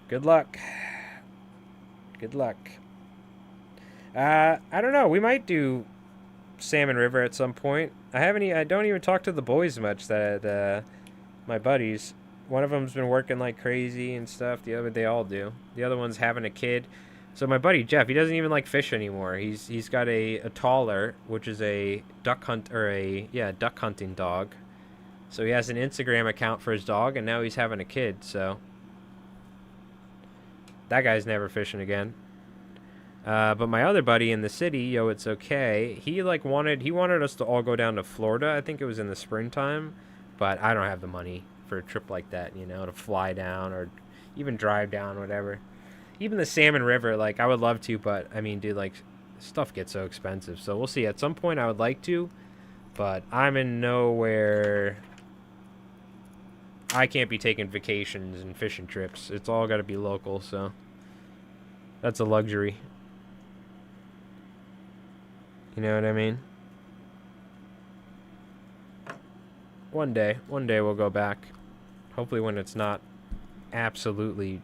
Good luck. Good luck. I don't know. We might do Salmon River at some point. I don't even talk to the boys much. My buddies. One of them's been working like crazy and stuff. They all do. The other one's having a kid. So my buddy Jeff, he doesn't even like fish anymore. He's got a taller, which is a duck hunting dog. So he has an Instagram account for his dog, and now he's having a kid. So that guy's never fishing again. But my other buddy in the city, Yo It's Okay, he wanted us to all go down to Florida. I think it was in the springtime, but I don't have the money for a trip like that, you know, to fly down or even drive down, whatever. Even the Salmon River, like, I would love to, but I mean, dude, like, stuff gets so expensive. So we'll see. At some point I would like to, but I'm in nowhere. I can't be taking vacations and fishing trips. It's all got to be local, so that's a luxury. You know what I mean? One day we'll go back. Hopefully when it's not absolutely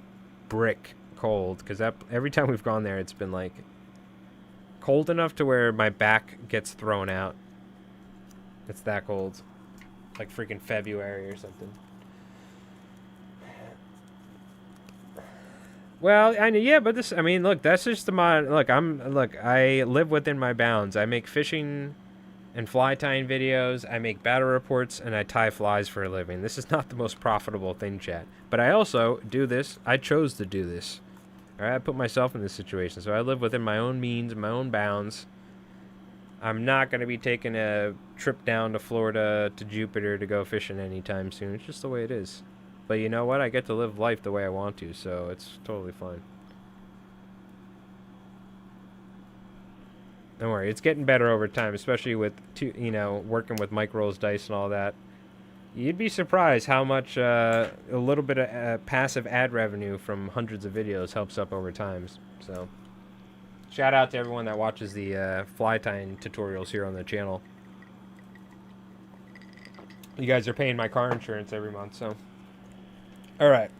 brick cold, because every time we've gone there, it's been like cold enough to where my back gets thrown out. It's that cold. Like freaking February or something. Well, yeah, but this, I mean, look, that's just the mod. Look, I live within my bounds. I make fishing and fly tying videos. I make battle reports, and I tie flies for a living. This is not the most profitable thing, chat. But I also do this. I chose to do this. All right, I put myself in this situation, so I live within my own means, my own bounds. I'm not going to be taking a trip down to Florida to Jupiter to go fishing anytime soon. It's just the way it is. But you know what? I get to live life the way I want to, so it's totally fine. Don't worry, it's getting better over time, especially with, working with Mike Rolls Dice and all that. You'd be surprised how much a little bit of passive ad revenue from hundreds of videos helps up over time. So, shout out to everyone that watches the fly tying tutorials here on the channel. You guys are paying my car insurance every month, so. All right.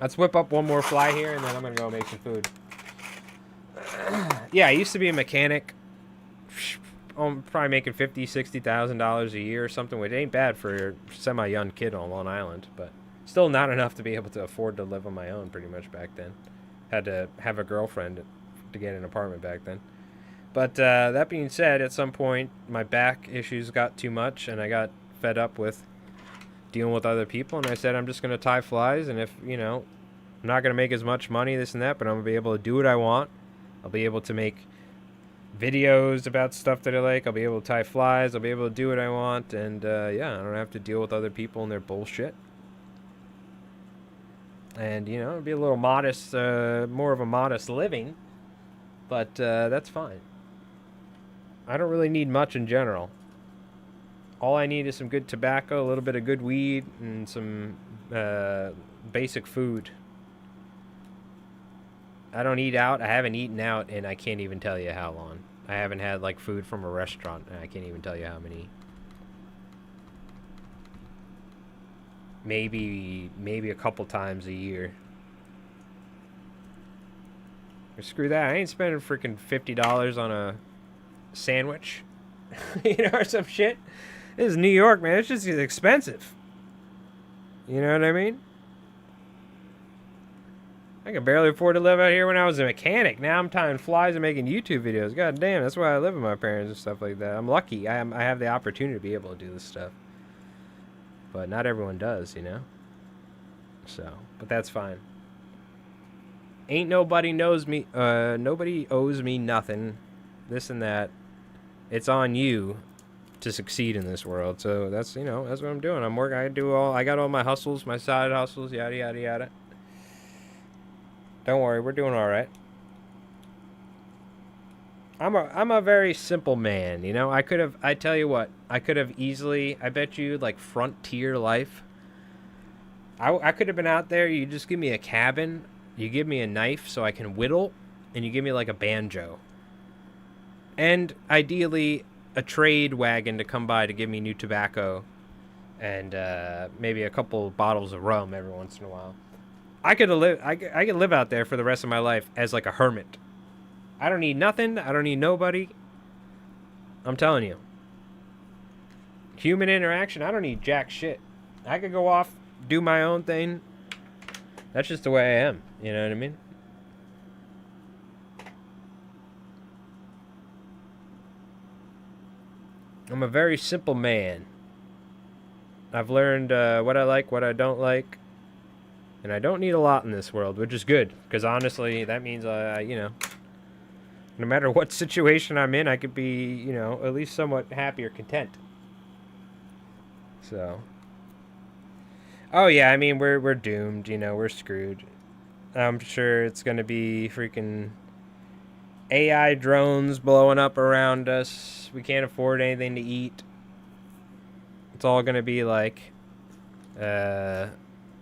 Let's whip up one more fly here, and then I'm going to go make some food. Yeah, I used to be a mechanic. I'm probably making $50,000, $60,000 a year or something, which ain't bad for a semi-young kid on Long Island, but still not enough to be able to afford to live on my own pretty much back then. Had to have a girlfriend to get an apartment back then. But that being said, at some point, my back issues got too much, and I got fed up with dealing with other people, and I said I'm just going to tie flies, and if, I'm not going to make as much money, this and that, but I'm going to be able to do what I want. I'll be able to make videos about stuff that I like. I'll be able to tie flies. I'll be able to do what I want, and yeah, I don't have to deal with other people and their bullshit. And, it'll be a little modest, more of a modest living, but that's fine. I don't really need much in general. All I need is some good tobacco, a little bit of good weed, and some basic food. I don't eat out. I haven't eaten out, and I can't even tell you how long. I haven't had, like, food from a restaurant, and I can't even tell you how many. Maybe a couple times a year. Or screw that. I ain't spending freaking $50 on a sandwich. Or some shit. This is New York, man. It's just expensive. You know what I mean? I could barely afford to live out here when I was a mechanic. Now I'm tying flies and making YouTube videos. God damn, that's why I live with my parents and stuff like that. I'm lucky. I have the opportunity to be able to do this stuff. But not everyone does, So, but that's fine. Ain't nobody knows me. Nobody owes me nothing. This and that. It's on you to succeed in this world. So that's, that's what I'm doing. I'm working. I got all my hustles, my side hustles, yada, yada, yada. Don't worry, we're doing all right. I'm a very simple man, I tell you what, I could have easily, I bet you, like, frontier life. I could have been out there, you just give me a cabin, you give me a knife so I can whittle, and you give me, like, a banjo. And, ideally, a trade wagon to come by to give me new tobacco, and maybe a couple bottles of rum every once in a while. I could live out there for the rest of my life as like a hermit. I don't need nothing. I don't need nobody. I'm telling you. Human interaction, I don't need jack shit. I could go off, do my own thing. That's just the way I am. You know what I mean? I'm a very simple man. I've learned what I like, what I don't like. And I don't need a lot in this world, which is good. Because honestly, that means, no matter what situation I'm in, I could be, at least somewhat happy or content. So. Oh, yeah, I mean, we're doomed, we're screwed. I'm sure it's going to be freaking AI drones blowing up around us. We can't afford anything to eat. It's all going to be like, they're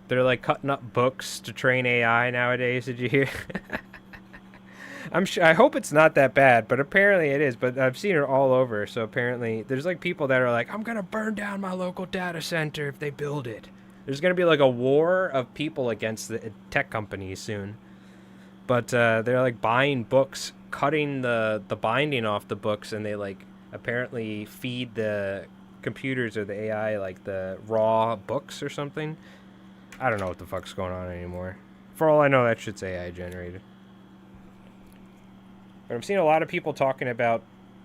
like cutting up books to train AI nowadays. Did you hear? I hope it's not that bad, but apparently it is. But I've seen it all over. So apparently there's like people that are like, I'm going to burn down my local data center if they build it. There's going to be like a war of people against the tech companies soon. But they're like buying books, cutting the binding off the books, and they like apparently feed the computers or the AI like the raw books or something. I don't know what the fuck's going on anymore. For all I know, that shit's AI generated. But I'm seeing a lot of people talking about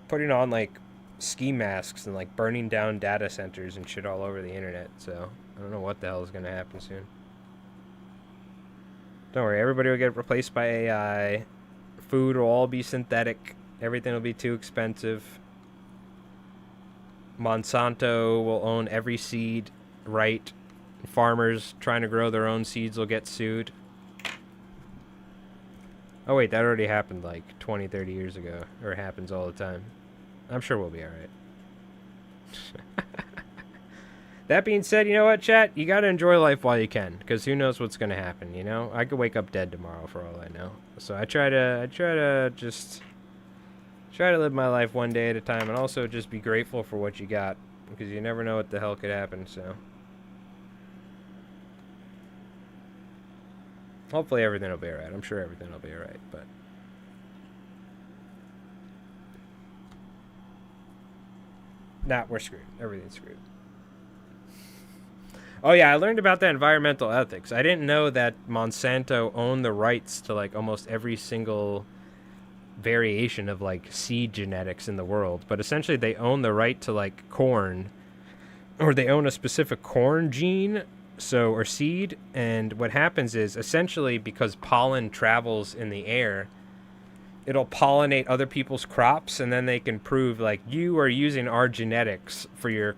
putting on like ski masks and like burning down data centers and shit all over the internet. So I don't know what the hell is going to happen soon. Don't worry, everybody will get replaced by AI. Food will all be synthetic. Everything will be too expensive. Monsanto will own every seed right. Farmers trying to grow their own seeds will get sued. Oh wait, that already happened like 20, 30 years ago. Or it happens all the time. I'm sure we'll be alright. That being said, you know what, chat? You gotta enjoy life while you can, because who knows what's gonna happen, you know? I could wake up dead tomorrow for all I know. So I try to just try to live my life one day at a time, and also just be grateful for what you got, because you never know what the hell could happen, so. Hopefully everything will be alright. I'm sure everything will be alright, but. Nah, we're screwed. Everything's screwed. Oh yeah, I learned about that environmental ethics. I didn't know that Monsanto owned the rights to like almost every single variation of like seed genetics in the world. But essentially they own the right to like corn, or they own a specific corn gene, so, or seed. And what happens is essentially because pollen travels in the air, it'll pollinate other people's crops, and then they can prove like you are using our genetics for your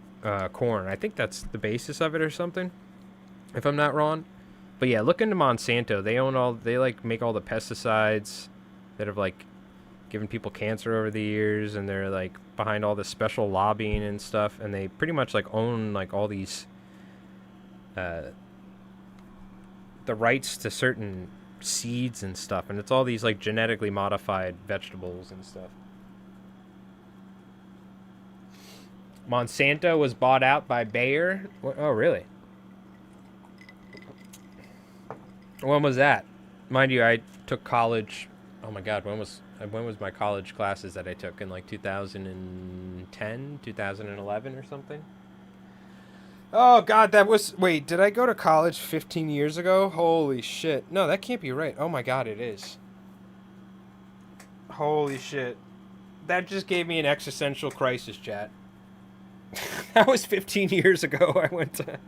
corn. I think that's the basis of it or something, if I'm not wrong. But yeah, look into Monsanto. They like make all the pesticides that have like given people cancer over the years, and they're like behind all this special lobbying and stuff, and they pretty much like own like all these the rights to certain seeds and stuff, and it's all these like genetically modified vegetables and stuff. Monsanto was bought out by Bayer. Oh, really? When was that? Mind you, I took college. Oh my God, when was my college classes that I took in like 2010, 2011 or something? Oh God, that was, wait, did I go to college 15 years ago? Holy shit. No, that can't be right. Oh my God, it is. Holy shit. That just gave me an existential crisis, chat. That was 15 years ago. I went to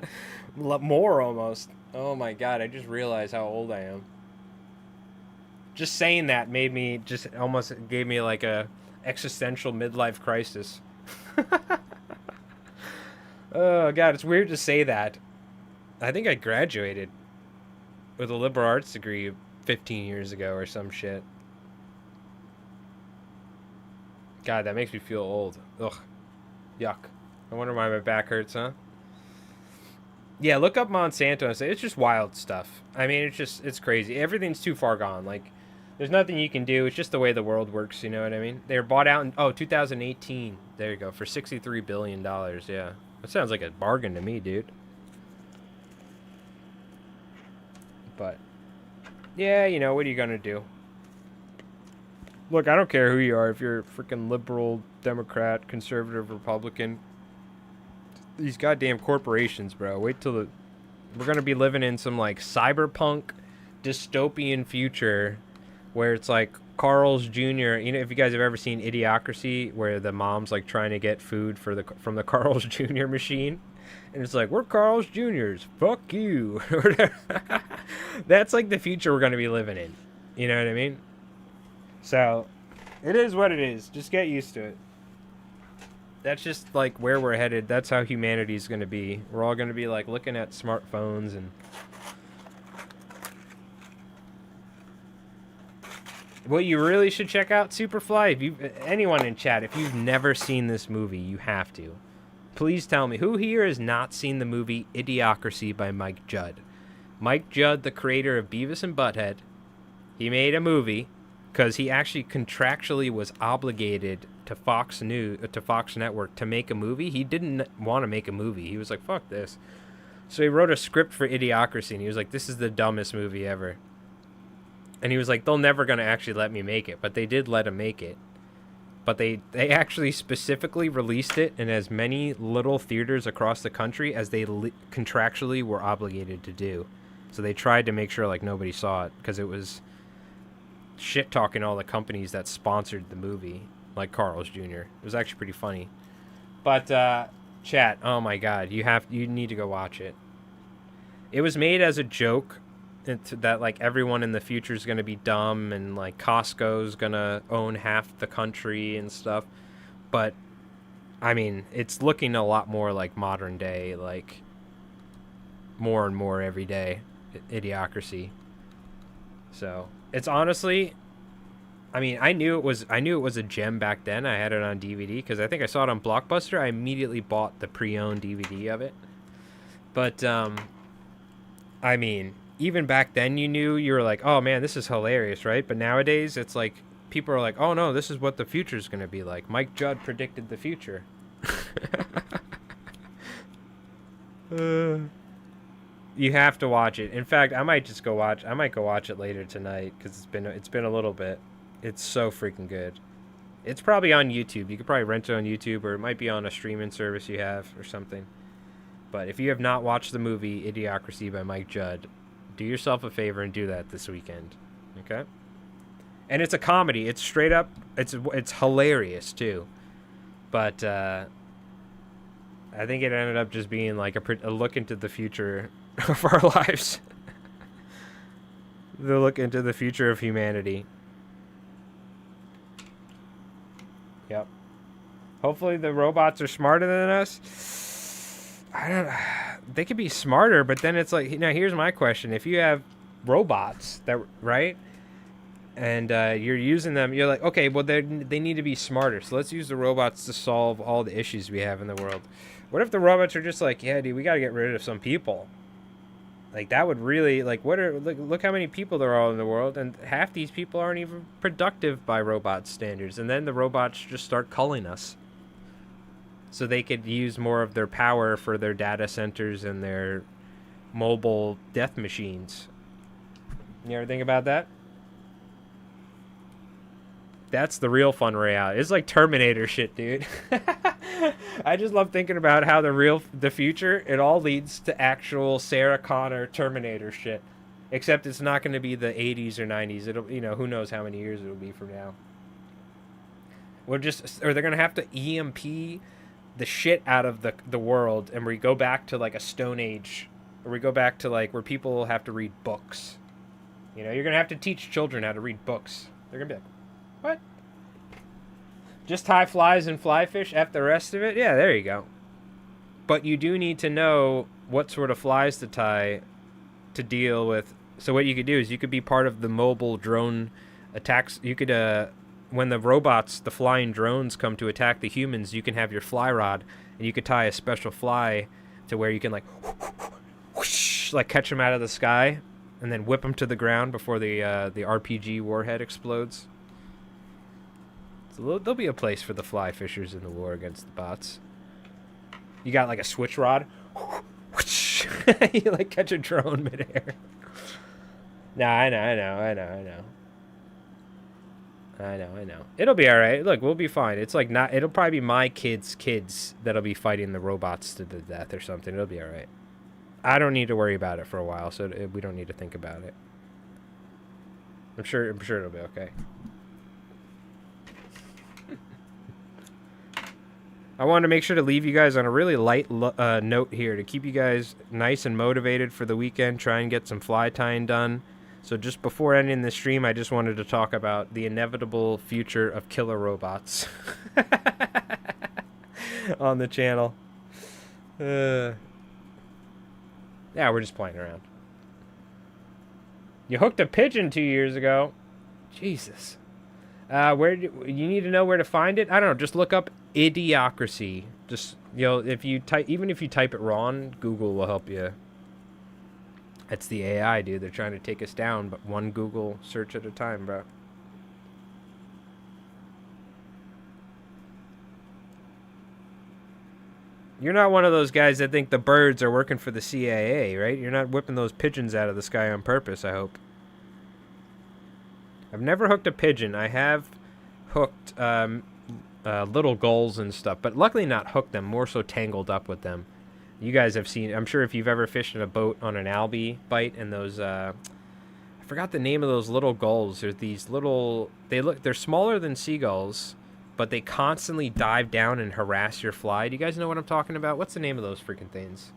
more almost. Oh my God, I just realized how old I am. Just saying that made me just almost gave me like a existential midlife crisis. Oh God, it's weird to say that. I think I graduated with a liberal arts degree 15 years ago or some shit. God, that makes me feel old. Ugh. Yuck. I wonder why my back hurts, huh? Yeah, look up Monsanto and say it's just wild stuff. I mean, it's crazy. Everything's too far gone. Like, there's nothing you can do. It's just the way the world works, you know what I mean? They were bought out in, 2018. There you go, for $63 billion, yeah. That sounds like a bargain to me, dude. But, yeah, you know, what are you gonna do? Look, I don't care who you are. If you're a freaking liberal, Democrat, conservative, Republican. These goddamn corporations, bro. Wait till we're gonna be living in some like cyberpunk dystopian future where it's like Carl's Jr. You know, if you guys have ever seen Idiocracy, where the mom's like trying to get food from the Carl's Jr. machine, and it's like, we're Carl's Jr.'s, fuck you. That's like the future we're gonna be living in. You know what I mean? So, it is what it is. Just get used to it. That's just like where we're headed. That's how humanity's going to be. We're all going to be like looking at smartphones and what you really should check out, Superfly, if you anyone in chat, if you've never seen this movie, you have to. Please tell me who here has not seen the movie Idiocracy by Mike Judd. Mike Judd, the creator of Beavis and Butthead, he made a movie because he actually contractually was obligated to Fox Network to make a movie. He didn't want to make a movie. He was like, fuck this. So he wrote a script for Idiocracy, and he was like, this is the dumbest movie ever. And he was like, they're never going to actually let me make it. But they did let him make it. but they actually specifically released it in as many little theaters across the country as they contractually were obligated to do. So they tried to make sure like nobody saw it because it was shit talking all the companies that sponsored the movie, like Carl's Jr. It was actually pretty funny. But chat, oh my god, you need to go watch it. It was made as a joke that like everyone in the future is going to be dumb and like Costco's going to own half the country and stuff. But I mean, it's looking a lot more like modern day, like more and more every day idiocracy. So it's honestly, I mean, I knew it was a gem back then. I had it on DVD because I think I saw it on Blockbuster. I immediately bought the pre-owned DVD of it. But I mean, even back then you were like, oh man, this is hilarious, right? But nowadays it's like people are like, oh no, this is what the future is going to be like. Mike Judd predicted the future. You have to watch it. In fact, I might go watch it later tonight because it's been a little bit. It's so freaking good. It's probably on YouTube. You could probably rent it on YouTube, or it might be on a streaming service you have or something. But if you have not watched the movie Idiocracy by Mike Judd, do yourself a favor and do that this weekend. Okay? And it's a comedy. It's straight up. It's hilarious too. But I think it ended up just being like a look into the future of our lives. The look into the future of humanity. Yep. Hopefully the robots are smarter than us. I don't know. They could be smarter, but then it's like, now here's my question. If you have robots that, right? And you're using them, you're like, okay, well, they need to be smarter. So let's use the robots to solve all the issues we have in the world. What if the robots are just like, yeah, dude, we got to get rid of some people? Like, that would really, like, look how many people there are in the world, and half these people aren't even productive by robot standards. And then the robots just start culling us. So they could use more of their power for their data centers and their mobile death machines. You ever think about that? That's the real fun reality. It's like Terminator shit, dude. I just love thinking about how the future, it all leads to actual Sarah Connor Terminator shit. Except it's not going to be the 80s or 90s. It'll, who knows how many years it'll be from now. Or they're going to have to EMP the shit out of the world, and we go back to like a Stone Age, or we go back to like where people have to read books. You're going to have to teach children how to read books. They're going to be like, what? Just tie flies and fly fish, F the rest of it? Yeah, there you go. But you do need to know what sort of flies to tie to deal with. So what you could do is you could be part of the mobile drone attacks. You could, when the robots, the flying drones come to attack the humans, you can have your fly rod, and you could tie a special fly to where you can like, whoosh, like catch them out of the sky, and then whip them to the ground before the RPG warhead explodes. So there'll be a place for the fly fishers in the war against the bots. You got like a switch rod. You like catch a drone midair. Nah, I know. It'll be alright. Look, we'll be fine. It's like it'll probably be my kids that'll be fighting the robots to the death or something. It'll be alright. I don't need to worry about it for a while, so we don't need to think about it. I'm sure it'll be okay. I wanted to make sure to leave you guys on a really light note here to keep you guys nice and motivated for the weekend. Try and get some fly tying done. So just before ending the stream, I just wanted to talk about the inevitable future of killer robots on the channel. Yeah, we're just playing around. You hooked a pigeon 2 years ago. Jesus. You need to know where to find it? I don't know. Just look up Idiocracy. Just, if you type it wrong, Google will help you. It's the AI, dude. They're trying to take us down, but one Google search at a time, bro. You're not one of those guys that think the birds are working for the CIA, right? You're not whipping those pigeons out of the sky on purpose, I hope. I've never hooked a pigeon. I have hooked little gulls and stuff, but luckily not hooked them, more so tangled up with them. You guys have seen, I'm sure if you've ever fished in a boat on an albie bite and those, I forgot the name of those little gulls. They're these little, they're smaller than seagulls, but they constantly dive down and harass your fly. Do you guys know what I'm talking about? What's the name of those freaking things?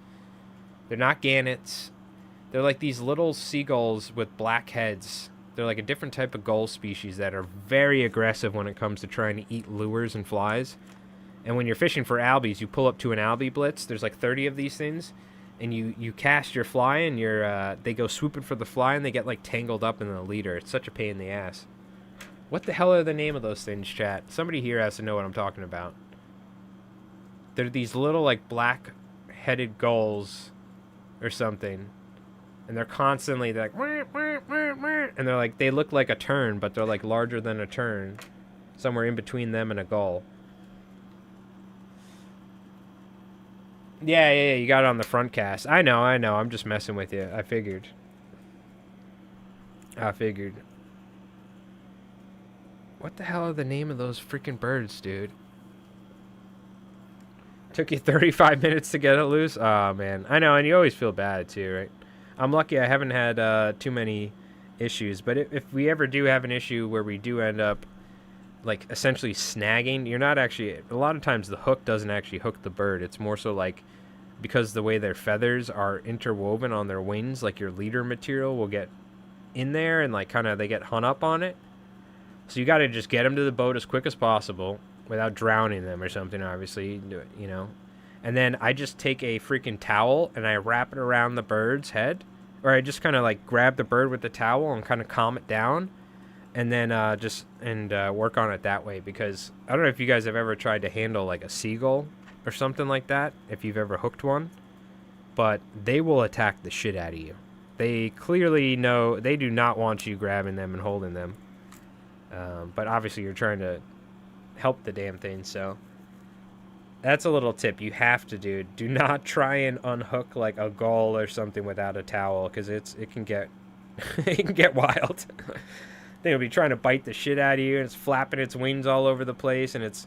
They're not gannets. They're like these little seagulls with black heads. They're like a different type of gull species that are very aggressive when it comes to trying to eat lures and flies. And when you're fishing for albies, you pull up to an albie blitz. There's like 30 of these things. And you cast your fly and they go swooping for the fly and they get like tangled up in the leader. It's such a pain in the ass. What the hell are the name of those things, chat? Somebody here has to know what I'm talking about. They're these little like black-headed gulls or something. And they're constantly like, and they're like, they look like a tern, but they're like larger than a tern. Somewhere in between them and a gull. Yeah, you got it on the front cast. I know, I'm just messing with you. I figured. What the hell are the name of those freaking birds, dude? Took you 35 minutes to get it loose? Oh, man. I know, and you always feel bad, too, right? I'm lucky I haven't had too many issues, but if we ever do have an issue where we do end up, like, essentially snagging, you're not actually... A lot of times the hook doesn't actually hook the bird. It's more so, like, because the way their feathers are interwoven on their wings, like, your leader material will get in there and, like, kind of they get hung up on it. So you got to just get them to the boat as quick as possible without drowning them or something, obviously, you know. And then I just take a freaking towel and I wrap it around the bird's head. Or I just kind of like grab the bird with the towel and kind of calm it down. And then work on it that way. Because I don't know if you guys have ever tried to handle like a seagull or something like that. If you've ever hooked one. But they will attack the shit out of you. They clearly know they do not want you grabbing them and holding them. But obviously you're trying to help the damn thing, so that's a little tip you have to do. Do not try and unhook like a gull or something without a towel, because it can get it can get wild. They'll be trying to bite the shit out of you, and it's flapping its wings all over the place, and it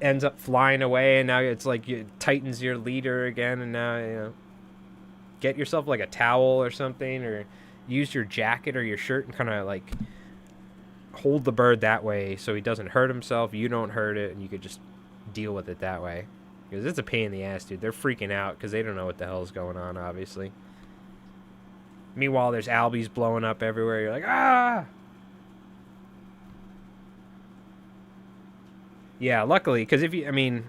ends up flying away, and now it's like it tightens your leader again, and now, you know, get yourself like a towel or something, or use your jacket or your shirt and kind of like hold the bird that way so he doesn't hurt himself, you don't hurt it, and you could just deal with it that way. Because it's a pain in the ass, dude. They're freaking out because they don't know what the hell is going on, obviously. Meanwhile, there's albies blowing up everywhere. You're like, ah! Yeah, luckily, because I mean,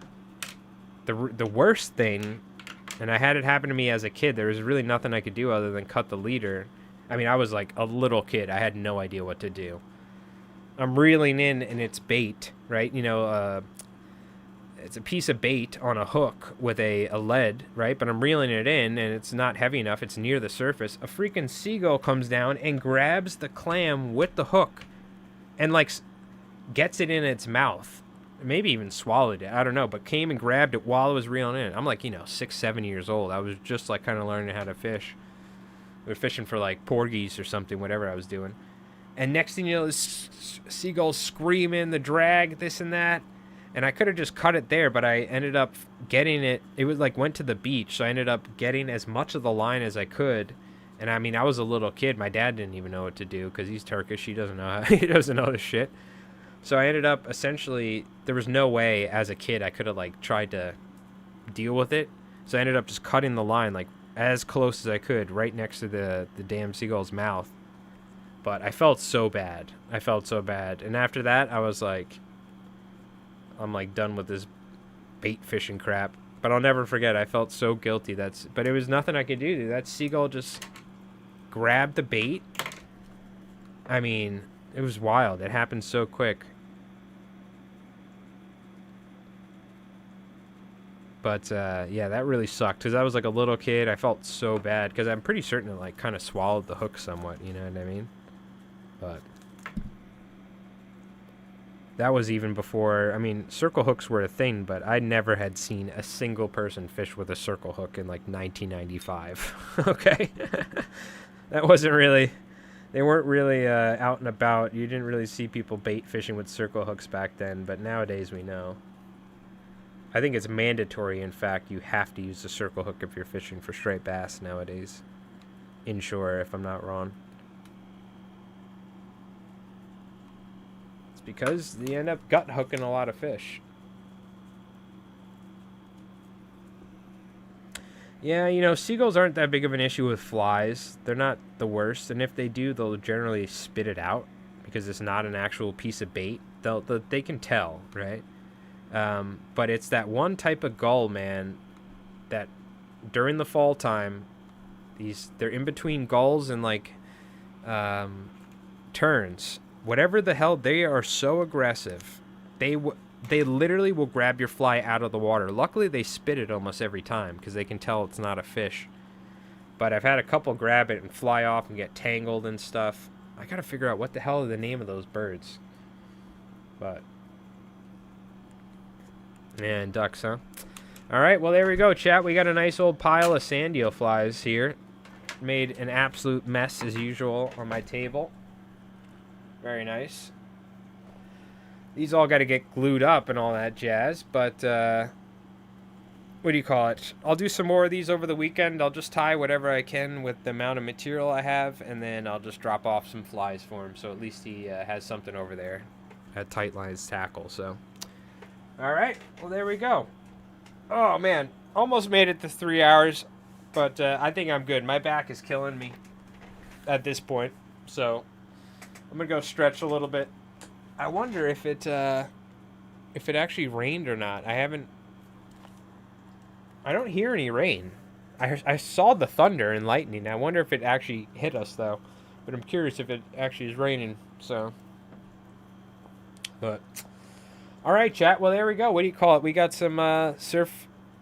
the worst thing, and I had it happen to me as a kid, there was really nothing I could do other than cut the leader. I mean, I was like a little kid. I had no idea what to do. I'm reeling in, and it's bait, right? You know, it's a piece of bait on a hook with a lead, right? But I'm reeling it in, and it's not heavy enough. It's near the surface. A freaking seagull comes down and grabs the clam with the hook and, like, gets it in its mouth. Maybe even swallowed it. I don't know. But came and grabbed it while I was reeling in. I'm, like, 6, 7 years old. I was just, like, kind of learning how to fish. We were fishing for, like, porgies or something, whatever I was doing. And next thing you know, this seagull screaming, the drag, this and that. And I could have just cut it there, but I ended up getting it. It was like went to the beach, so I ended up getting as much of the line as I could. And I mean, I was a little kid. My dad didn't even know what to do because he's Turkish. He doesn't know he doesn't know this shit. So I ended up essentially, there was no way as a kid I could have like tried to deal with it. So I ended up just cutting the line like as close as I could, right next to the damn seagull's mouth. But I felt so bad. And after that, I was like, I'm like done with this bait fishing crap. But I'll never forget, I felt so guilty. But it was nothing I could do, dude. That seagull just grabbed the bait. I mean, it was wild. It happened so quick. But yeah, that really sucked because I was like a little kid. I felt so bad because I'm pretty certain it like kind of swallowed the hook somewhat. You know what I mean? But that was even before, I mean, circle hooks were a thing, but I never had seen a single person fish with a circle hook in like 1995. Okay? That wasn't really They weren't really out and about. You didn't really see people bait fishing with circle hooks back then, but nowadays we know. I think it's mandatory, in fact, you have to use the circle hook if you're fishing for striped bass nowadays. Inshore, if I'm not wrong. It's because you end up gut hooking a lot of fish. Yeah, you know, seagulls aren't that big of an issue with flies. They're not the worst, and if they do, they'll generally spit it out because it's not an actual piece of bait. They can tell, right? But it's that one type of gull, man, that during the fall time, they're in between gulls and like terns. Whatever the hell, they are so aggressive. They literally will grab your fly out of the water. Luckily, they spit it almost every time because they can tell it's not a fish. But I've had a couple grab it and fly off and get tangled and stuff. I gotta figure out what the hell are the name of those birds. But and ducks, huh? All right, well, there we go, chat. We got a nice old pile of Sandeel flies here. Made an absolute mess, as usual, on my table. Very nice. These all got to get glued up and all that jazz, but what do you call it? I'll do some more of these over the weekend. I'll just tie whatever I can with the amount of material I have, and then I'll just drop off some flies for him, so at least he has something over there at Tight Lines Tackle, so. All right, well, there we go. Oh, man, almost made it to 3 hours, but I think I'm good. My back is killing me at this point, so I'm going to go stretch a little bit. I wonder if it actually rained or not. I don't hear any rain. I saw the thunder and lightning. I wonder if it actually hit us, though. But I'm curious if it actually is raining, so. But, all right, chat. Well, there we go. What do you call it? We got some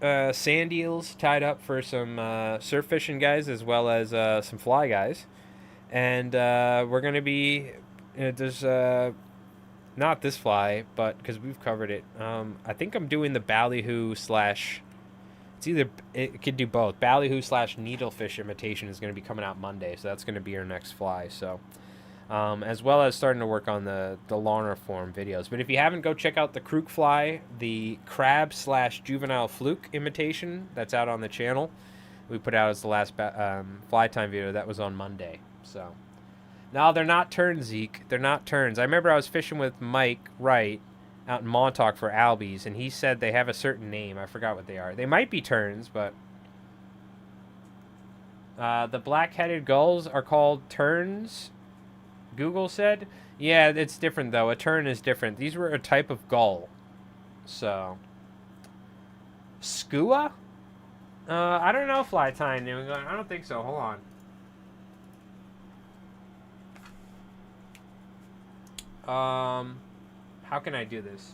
sand eels tied up for some surf fishing guys as well as some fly guys. And we're going to be, there's not this fly, but because we've covered it. I think I'm doing the ballyhoo / it could do both. Ballyhoo / needlefish imitation is going to be coming out Monday, so that's going to be our next fly. So, as well as starting to work on the longer form videos. But if you haven't, go check out the crook fly, the crab / juvenile fluke imitation that's out on the channel. We put out as the last fly time video. That was on Monday. So, no, they're not terns, Zeke. They're not terns. I remember I was fishing with Mike Wright out in Montauk for albies, and he said they have a certain name. I forgot what they are. They might be terns, but the black-headed gulls are called terns, Google said. Yeah, it's different, though. A tern is different. These were a type of gull. So, skua? I don't know, fly tying New England. I don't think so. Hold on. How can I do this?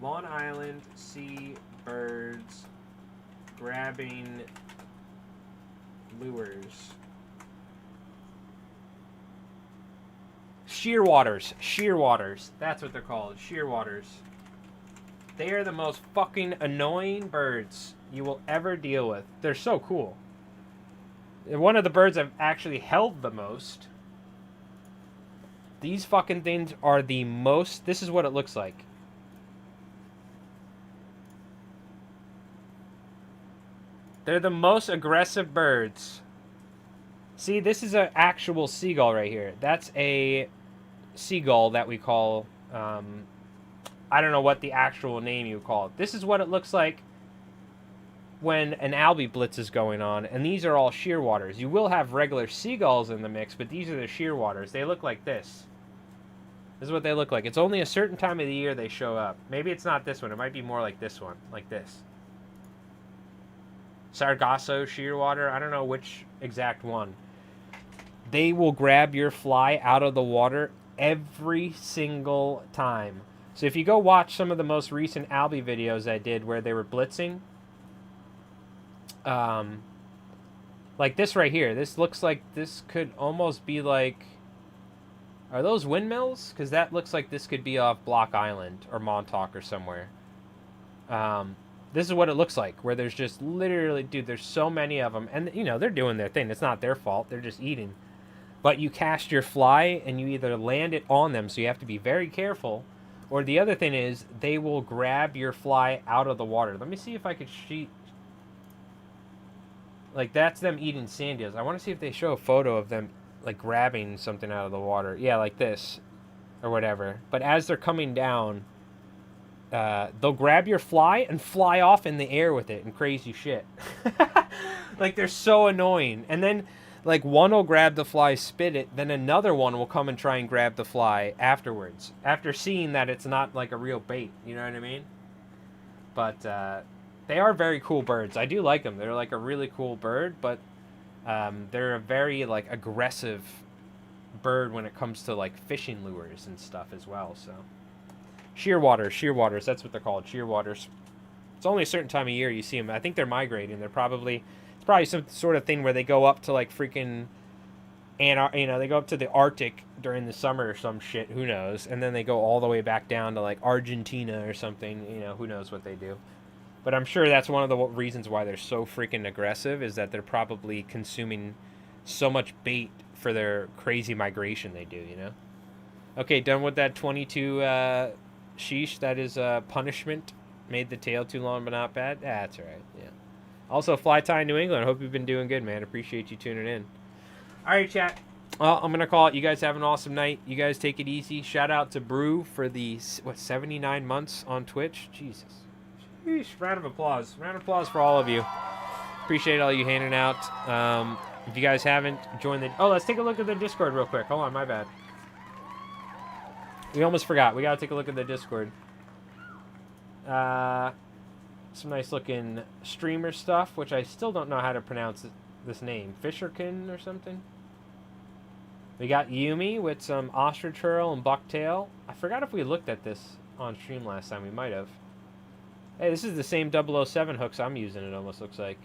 Long Island sea birds grabbing lures. Shearwaters. Shearwaters. That's what they're called. Shearwaters. They are the most fucking annoying birds you will ever deal with. They're so cool. One of the birds I've actually held the most. These fucking things are the most... This is what it looks like. They're the most aggressive birds. See, this is an actual seagull right here. That's a seagull that we call... I don't know what the actual name you call it. This is what it looks like when an albie blitz is going on, and these are all shearwaters. You will have regular seagulls in the mix, but these are the shearwaters. They look like this. This is what they look like. It's only a certain time of the year they show up. Maybe it's not this one. It might be more like this one, like this. Sargasso shearwater. I don't know which exact one. They will grab your fly out of the water every single time. So if you go watch some of the most recent albie videos I did where they were blitzing, like this right here, this looks like this could almost be like, are those windmills? Because that looks like this could be off Block Island or Montauk or somewhere. This is what it looks like, where there's just literally, dude, there's so many of them. And, you know, they're doing their thing. It's not their fault. They're just eating. But you cast your fly, and you either land it on them, so you have to be very careful. Or the other thing is, they will grab your fly out of the water. Let me see if I could sheet. Like, that's them eating sandeels. I want to see if they show a photo of them, like, grabbing something out of the water. Yeah, like this. Or whatever. But as they're coming down, they'll grab your fly and fly off in the air with it and crazy shit. Like, they're so annoying. And then, like, one will grab the fly, spit it, then another one will come and try and grab the fly afterwards. After seeing that it's not, like, a real bait. You know what I mean? But, they are very cool birds. I do like them. They're, like, a really cool bird, but they're a very, like, aggressive bird when it comes to, like, fishing lures and stuff as well, so. Shearwaters, that's what they're called, shearwaters. It's only a certain time of year you see them. I think they're migrating. It's probably some sort of thing where they go up to, like, freaking, you know, they go up to the Arctic during the summer or some shit, who knows, and then they go all the way back down to, like, Argentina or something, you know, who knows what they do. But I'm sure that's one of the reasons why they're so freaking aggressive, is that they're probably consuming so much bait for their crazy migration they do, you know? Okay, done with that 22 sheesh. That is punishment. Made the tail too long, but not bad. That's all right, yeah. Also, Fly Tie New England. Hope you've been doing good, man. Appreciate you tuning in. All right, chat. Well, I'm going to call it. You guys have an awesome night. You guys take it easy. Shout out to Brew for the, 79 months on Twitch? Jesus. Sheesh. Round of applause. Round of applause for all of you. Appreciate all you handing out. If you guys haven't joined the... Oh, let's take a look at the Discord real quick. Hold on, my bad. We almost forgot. We got to take a look at the Discord. Some nice looking streamer stuff, which I still don't know how to pronounce this name. Fisherkin or something? We got Yumi with some ostrich hurl and bucktail. I forgot if we looked at this on stream last time. We might have. Hey, this is the same 007 hooks I'm using, it almost looks like.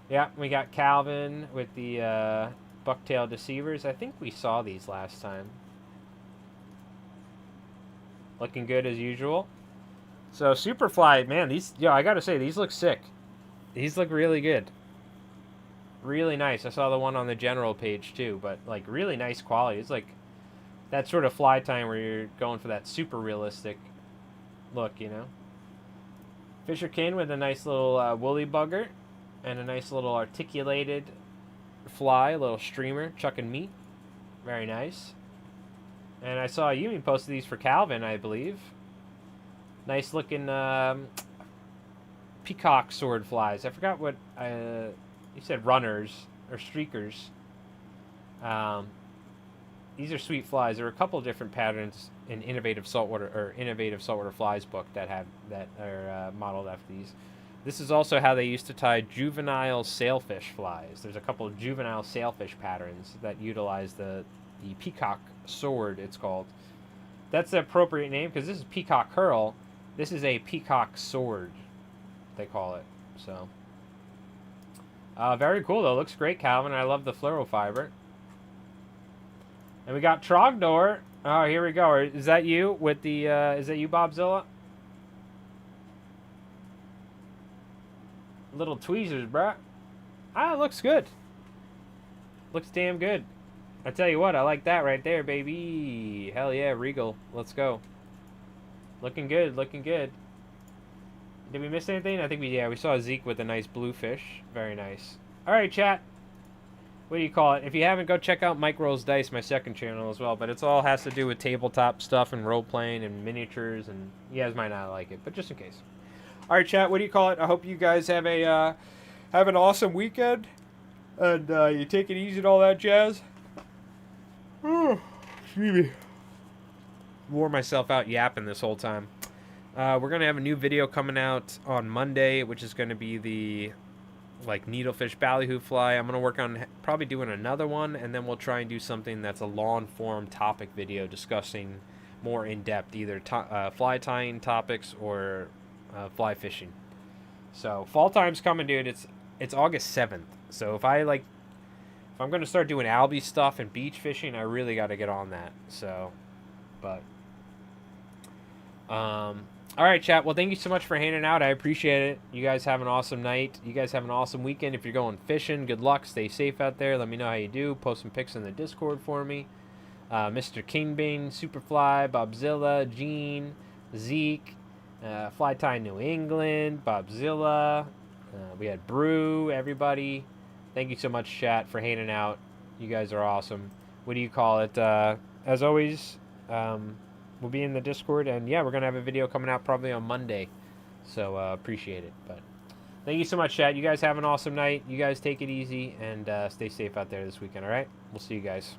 Yeah, we got Calvin with the bucktail deceivers. I think we saw these last time. Looking good as usual. So Superfly, man, these, I gotta say, these look sick. These look really good. Really nice. I saw the one on the general page too, but like really nice quality. It's like that sort of fly time where you're going for that super realistic look, you know. Fisher King with a nice little woolly bugger and a nice little articulated fly, a little streamer chucking meat. Very nice. And I saw Yumi posted these for Calvin, I believe. Nice looking peacock sword flies. I forgot what you said, runners or streakers. These are sweet flies. There are a couple of different patterns in Innovative Saltwater Flies book that are modeled after these. This is also how they used to tie juvenile sailfish flies. There's a couple of juvenile sailfish patterns that utilize the peacock sword, it's called. That's the appropriate name because this is peacock hurl. This is a peacock sword, they call it. So, very cool though. Looks great, Calvin. I love the fluorofiber. And we got Trogdor. Oh, here we go. Is that you with the? Is that you, Bobzilla? Little tweezers, bruh. Ah, looks good. Looks damn good. I tell you what, I like that right there, baby. Hell yeah, Regal. Let's go. Looking good, looking good. Did we miss anything? I think we saw Zeke with a nice bluefish. Very nice. All right, chat. What do you call it? If you haven't, go check out Mike Rolls Dice, my second channel as well. But it's all has to do with tabletop stuff and role-playing and miniatures. And you guys might not like it, but just in case. All right, chat. What do you call it? I hope you guys have an awesome weekend. And you take it easy and all that jazz. Excuse me. Wore myself out yapping this whole time. We're going to have a new video coming out on Monday, which is going to be the needlefish ballyhoo fly. I'm going to work on probably doing another one, and then we'll try and do something that's a long-form topic video discussing more in-depth either fly tying topics or fly fishing. So fall time's coming, dude. It's August 7th. So if I'm going to start doing albie stuff and beach fishing, I really got to get on that. So, but All right, chat. Well, thank you so much for hanging out. I appreciate it. You guys have an awesome night. You guys have an awesome weekend. If you're going fishing, good luck. Stay safe out there. Let me know how you do. Post some pics in the Discord for me. Mr. Kingbane, Superfly, Bobzilla, Gene, Zeke, Fly Tie New England, Bobzilla. We had Brew, everybody. Thank you so much, chat, for hanging out. You guys are awesome. What do you call it? As always, we'll be in the Discord, and yeah, we're gonna have a video coming out probably on Monday. So appreciate it. But thank you so much, chat. You guys have an awesome night. You guys take it easy and stay safe out there this weekend. All right, we'll see you guys.